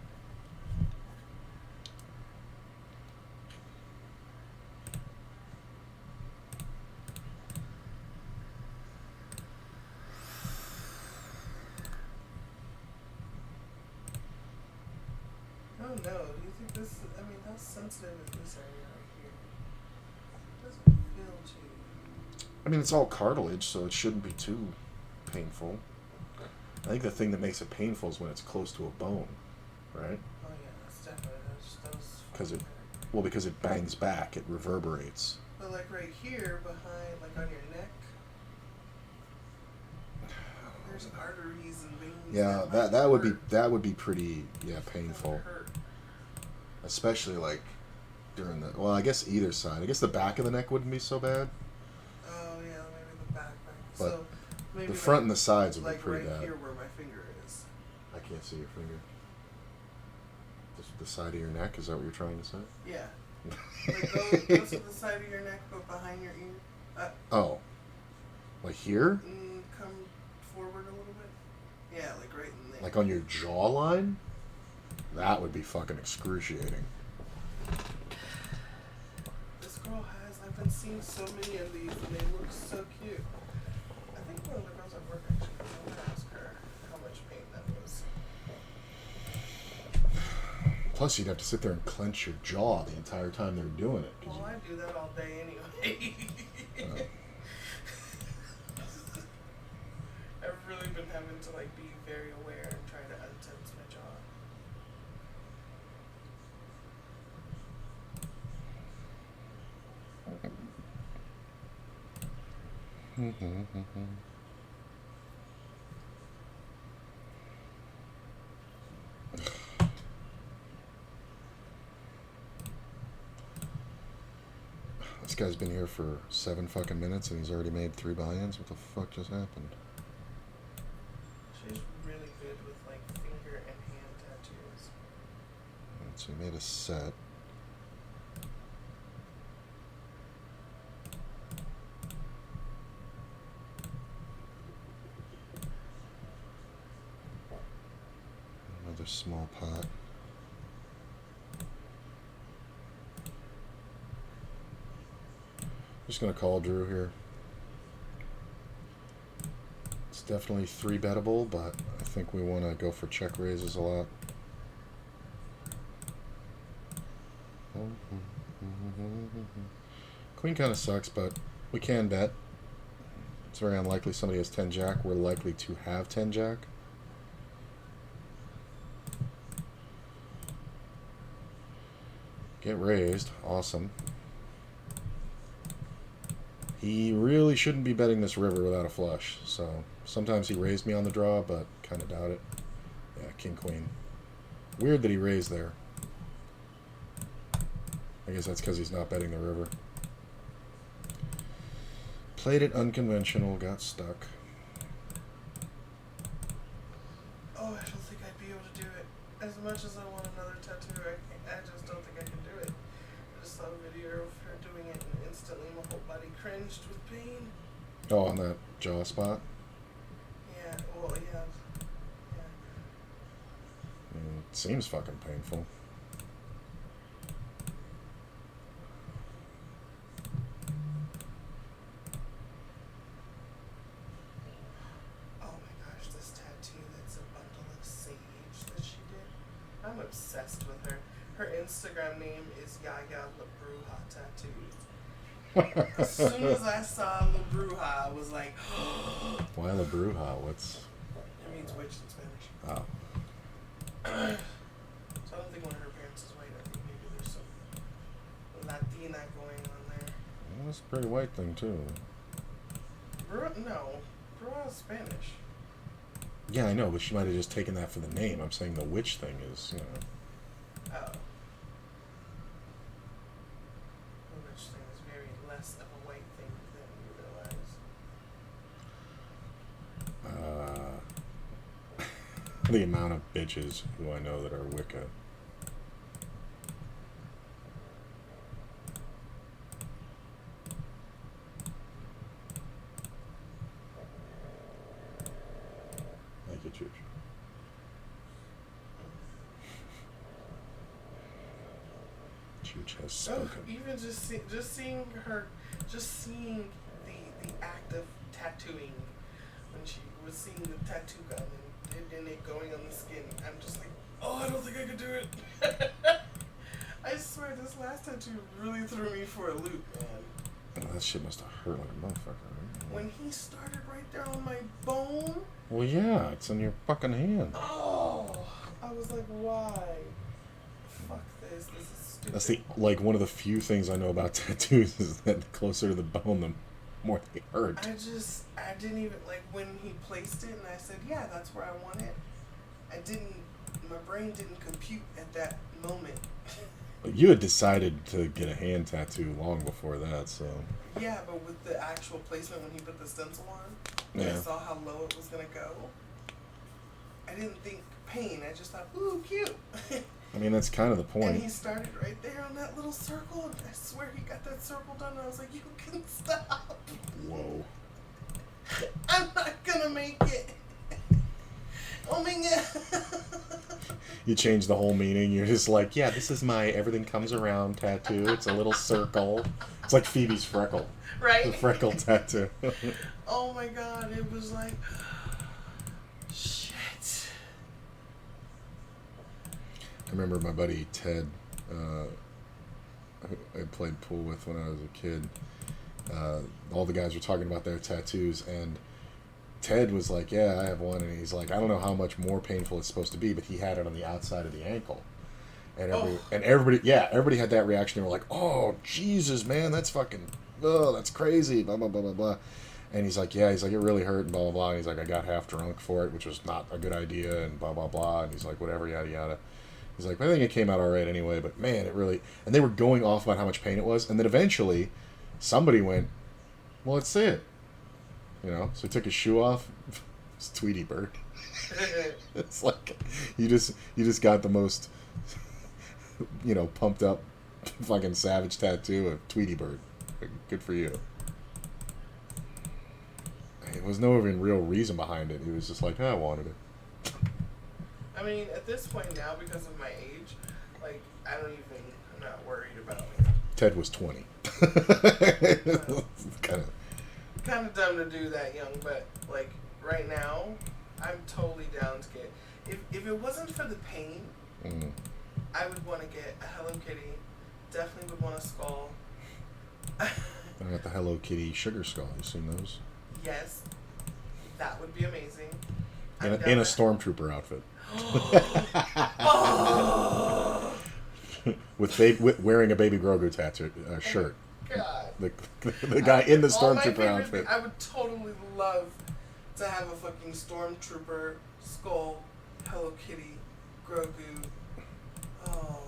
S2: Oh no, do you think this, I mean, how sensitive is this area right here? It doesn't feel too...
S3: I mean, it's all cartilage, so it shouldn't be too painful. I think the thing that makes it painful is when it's close to a bone, right?
S2: Oh yeah, that's definitely, those
S3: Because it,
S2: fucking hurt.
S3: well, because it bangs back, it reverberates.
S2: But like right here, behind, like on your neck, there's arteries and veins.
S3: Yeah,
S2: might
S3: that would be pretty painful.
S2: That would hurt.
S3: Especially like during the, well, I guess either side. I guess the back of the neck wouldn't be so bad.
S2: Oh yeah, maybe the back.
S3: But
S2: so maybe
S3: the front
S2: like,
S3: and the sides would
S2: like
S3: be pretty
S2: right
S3: bad.
S2: here where my finger is.
S3: I can't see your finger. Just the side of your neck, is that what you're trying to say?
S2: Yeah. Like go to the side of your neck, but behind your ear.
S3: Oh. Like here?
S2: Come forward a little bit. Yeah, like right in there.
S3: Like on your jawline? That would be fucking excruciating.
S2: This girl has. I've been seeing so many of these, and they look so cute. I think one of the girls at work actually. I'm gonna ask her how much pain that was.
S3: Plus, you'd have to sit there and clench your jaw the entire time they're doing it.
S2: Well, I do that all day anyway. I've really been having to like be very aware and try to untense my jaw.
S3: This guy's been here for 7 fucking minutes and he's already made 3 buy-ins. What the fuck just happened?
S2: She's really good with like finger and hand tattoos.
S3: Alright, so he made a set. Another small pot. Just gonna call Drew here. It's definitely 3-bettable, but I think we want to go for check raises a lot. Queen kind of sucks, but we can bet. It's very unlikely somebody has 10 jack. We're likely to have 10 jack. Get raised. Awesome. He really shouldn't be betting this river without a flush. So sometimes he raised me on the draw, but kind of doubt it. Yeah, king, queen. Weird that he raised there. I guess that's because he's not betting the river. Played it unconventional, got stuck.
S2: Oh, I don't think I'd be able to do it. As much as I want another tattoo, I just don't think I can do it. I just saw a video of her doing it and instantly my whole body cringed with pain.
S3: Oh, on that jaw spot?
S2: Yeah, well, yeah.
S3: It seems fucking painful.
S2: Oh my gosh, this tattoo that's a bundle of sage that she did. I'm obsessed with her. Her Instagram name is Yaya La Bruja Tattoos. As soon as I saw La Bruja, I was like,
S3: Why La Bruja? What's...
S2: it means witch in Spanish.
S3: Oh.
S2: So I don't think one of her parents is white. I think maybe there's some Latina going on there.
S3: Well, that's a pretty white thing, too.
S2: No, Bruja is Spanish.
S3: Yeah, I know, but she might have just taken that for the name. I'm saying the witch thing is, you know...
S2: Oh. The witch thing is very less of a white thing than you realize.
S3: The amount of bitches who I know that are Wicca. Thank you, Chooch. Chooch has spoken.
S2: Oh, even just seeing her, just seeing the act of tattooing, when she was seeing the tattoo gun and it going on the skin, I'm just like, oh, I don't think I could do it. I swear, this last tattoo really threw me for a loop, man.
S3: Oh, that shit must have hurt like a motherfucker. Right?
S2: When he started right there on my bone,
S3: Well, yeah, it's in your fucking hand.
S2: oh, I was like, why? Fuck this. This is stupid.
S3: That's the one of the few things I know about tattoos is that the closer to the bone, the more they hurt.
S2: I didn't even, like, when he placed it and I said, yeah, that's where I want it. My brain didn't compute at that moment.
S3: You had decided to get a hand tattoo long before that, so...
S2: Yeah, but with the actual placement when he put the stencil on,
S3: Yeah.
S2: I saw how low it was going to go. I didn't think pain. I just thought, ooh, cute.
S3: I mean, that's kind of the point.
S2: And he started right there on that little circle, and I swear he got that circle done, and I was like, you can stop.
S3: Whoa.
S2: I'm not going to make it. Oh my god.
S3: You change the whole meaning. You're just like, yeah, this is my everything comes around tattoo. It's a little circle. It's like Phoebe's freckle.
S2: Right?
S3: The freckle tattoo.
S2: Oh my god, it was like, shit.
S3: I remember my buddy Ted, who I played pool with when I was a kid. All the guys were talking about their tattoos, and Ted was like, yeah, I have one, and he's like, I don't know how much more painful it's supposed to be, but he had it on the outside of the ankle. And everybody had that reaction. They were like, oh, Jesus, man, that's fucking, oh, that's crazy, blah, blah, blah, blah, blah. And he's like, it really hurt, and blah, blah, blah. And he's like, I got half drunk for it, which was not a good idea, and blah, blah, blah. And he's like, whatever, yada, yada. He's like, I think it came out all right anyway, but man, it really... And they were going off about how much pain it was, and then eventually somebody went, well, let's see it. You know, so he took his shoe off. It's Tweety Bird. It's like you just got the most, pumped up, fucking savage tattoo of Tweety Bird. Good for you. There was no even real reason behind it. He was just like, I wanted it.
S2: I mean, at this point now, because of my age, like, I'm not worried about it.
S3: Ted was 20.
S2: Kind of dumb to do that young, but like right now, I'm totally down to get. If it wasn't for the pain, I would want to get a Hello Kitty. Definitely would want a skull.
S3: I got the Hello Kitty sugar skull. You seen those?
S2: Yes, that would be amazing.
S3: In a stormtrooper outfit.
S2: Oh,
S3: with wearing a Baby Grogu tattoo shirt.
S2: God.
S3: The guy in the
S2: All my
S3: stormtrooper
S2: favorite
S3: outfit.
S2: I would totally love to have a fucking stormtrooper skull, Hello Kitty, Grogu. Oh.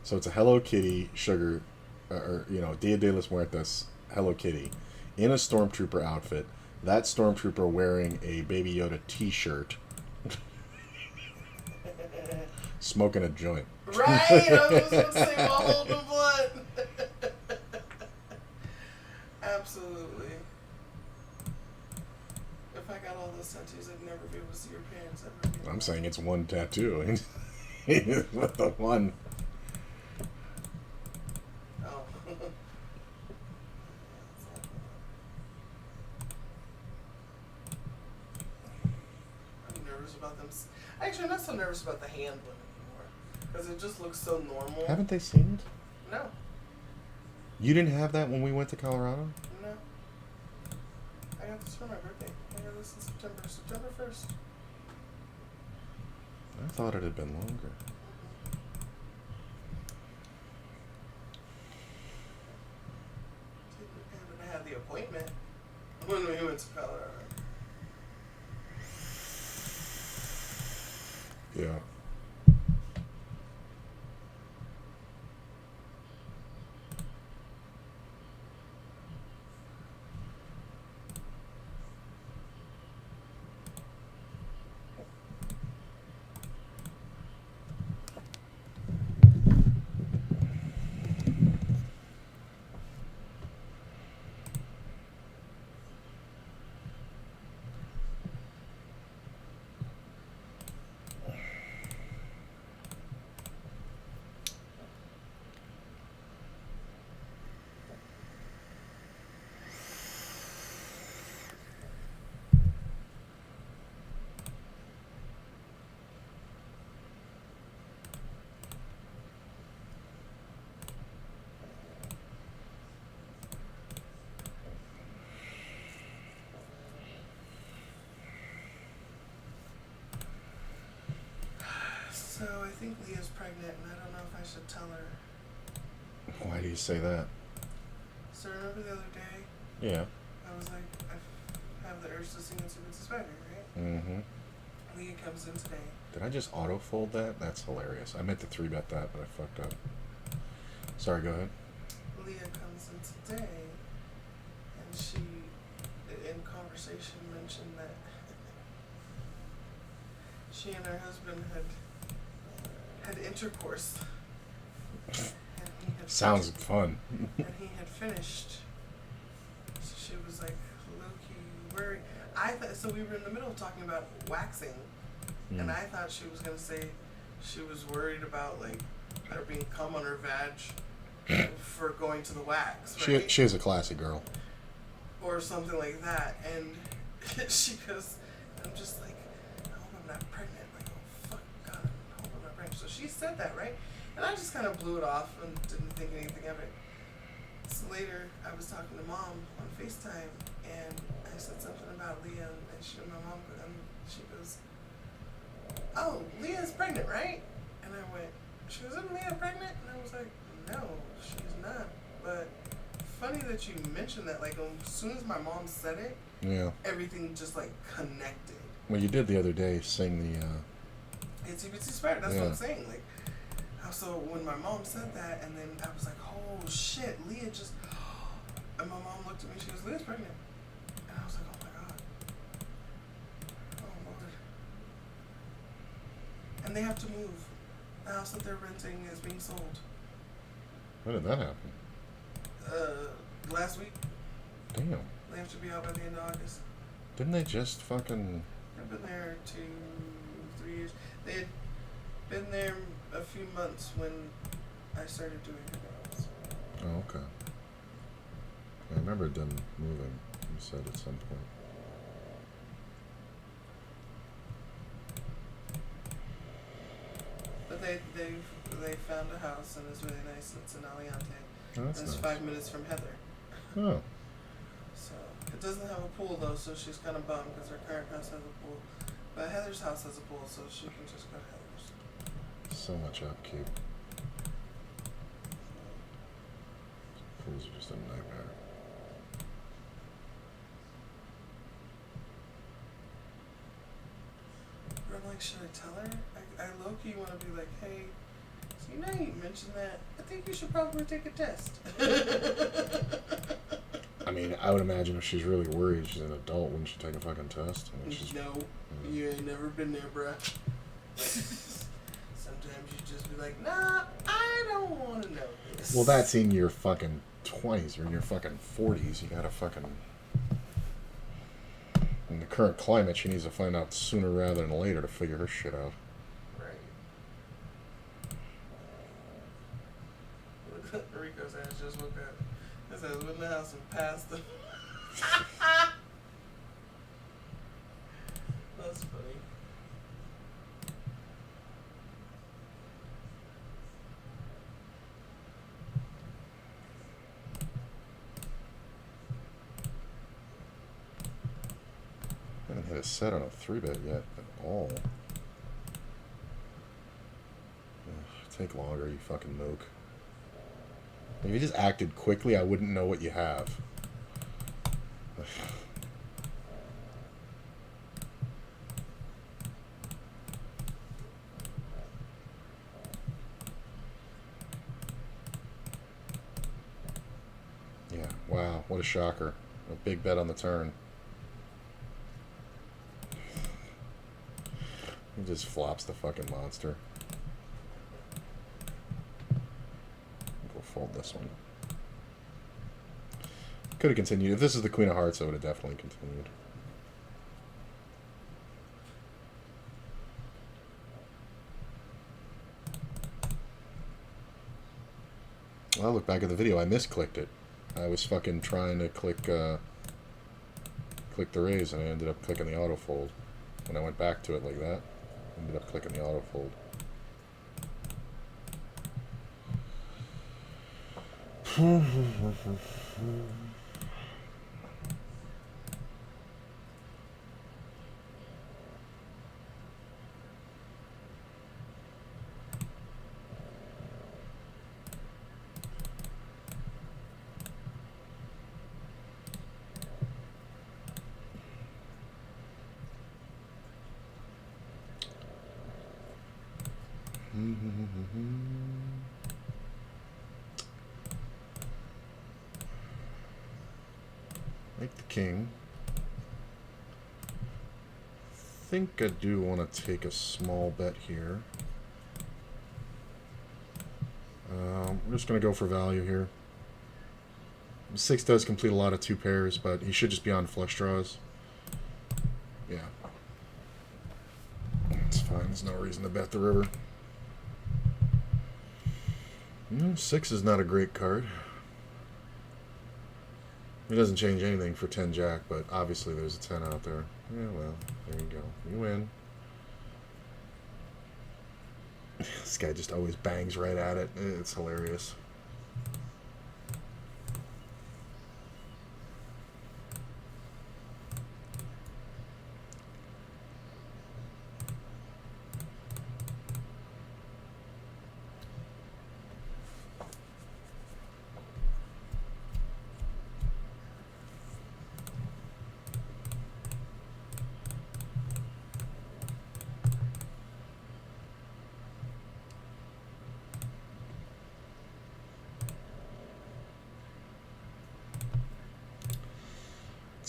S3: So it's a Hello Kitty sugar, or Dia de los Muertos Hello Kitty, in a stormtrooper outfit. That stormtrooper wearing a Baby Yoda T-shirt, smoking a joint.
S2: Right? I was going to say while holding a blunt. Absolutely. If I got all those tattoos, I'd never be able to see your parents ever again.
S3: I'm saying it's one tattoo. With the one.
S2: Oh. I'm nervous about them. Actually, I'm not so nervous about the hand one anymore. Because it just looks so normal.
S3: Haven't they seen it?
S2: No.
S3: You didn't have that when we went to Colorado?
S2: No. I got this for my birthday. I got this in September 1st.
S3: I thought it had been longer.
S2: I had the appointment when we went to Colorado.
S3: Yeah.
S2: So I think Leah's pregnant, and I don't know if I should tell her.
S3: Why do you say that?
S2: So remember the other day,
S3: Yeah.
S2: I was like, I have the urge to sing Itsy Bitsy Spider, right?
S3: Mm-hmm.
S2: Leah comes in today.
S3: Did I just auto-fold that? That's hilarious. I meant to 3-bet that, but I fucked up. Sorry, go ahead.
S2: Leah comes in today, and she, in conversation, mentioned that she and her husband had intercourse. And he had
S3: Sounds fun.
S2: and he had finished. So she was like, low-key worried. So we were in the middle of talking about waxing, and I thought she was gonna say she was worried about like there being cum on her vag for going to the wax, right?
S3: She is a classy girl.
S2: Or something like that. And she goes, I'm just like, I hope I'm not pregnant. Like, oh fuck, God, I hope I'm not pregnant. So she said that, right? And I just kind of blew it off and didn't think anything of it. So later, I was talking to Mom on FaceTime, and I said something about Leah, and my mom, she goes, oh, Leah's pregnant, right? And I went, she goes, isn't Leah pregnant? And I was like, no, she's not. But funny that you mentioned that. Like, as soon as my mom said it,
S3: Yeah.
S2: everything just like connected.
S3: Well, you did the other day sing the.
S2: Itsy Bitsy Spider. That's
S3: Yeah.
S2: what I'm saying. Like, so when my mom said that, and then I was like, oh shit, Leah just. And my mom looked at me. She goes, Leah's pregnant. And I was like, oh my god. Oh Lord. And they have to move. The house that they're renting is being sold.
S3: When did that happen?
S2: Last week.
S3: Damn.
S2: They have to be out by the end of August.
S3: Didn't they just fucking.
S2: They've been there 3 years. They had been there a few months when I started doing her nails.
S3: Oh, okay. I remember them moving, you said at some point.
S2: But they found a house, and it's really nice. It's in Aliante.
S3: Oh, that's
S2: And it's
S3: nice.
S2: 5 minutes from Heather.
S3: Oh.
S2: So it doesn't have a pool though, so she's kind of bummed because her current house has a pool. But Heather's house has a pool, so she can just go to Heather's.
S3: So much upkeep. Pools are just a nightmare.
S2: Or I'm like, should I tell her? I low-key want to be like, hey, so you know you mentioned that. I think you should probably take a test.
S3: I mean, I would imagine if she's really worried, she's an adult, wouldn't she take a fucking test? I mean, she's,
S2: No, you ain't never been there, bruh. Sometimes you just be like, nah, I don't want to know this.
S3: well, that's in your fucking 20s or in your fucking 40s. You gotta fucking... In the current climate, she needs to find out sooner rather than later to figure her shit out.
S2: Right. Rico's ass just woke up. His ass went in the house and passed him. That's funny.
S3: I haven't hit a set on a 3-bet yet at all. Ugh, take longer, you fucking mook. If you just acted quickly, I wouldn't know what you have. Yeah, wow, what a shocker. A big bet on the turn. He just flops the fucking monster. We'll fold this one. Could have continued. If this is the Queen of Hearts, I would have definitely continued. Well, look back at the video. I misclicked it. I was fucking trying to click the raise, and I ended up clicking the auto fold. When I went back to it like that, I ended up clicking the auto fold. Make the king. Think I do want to take a small bet here. We're just going to go for value here. 6 does complete a lot of 2 pairs, but he should just be on flush draws. Yeah. It's fine. There's no reason to bet the river. 6 is not a great card. It doesn't change anything for 10 jack, but obviously there's a 10 out there. Yeah, well, there you go. You win. This guy just always bangs right at it. It's hilarious.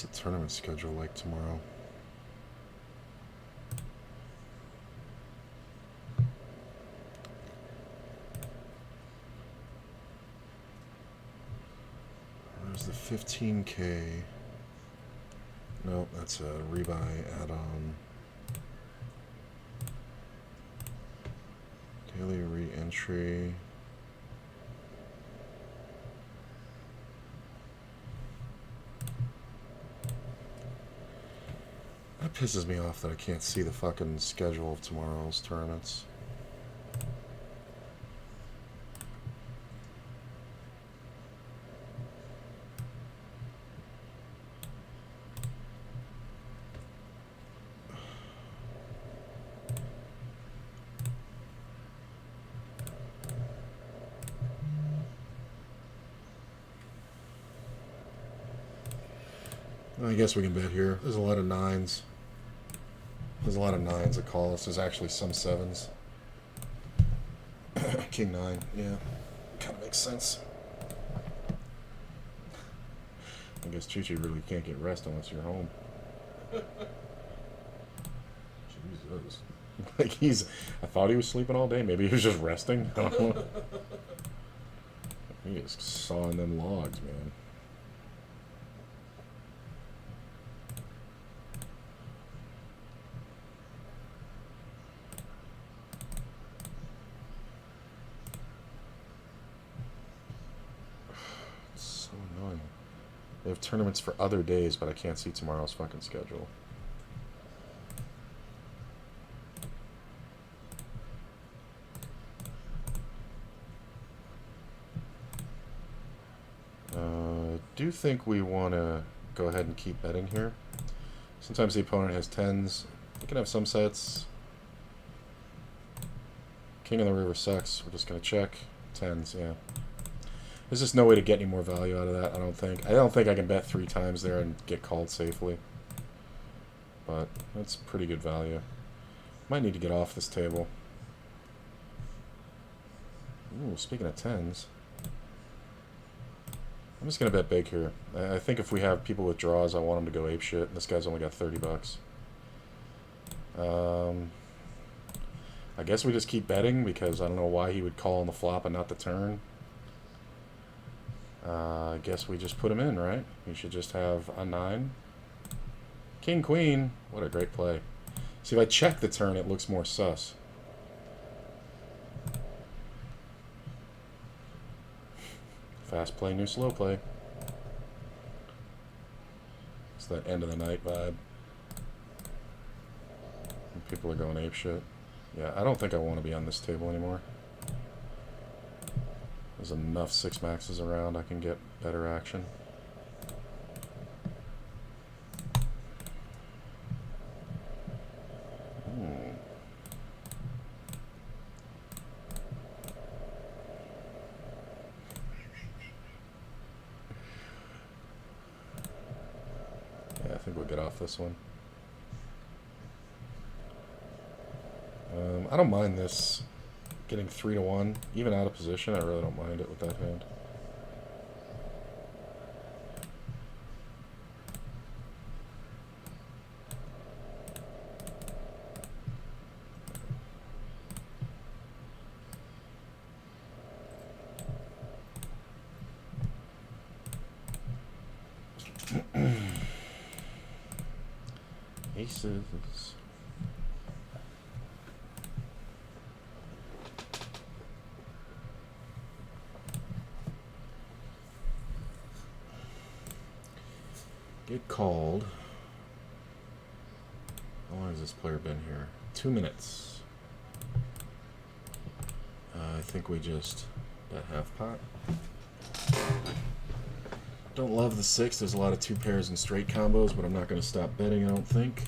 S3: What's the tournament schedule like tomorrow? There's the 15K. Nope, that's a rebuy add-on. Daily re-entry. That pisses me off that I can't see the fucking schedule of tomorrow's tournaments. I guess we can bet here. There's a lot of nines. There's a lot of nines that call us. There's actually some sevens. King 9, yeah. Kind of makes sense. I guess Chi-Chi really can't get rest unless you're home. Jesus. Like I thought he was sleeping all day. Maybe he was just resting. I don't know. He is sawing them logs, man. It's so annoying. They have tournaments for other days, but I can't see tomorrow's fucking schedule. I do think we want to go ahead and keep betting here. Sometimes the opponent has 10s. We can have some sets. King of the river sucks. We're just going to check. 10s, yeah. There's just no way to get any more value out of that, I don't think. I don't think I can bet 3 times there and get called safely. But that's pretty good value. Might need to get off this table. Ooh, speaking of 10s. I'm just going to bet big here. I think if we have people with draws, I want them to go apeshit. This guy's only got 30 bucks. I guess we just keep betting because I don't know why he would call on the flop and not the turn. I guess we just put him in, right? We should just have a 9. King, queen. What a great play. See, if I check the turn, it looks more sus. Fast play, new slow play. It's that end of the night vibe. And people are going apeshit. Yeah, I don't think I want to be on this table anymore. There's enough 6 maxes around, I can get better action. Yeah, I think we'll get off this one. I don't mind this. Getting 3 to 1, even out of position, I really don't mind it with that hand. Aces. Get called. How long has this player been here? 2 minutes. I think we just bet half pot. Don't love the 6. There's a lot of 2 pairs and straight combos, but I'm not going to stop betting, I don't think.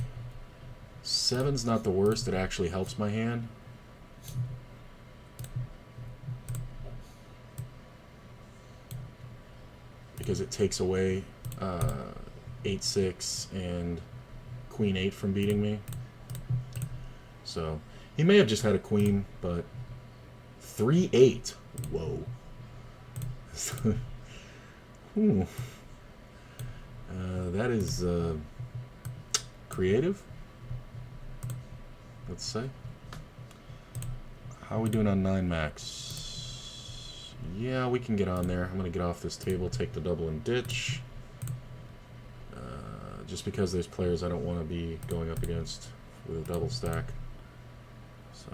S3: 7's not the worst. It actually helps my hand. Because it takes away 8-6 and queen 8 from beating me. So he may have just had a queen, but 3-8. Whoa. That is creative. Let's say. How are we doing on 9 max? Yeah, we can get on there. I'm going to get off this table, take the double and ditch. Just because there's players I don't want to be going up against with a double stack. So,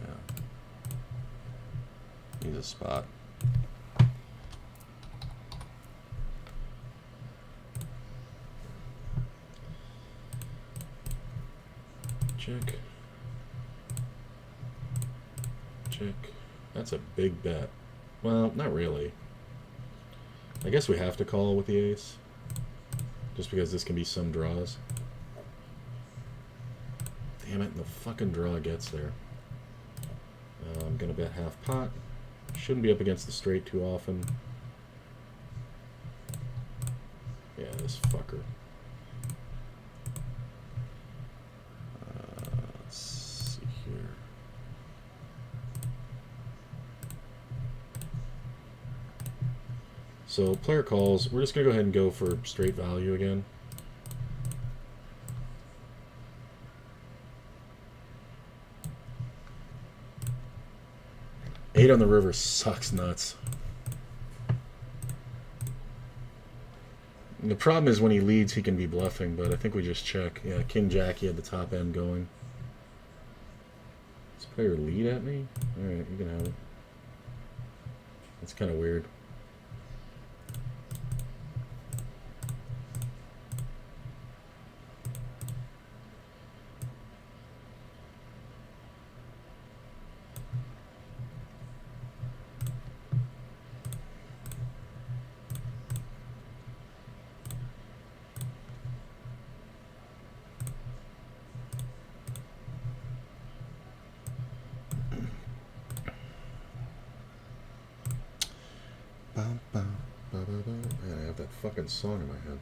S3: yeah. Need a spot. Check. Check. That's a big bet. Well, not really. I guess we have to call with the ace. Just because this can be some draws. Damn it, and the fucking draw gets there. I'm going to bet half pot. Shouldn't be up against the straight too often. Yeah, this fucker. Let's see here. So player calls. We're just gonna go ahead and go for straight value again. Eight on the river sucks nuts. And the problem is when he leads, he can be bluffing, but I think we just check. Yeah, King Jack, he had the top end going. Does player lead at me? Alright, you can have it. That's kind of weird. Man, I have that fucking song in my head.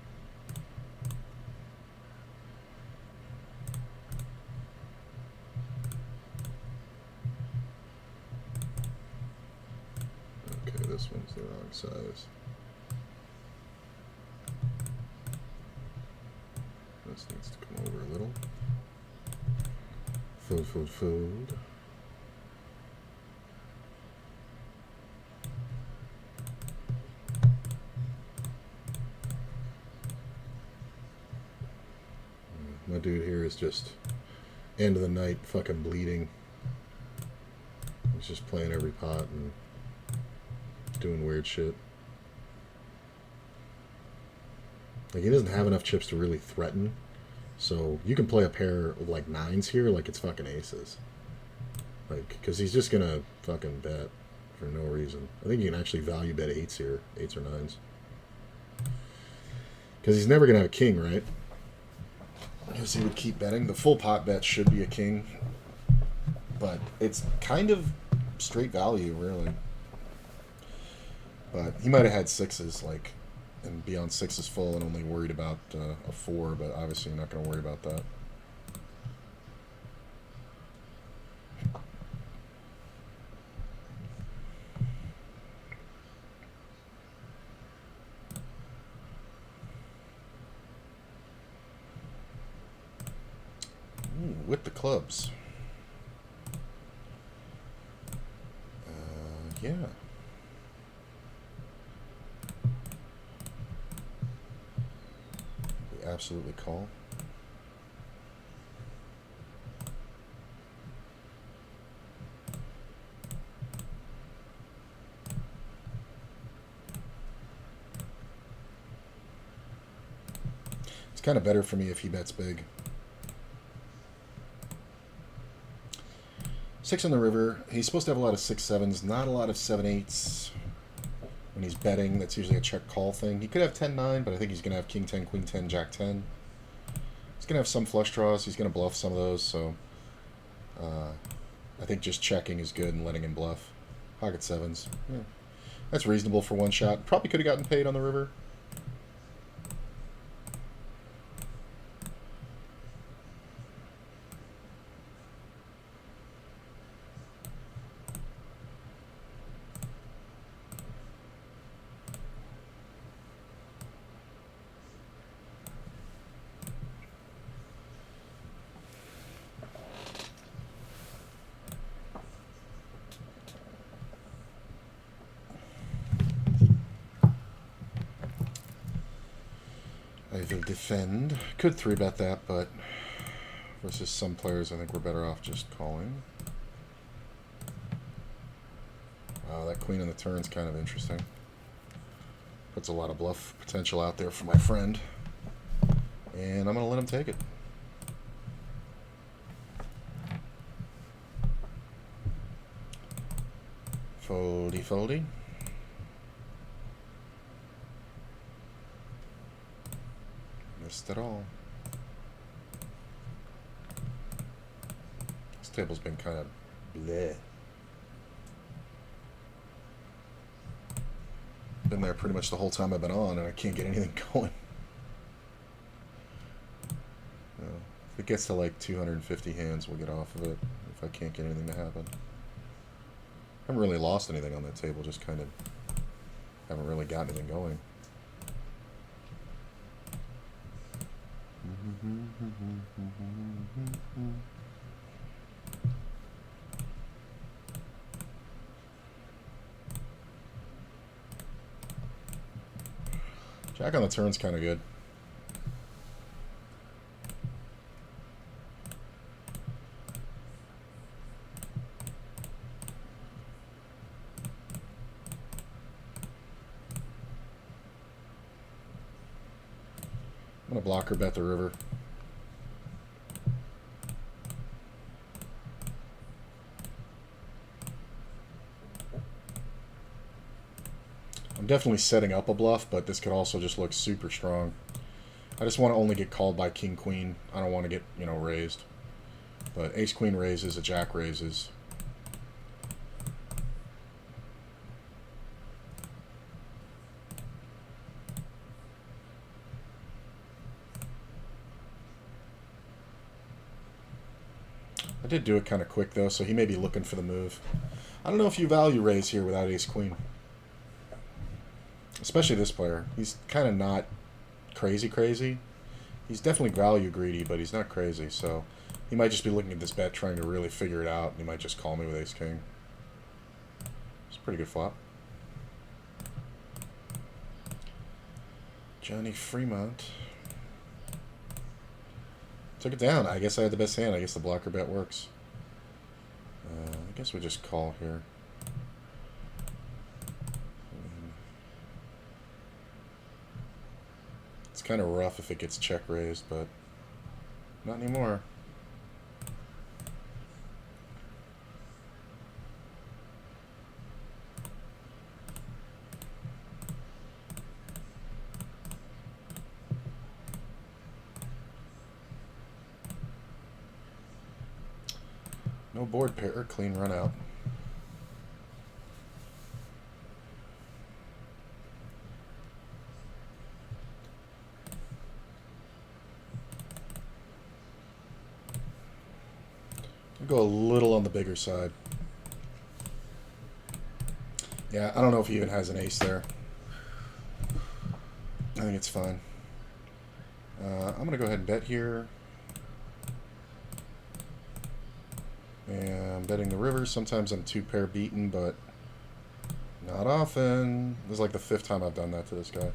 S3: Okay, this one's the wrong size. This needs to come over a little. Fold. My dude here is just end of the night fucking bleeding. He's just playing every pot and doing weird shit. Like, he doesn't have enough chips to really threaten. So you can play a pair of like nines here like it's fucking aces. Like, because he's just gonna fucking bet for no reason. I think you can actually value bet eights here, eights or nines. Because he's never gonna have a king, right? Because he would keep betting. The full pot bet should be a king, but it's kind of straight value, really. But he might have had sixes, like, and be on sixes full and only worried about a four, but obviously you're not going to worry about that. With the clubs. Yeah. We absolutely call. It's kind of better for me if he bets big. 6 on the river. He's supposed to have a lot of 6-7s, not a lot of 7-8s. When he's betting, that's usually a check call thing. He could have 10-9, but I think he's going to have King 10, Queen 10, Jack 10. He's going to have some flush draws. He's going to bluff some of those, so I think just checking is good and letting him bluff. Pocket 7s. Yeah. That's reasonable for one shot. Probably could have gotten paid on the river. I will defend. Could 3-bet that, but versus some players, I think we're better off just calling. Wow, that queen on the turn's kind of interesting. Puts a lot of bluff potential out there for my friend. And I'm going to let him take it. Foldy. Missed it all. This table's been kind of bleh. Been there pretty much the whole time I've been on, and I can't get anything going. If it gets to like 250 hands, we'll get off of it if I can't get anything to happen. I haven't really lost anything on that table, just kind of haven't really got anything going. Jack on the turn's kind of good. I'm going to blocker bet the river. I'm definitely setting up a bluff, but this could also just look super strong. I just want to only get called by king queen. I don't want to get, you know, raised. But ace queen raises, a jack raises. I did do it kind of quick though, so he may be looking for the move. I don't know if you value raise here without ace queen. Especially this player. He's kind of not crazy. He's definitely value greedy, but he's not crazy, so he might just be looking at this bet trying to really figure it out, and he might just call me with ace king. It's a pretty good flop. Johnny Fremont took it down. I guess I had the best hand. I guess the blocker bet works. I guess we just call here. It's kind of rough if it gets check raised, but not anymore. No board pair, clean run out. I'll go a little on the bigger side. Yeah, I don't know if he even has an ace there. I think it's fine. I'm going to go ahead and bet here. And I'm betting the river. Sometimes I'm two pair beaten, but not often. This is like the 5th time I've done that to this guy.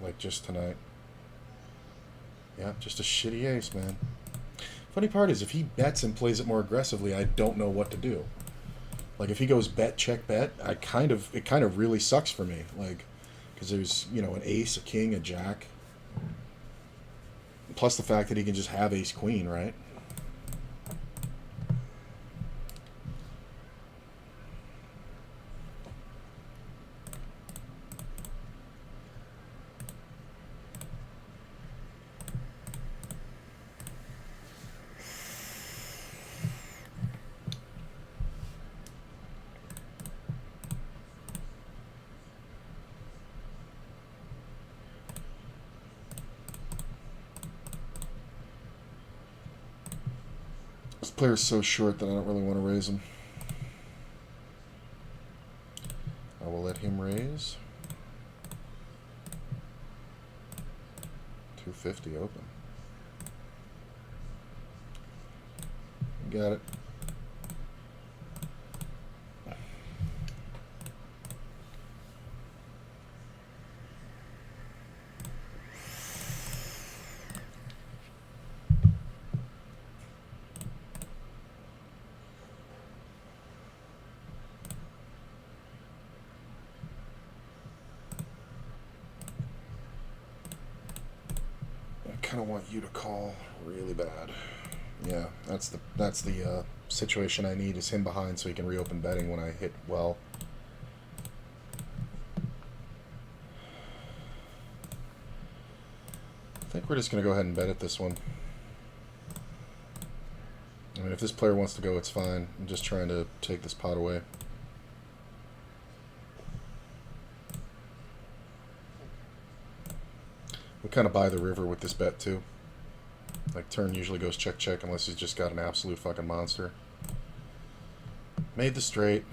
S3: Like just tonight. Yeah, just a shitty ace, man. Funny part is if he bets and plays it more aggressively, I don't know what to do. Like if he goes bet, check, bet, it kind of really sucks for me. Like, because there's, you know, an ace, a king, a jack. Plus the fact that he can just have ace queen, right? This player's so short that I don't really want to raise him. I will let him raise. 250 open. Got it. I kind of want you to call really bad. Yeah, that's the situation I need, is him behind so he can reopen betting when I hit well. I think we're just going to go ahead and bet at this one. I mean, if this player wants to go, it's fine. I'm just trying to take this pot away. We kind of buy the river with this bet too. Like, turn usually goes check, check, unless he's just got an absolute fucking monster. Made the straight.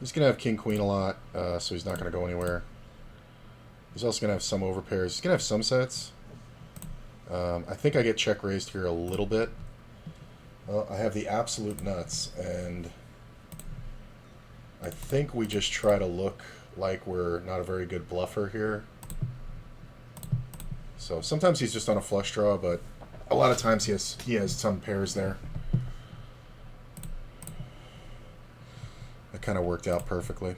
S3: He's going to have king, queen a lot, so he's not going to go anywhere. He's also going to have some overpairs. He's going to have some sets. I think I get check raised here a little bit. I have the absolute nuts, and I think we just try to look like we're not a very good bluffer here. So sometimes he's just on a flush draw, but a lot of times he has some pairs there. That kind of worked out perfectly.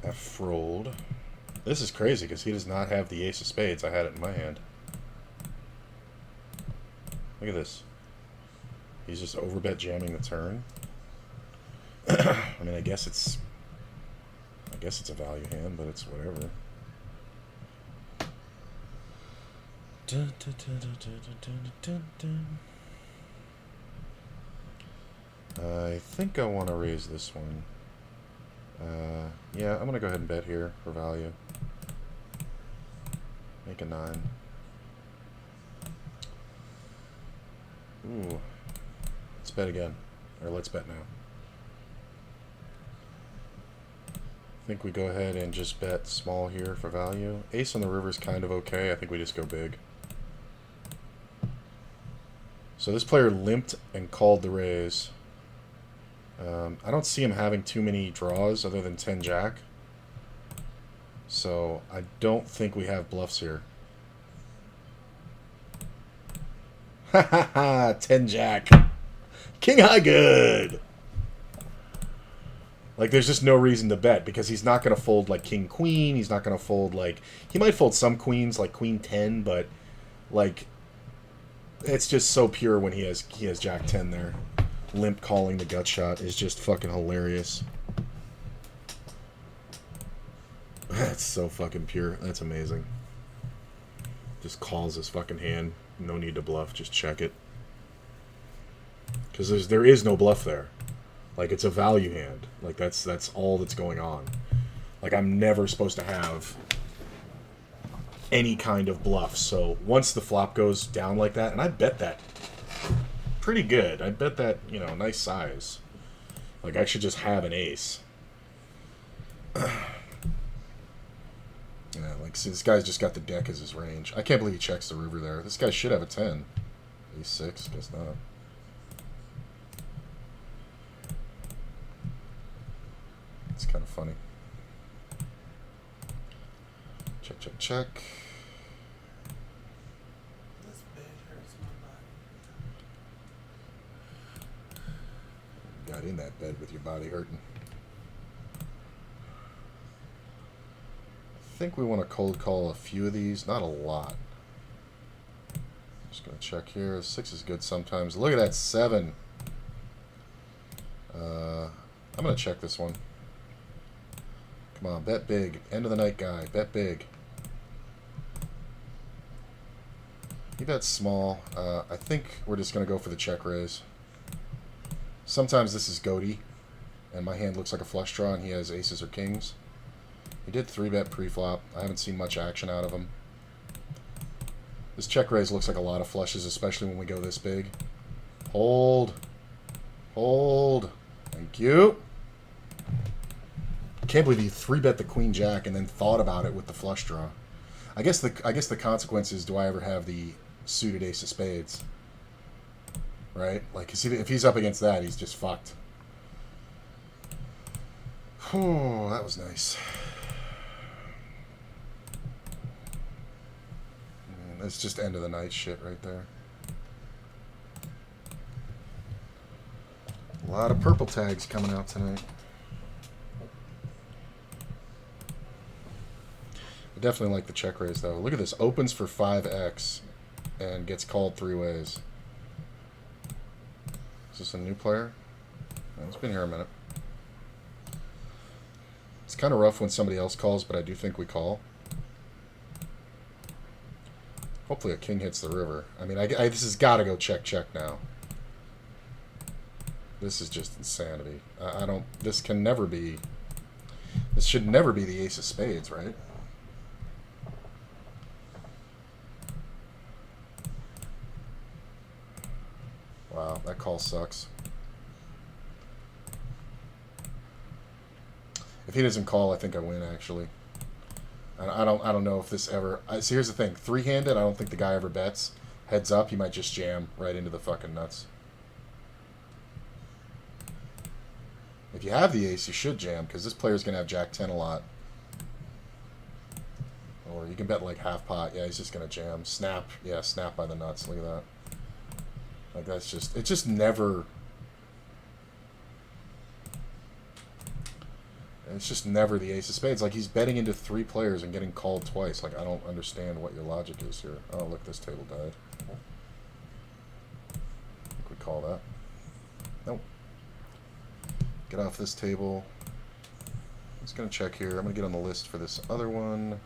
S3: F rolled. This is crazy because he does not have the ace of spades. I had it in my hand. Look at this. He's just overbet jamming the turn. I mean, I guess it's a value hand, but it's whatever. I think I want to raise this one. Yeah, I'm going to go ahead and bet here for value. Make a 9. Ooh. Let's bet again. Or let's bet now. I think we go ahead and just bet small here for value. Ace on the river is kind of okay. I think we just go big. So this player limped and called the raise. I don't see him having too many draws other than 10 jack. So I don't think we have bluffs here. Ha ha ha! 10 jack. King high good! Like, there's just no reason to bet because he's not going to fold like king queen. He's not going to fold like... He might fold some queens like queen 10, but like... It's just so pure when he has jack 10 there. Limp calling the gut shot is just fucking hilarious. That's so fucking pure. That's amazing. Just calls his fucking hand. No need to bluff. Just check it. Because there is no bluff there. Like, it's a value hand. Like, that's all that's going on. Like, I'm never supposed to have any kind of bluff. So once the flop goes down like that, and I bet that pretty good. I bet that, you know, nice size. Like, I should just have an ace. Yeah, like, see, this guy's just got the deck as his range. I can't believe he checks the river there. This guy should have a 10. Ace 6, guess not. It's kind of funny. Check, check, check.
S2: This bed hurts my body.
S3: Got in that bed with your body hurting. I think we want to cold call a few of these, not a lot. Just gonna check here. 6 is good sometimes. Look at that 7. I'm gonna check this one. Come on, bet big. End of the night guy. Bet big. He bets small. I think we're just gonna go for the check raise. Sometimes this is goatee, and my hand looks like a flush draw, and he has aces or kings. He did 3-bet pre-flop. I haven't seen much action out of him. This check raise looks like a lot of flushes, especially when we go this big. Hold. Hold. Thank you. Can't believe he 3-bet the queen jack and then thought about it with the flush draw. I guess the consequence is, do I ever have the suited ace of spades? Right? Like, if he's up against that, he's just fucked. Oh, that was nice. That's just end of the night shit right there. A lot of purple tags coming out tonight. I definitely like the check raise, though. Look at this. Opens for 5x and gets called 3 ways. Is this a new player?
S1: It's been here a minute. It's kind of rough when somebody else calls, but I do think we call. Hopefully a king hits the river. I mean, this has got to go check now. This is just insanity. I don't... This can never be... This should never be the ace of spades, right? Wow, that call sucks. If he doesn't call, I think I win, actually. I don't know if this ever... So here's the thing. Three-handed, I don't think the guy ever bets. Heads up, he might just jam right into the fucking nuts. If you have the ace, you should jam, because this player's going to have Jack-10 a lot. Or you can bet like half pot. Yeah, he's just going to jam. Snap. Yeah, snap by the nuts. Look at that. Like, that's just... It's just never... It's just never the ace of spades. Like, he's betting into 3 players and getting called twice. Like, I don't understand what your logic is here. Oh, look, this table died. I think we call that. Nope. Get off this table. I'm just going to check here. I'm going to get on the list for this other one.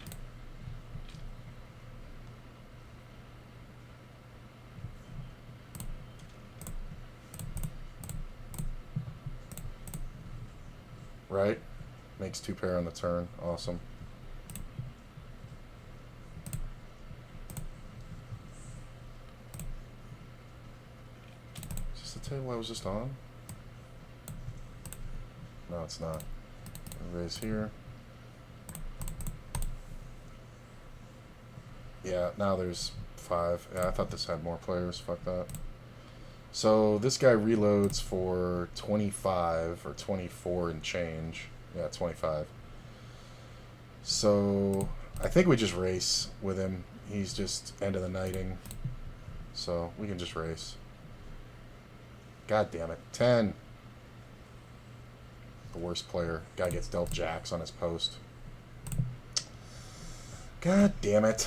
S1: Right? Makes 2 pair on the turn. Awesome. Is this the table I was just on? No, it's not. Raise here. Yeah, now there's 5. Yeah, I thought this had more players. Fuck that. So this guy reloads for 25 or 24 and change. Yeah, 25. So I think we just race with him. He's just end of the nighting. So we can just race. God damn it. 10. The worst player. Guy gets dealt jacks on his post. God damn it.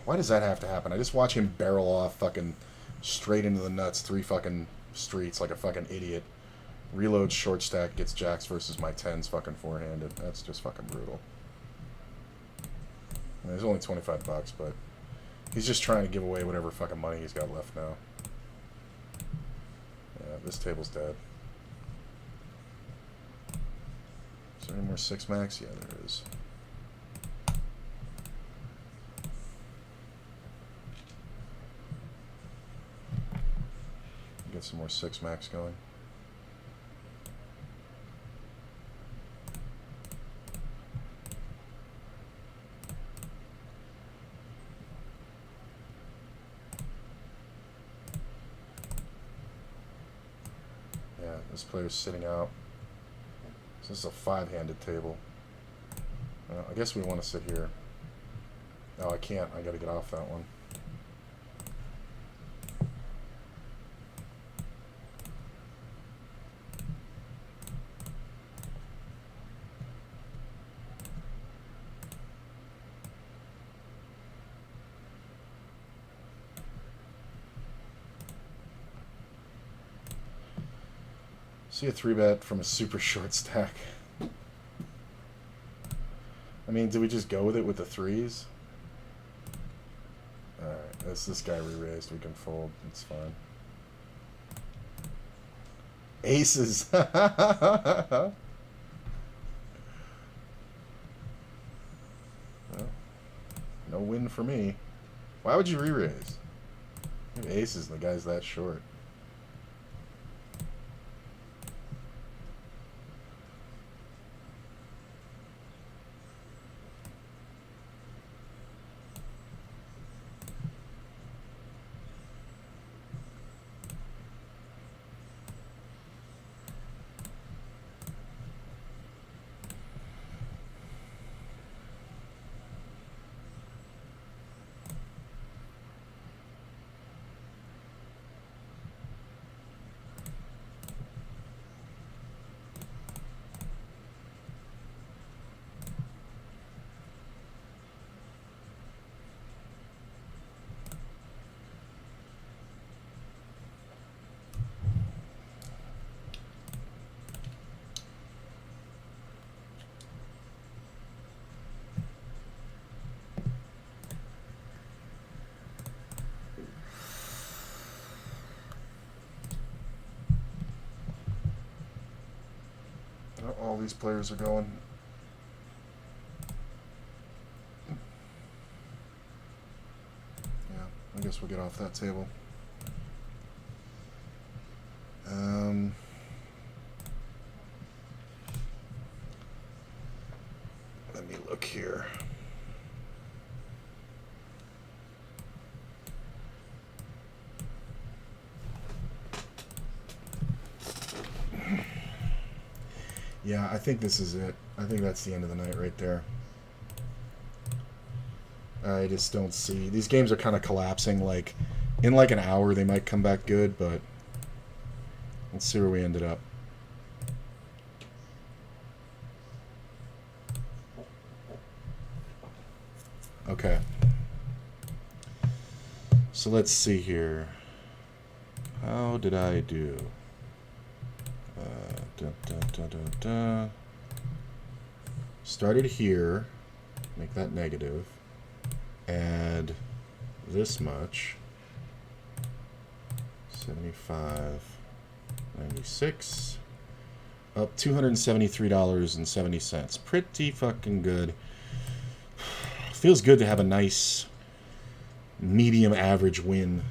S1: Why does that have to happen? I just watch him barrel off fucking straight into the nuts 3 fucking streets like a fucking idiot. Reloads short stack, gets jacks versus my 10s fucking four-handed. That's just fucking brutal. I mean, it's only 25 bucks, but he's just trying to give away whatever fucking money he's got left now. Yeah, this table's dead. Is there any more 6-max? Yeah, there is. Get some more 6-max going. Yeah, this player's sitting out. So this is a 5-handed table. I guess we want to sit here. Oh, I can't. I got to get off that one. See a 3-bet from a super short stack. I mean, do we just go with it with the 3s? Alright, this guy re-raised. We can fold. It's fine. Aces! Well, no win for me. Why would you re-raise? You have aces and the guy's that short. all these players are going. Yeah, I guess we'll get off that table. Let me look here. Yeah, I think this is it. I think that's the end of the night right there. I just don't see... These games are kind of collapsing. Like, in like an hour, they might come back good, but... Let's see where we ended up. Okay. So let's see here. How did I do? Started here. Make that negative. Add this much. 75. 96. Up $273.70. Pretty fucking good. Feels good to have a nice medium average win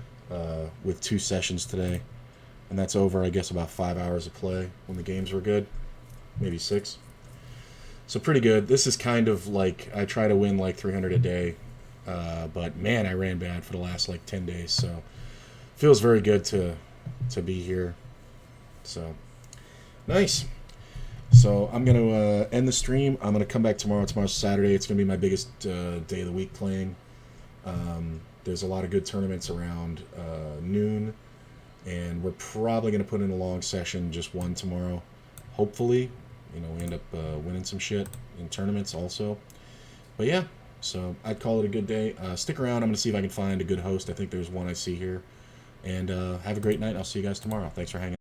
S1: with 2 sessions today. And that's over, I guess, about 5 hours of play when the games were good. Maybe 6. So pretty good. This is kind of like, I try to win like 300 a day. But man, I ran bad for the last like 10 days. So feels very good to be here. So nice. So I'm going to end the stream. I'm going to come back tomorrow. Tomorrow's Saturday. It's going to be my biggest day of the week playing. There's a lot of good tournaments around noon. And we're probably going to put in a long session, just one tomorrow. Hopefully, you know, we end up winning some shit in tournaments also. But yeah, so I'd call it a good day. Stick around. I'm going to see if I can find a good host. I think there's one I see here. And have a great night. I'll see you guys tomorrow. Thanks for hanging out.